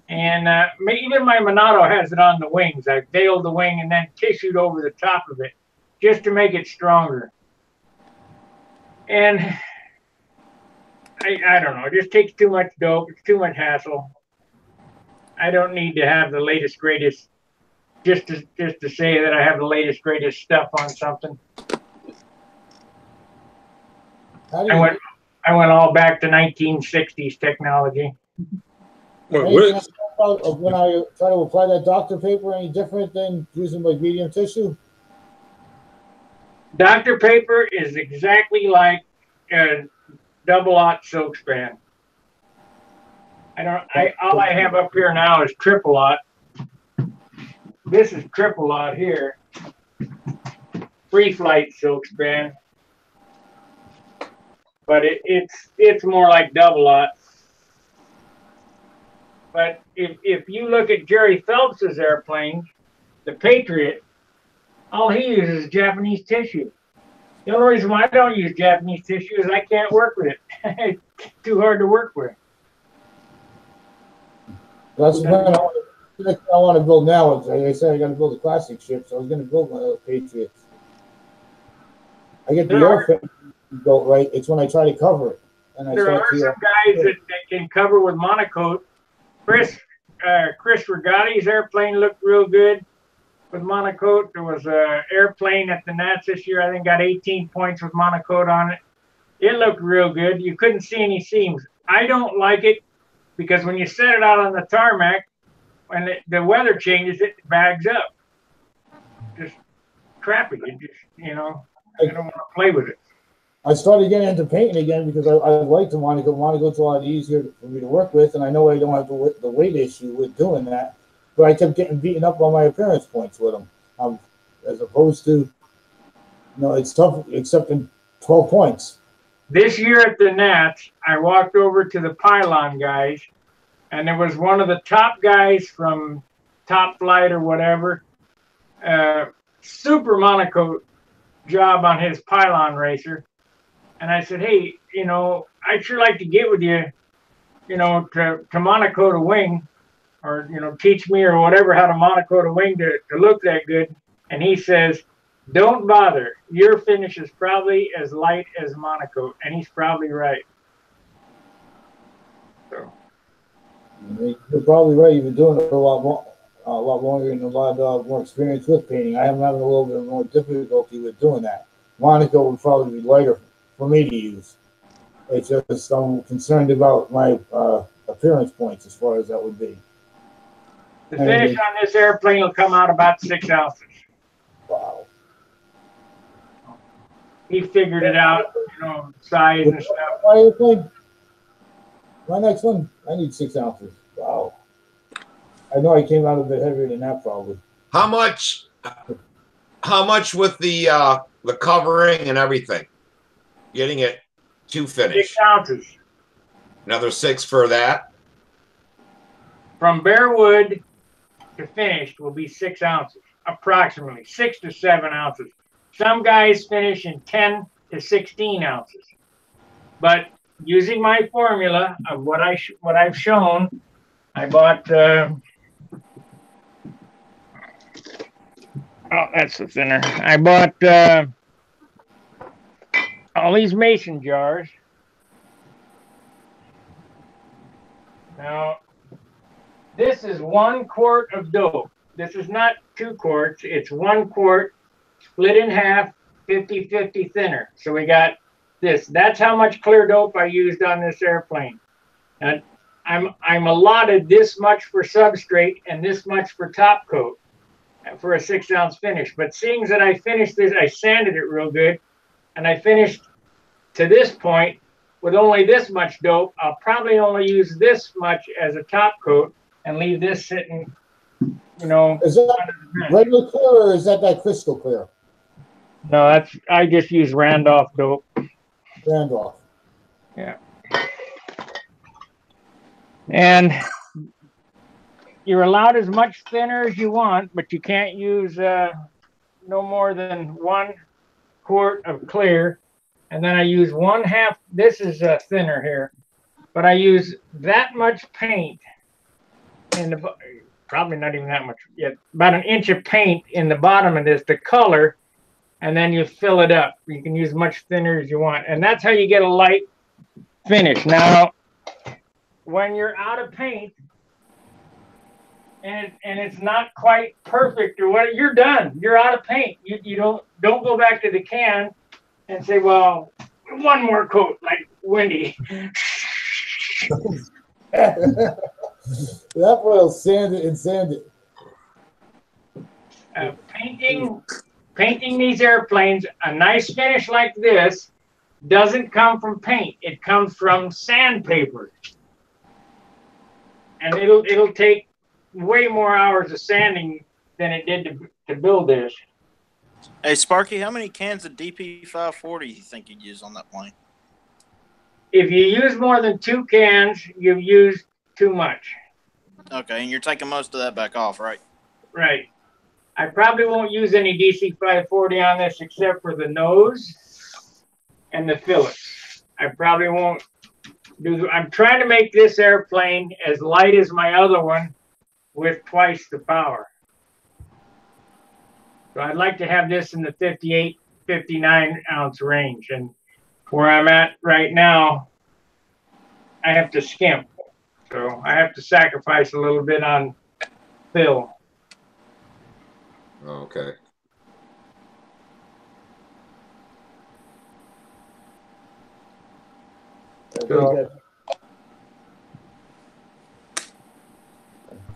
and even my Monado has it on the wings. I veiled the wing and then tissued over the top of it just to make it stronger. And I don't know, it just takes too much dope. It's too much hassle. I don't need to have the latest, greatest, just to say that I have the latest, greatest stuff on something. I went all back to 1960s technology. When I try to apply that Dr. paper, any different than using like medium tissue? Dr. paper is exactly like a double-aught silk span. All I have up here now is triple-aught. This is triple-aught here. Free flight silk span. But it's more like double-aught. But if you look at Jerry Phelps's airplane, the Patriot, all he uses is Japanese tissue. The only reason why I don't use Japanese tissue is I can't work with it. It's too hard to work with. That's what I want to build now. Like I said, I got to build a classic ship, so I was going to build one of those Patriots. I get the airframe built right. It's when I try to cover it. And there are some guys that can cover with monocoat. Chris Rigotti's airplane looked real good with monocoat. There was an airplane at the Nats this year, I think got 18 points with monocoat on it. It looked real good. You couldn't see any seams. I don't like it because when you set it out on the tarmac, when the weather changes, it bags up. Just crappy. It just, you know, I don't want to play with it. I started getting into painting again because I like to want to go. It's a lot easier for me to work with, and I know I don't have the weight issue with doing that. But I kept getting beaten up on my appearance points with them, as opposed to, it's tough accepting 12 points. This year at the Nats, I walked over to the pylon guys, and there was one of the top guys from Top Flight or whatever, super Monaco job on his pylon racer. And I said, hey, I'd sure like to get with you, to Monaco to wing, or, teach me or whatever how to Monaco to wing to look that good. And he says, don't bother. Your finish is probably as light as Monaco. And he's probably right. So you're probably right. You've been doing it for a lot longer and a lot more experience with painting. I am having a little bit more difficulty with doing that. Monaco would probably be lighter for me to use. It's just I'm concerned about my appearance points as far as that would be. The finish on this airplane will come out about 6 ounces. Wow. He figured it out, size and stuff. My airplane, my next one, I need 6 ounces. Wow. I know I came out a bit heavier than that probably. How much with the covering and everything? Getting it to finish. 6 ounces. Another 6 for that. From bare wood to finished will be 6 ounces, approximately 6 to 7 ounces. Some guys finish in 10 to 16 ounces. But using my formula of what I've shown, I bought. Oh, that's the thinner. I bought all these mason jars. Now, this is 1 quart of dope. This is not 2 quarts. It's 1 quart split in half, 50-50 thinner. So we got this. That's how much clear dope I used on this airplane. And I'm allotted this much for substrate and this much for top coat for a 6 ounce finish. But seeing that I finished this, I sanded it real good, and I finished to this point with only this much dope. I'll probably only use this much as a top coat and leave this sitting, Is that regular clear or is that crystal clear? No, I just use Randolph dope. Randolph. Yeah. And you're allowed as much thinner as you want, but you can't use no more than 1 quart of clear. And then I use 1/2. This is thinner here, but I use that much paint in the, probably not even that much yet, about 1 inch of paint in the bottom of this to color, and then you fill it up. You can use much thinner as you want, and that's how you get a light finish. Now, when you're out of paint and it's not quite perfect or what, you're done. You're out of paint. You don't go back to the can and say, well, 1 more coat like Wendy. That will sand it and sand it. Painting these airplanes, a nice finish like this doesn't come from paint. It comes from sandpaper. And it'll take way more hours of sanding than it did to build this. Hey, Sparky, how many cans of DP 540 you think you'd use on that plane? If you use more than 2 cans, you've used too much. Okay, and you're taking most of that back off, right? Right. I probably won't use any DC 540 on this except for the nose and the fillet. I probably won't do. I'm trying to make this airplane as light as my other one with twice the power. So I'd like to have this in the 58, 59 ounce range. And where I'm at right now, I have to skimp. So I have to sacrifice a little bit on fill. Okay.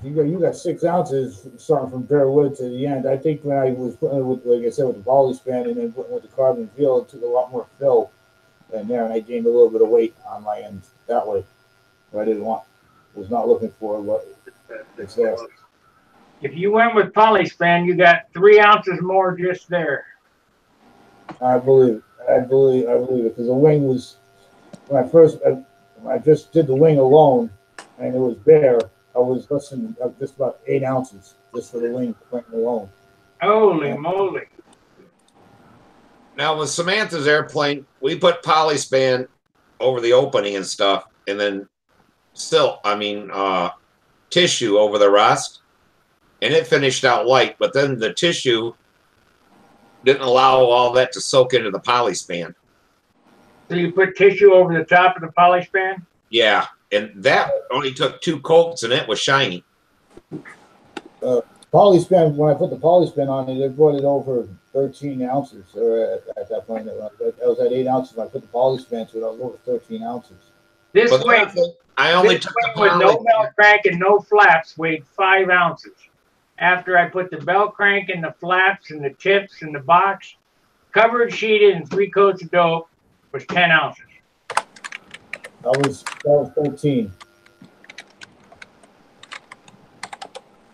You got 6 ounces starting from bare wood to the end. I think when I was putting it with, like I said, with the poly span and then putting with the carbon fill, it took a lot more fill in there, and I gained a little bit of weight on my end that way. What I was not looking for what it's there. If you went with polyspan, you got 3 ounces more just there. I believe it because the wing was when I just did the wing alone, and it was bare. I was less than just about 8 ounces just for the wing alone. Holy moly! Now with Samantha's airplane, we put polyspan over the opening and stuff, and then tissue over the rest, and it finished out light. But then the tissue didn't allow all that to soak into the polyspan. So you put tissue over the top of the polyspan? Yeah, and that only took 2 coats, and it was shiny. Polyspan, when I put the polyspan on it, it brought it over 13 ounces. Or at that point, I was at 8 ounces when I put the polyspan to it. I was over 13 ounces. This But wing, I only took the with no poly. bell crank and no flaps weighed 5 ounces. After I put the bell crank and the flaps and the tips and the box, covered, sheeted, and 3 coats of dope was 10 ounces. That was 13.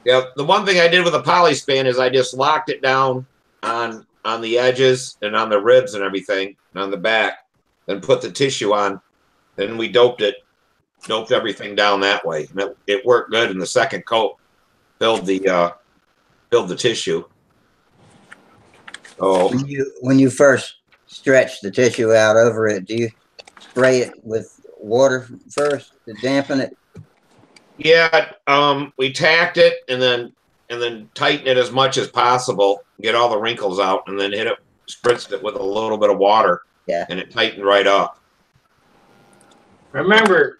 Yeah, the one thing I did with the polyspan is I just locked it down on the edges and on the ribs and everything, and on the back, then put the tissue on. Then we doped everything down that way. And it worked good. And the second coat filled the tissue. Oh, When you first stretch the tissue out over it, do you spray it with water first to dampen it? yeah. We tacked it and then tighten it as much as possible, get all the wrinkles out, and then spritzed it with a little bit of water. Yeah. And it tightened right up. Remember,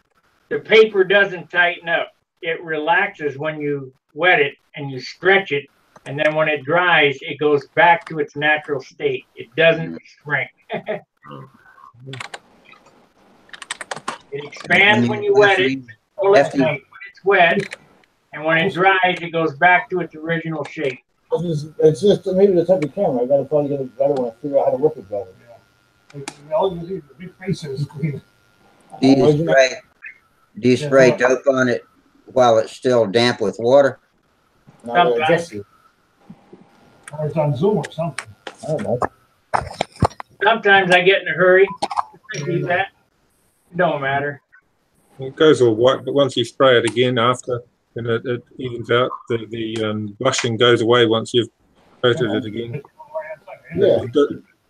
the paper doesn't tighten up. It relaxes when you wet it and you stretch it, and then when it dries, it goes back to its natural state. It doesn't shrink. It expands when you wet it, pull it tight when it's wet, and when it dries, it goes back to its original shape. It's just maybe the type of camera. I gotta probably get it better when I figure out how to work it better. All you see the big faces. Do you spray dope on it while it's still damp with water? Sometimes. Or it's on Zoom or something. I don't know. Sometimes I get in a hurry. Do that. Don't matter. It goes all white, but once you spray it again after, then it evens out. The blushing goes away once you've coated it again. Yeah.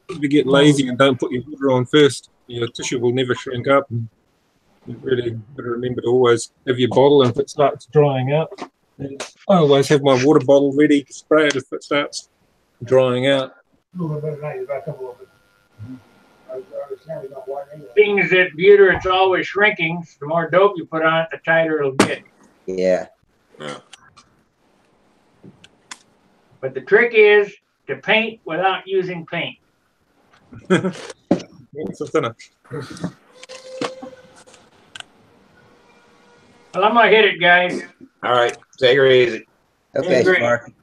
If you get lazy and don't put your water on first, your tissue will never shrink up. And you really got to remember to always have your bottle, and if it starts drying out, then I always have my water bottle ready to spray it if it starts drying out. A little bit now, you back up a little bit. Being that butyrate's always shrinking, the more dope you put on it, the tighter it'll get. Yeah. But the trick is to paint without using paint. It's a thinner. Well, I'm gonna hit it, guys. All right, take her easy. Okay, Great. Sparky.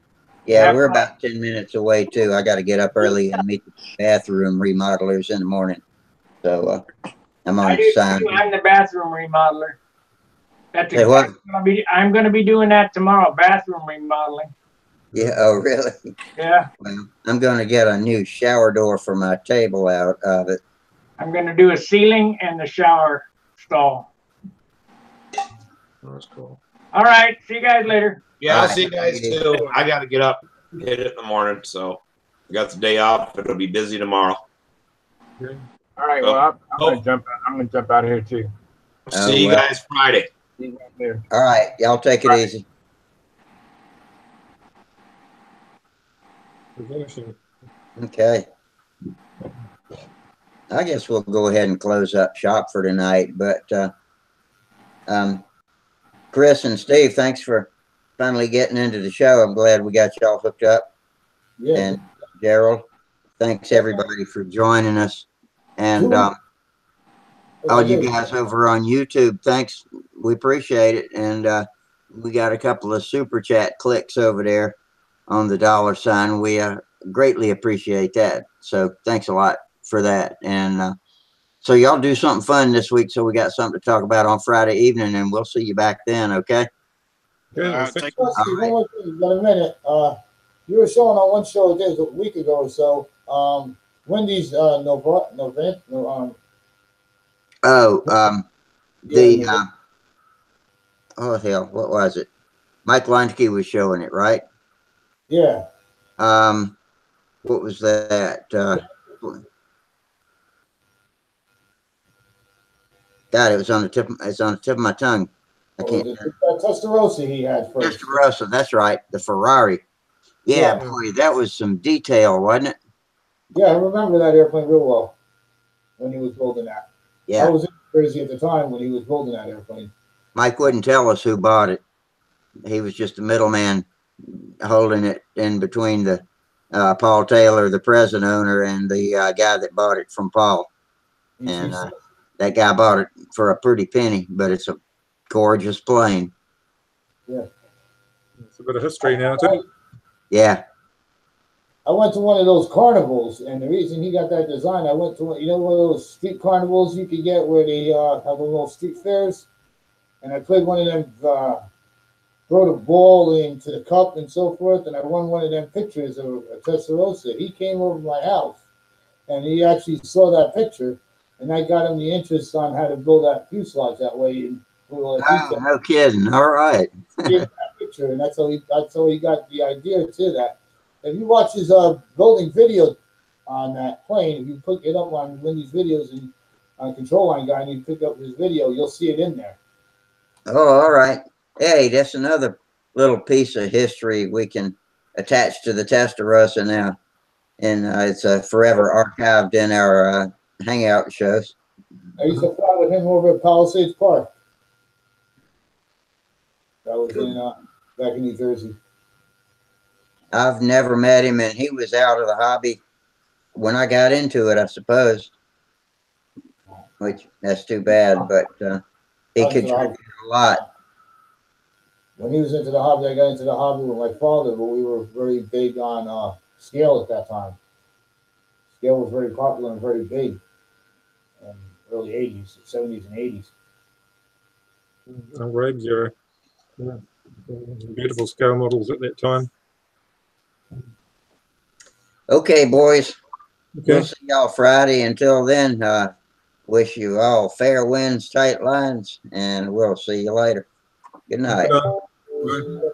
Yeah, we're about 10 minutes away too. I got to get up early and meet the bathroom remodelers in the morning. So I'm on sign. I'm the bathroom remodeler. That's Say what? I'm going to be doing that tomorrow. Bathroom remodeling. Yeah. Oh, really? Yeah. Well, I'm going to get a new shower door for my table out of it. I'm going to do a ceiling and the shower stall. That's cool. All right. See you guys later. Yeah, I'll see you guys too. I got to get up, hit it in the morning. So I got the day off. It'll be busy tomorrow. All right. Well, I'm gonna jump. I'm gonna jump out of here too. See you guys Friday. See you out there. All right. Y'all take it easy. Okay. I guess we'll go ahead and close up shop for tonight. But Chris and Steve, thanks for finally getting into the show. I'm glad we got y'all hooked up. Yeah. And Gerald, thanks everybody for joining us. And all you guys over on YouTube, thanks. We appreciate it. And We got a couple of super chat clicks over there on the $. We greatly appreciate that. So thanks a lot for that. And so y'all do something fun this week, so we got something to talk about on Friday evening, and we'll see you back then. Okay. Yeah, Take- Rusty, one more thing, you got a minute. You were showing on one show it was a week ago or so. Wendy's oh, oh hell, what was it? Mike Linsky was showing it, right? Yeah. What was that? God, it was on the tip. It's on the tip of my tongue. I can't. Testarossa he had first. Testarossa, that's right. The Ferrari. Yeah, boy, that was some detail, wasn't it? Yeah, I remember that airplane real well when he was building that. Yeah. I was in Jersey at the time when he was building that airplane. Mike wouldn't tell us who bought it. He was just a middleman holding it in between the Paul Taylor, the present owner, and the guy that bought it from Paul. And that guy bought it for a pretty penny, but it's a gorgeous plane. Yeah. It's a bit of history now, too. Yeah. I went to one of those carnivals, and the reason he got that design, I went to one of those street carnivals you could get where they have the little street fairs, and I played one of them, throw the ball into the cup and so forth, and I won one of them pictures of Testarossa. He came over to my house, and he actually saw that picture, and I got him the interest on how to build that fuselage that way. And no kidding. All right. That picture, and that's how he got the idea to that. If you watch his building video on that plane, if you put it up on Wendy's videos and on Control Line Guy, and you pick up his video, you'll see it in there. Oh, all right. Hey, that's another little piece of history we can attach to the Testarossa now, and it's forever archived in our Hangout shows. I used to fly with him over at Palisades Park. That was back in New Jersey. I've never met him, and he was out of the hobby when I got into it, I suppose. Which that's too bad, but he contributed a lot. When he was into the hobby, I got into the hobby with my father, but we were very big on scale at that time. Scale was very popular and very big in the early 80s, 70s, and 80s. Rigs are beautiful scale models at that time. Okay, boys. Okay. We'll see y'all Friday. Until then, wish you all fair winds, tight lines, and we'll see you later. Good night. Good night.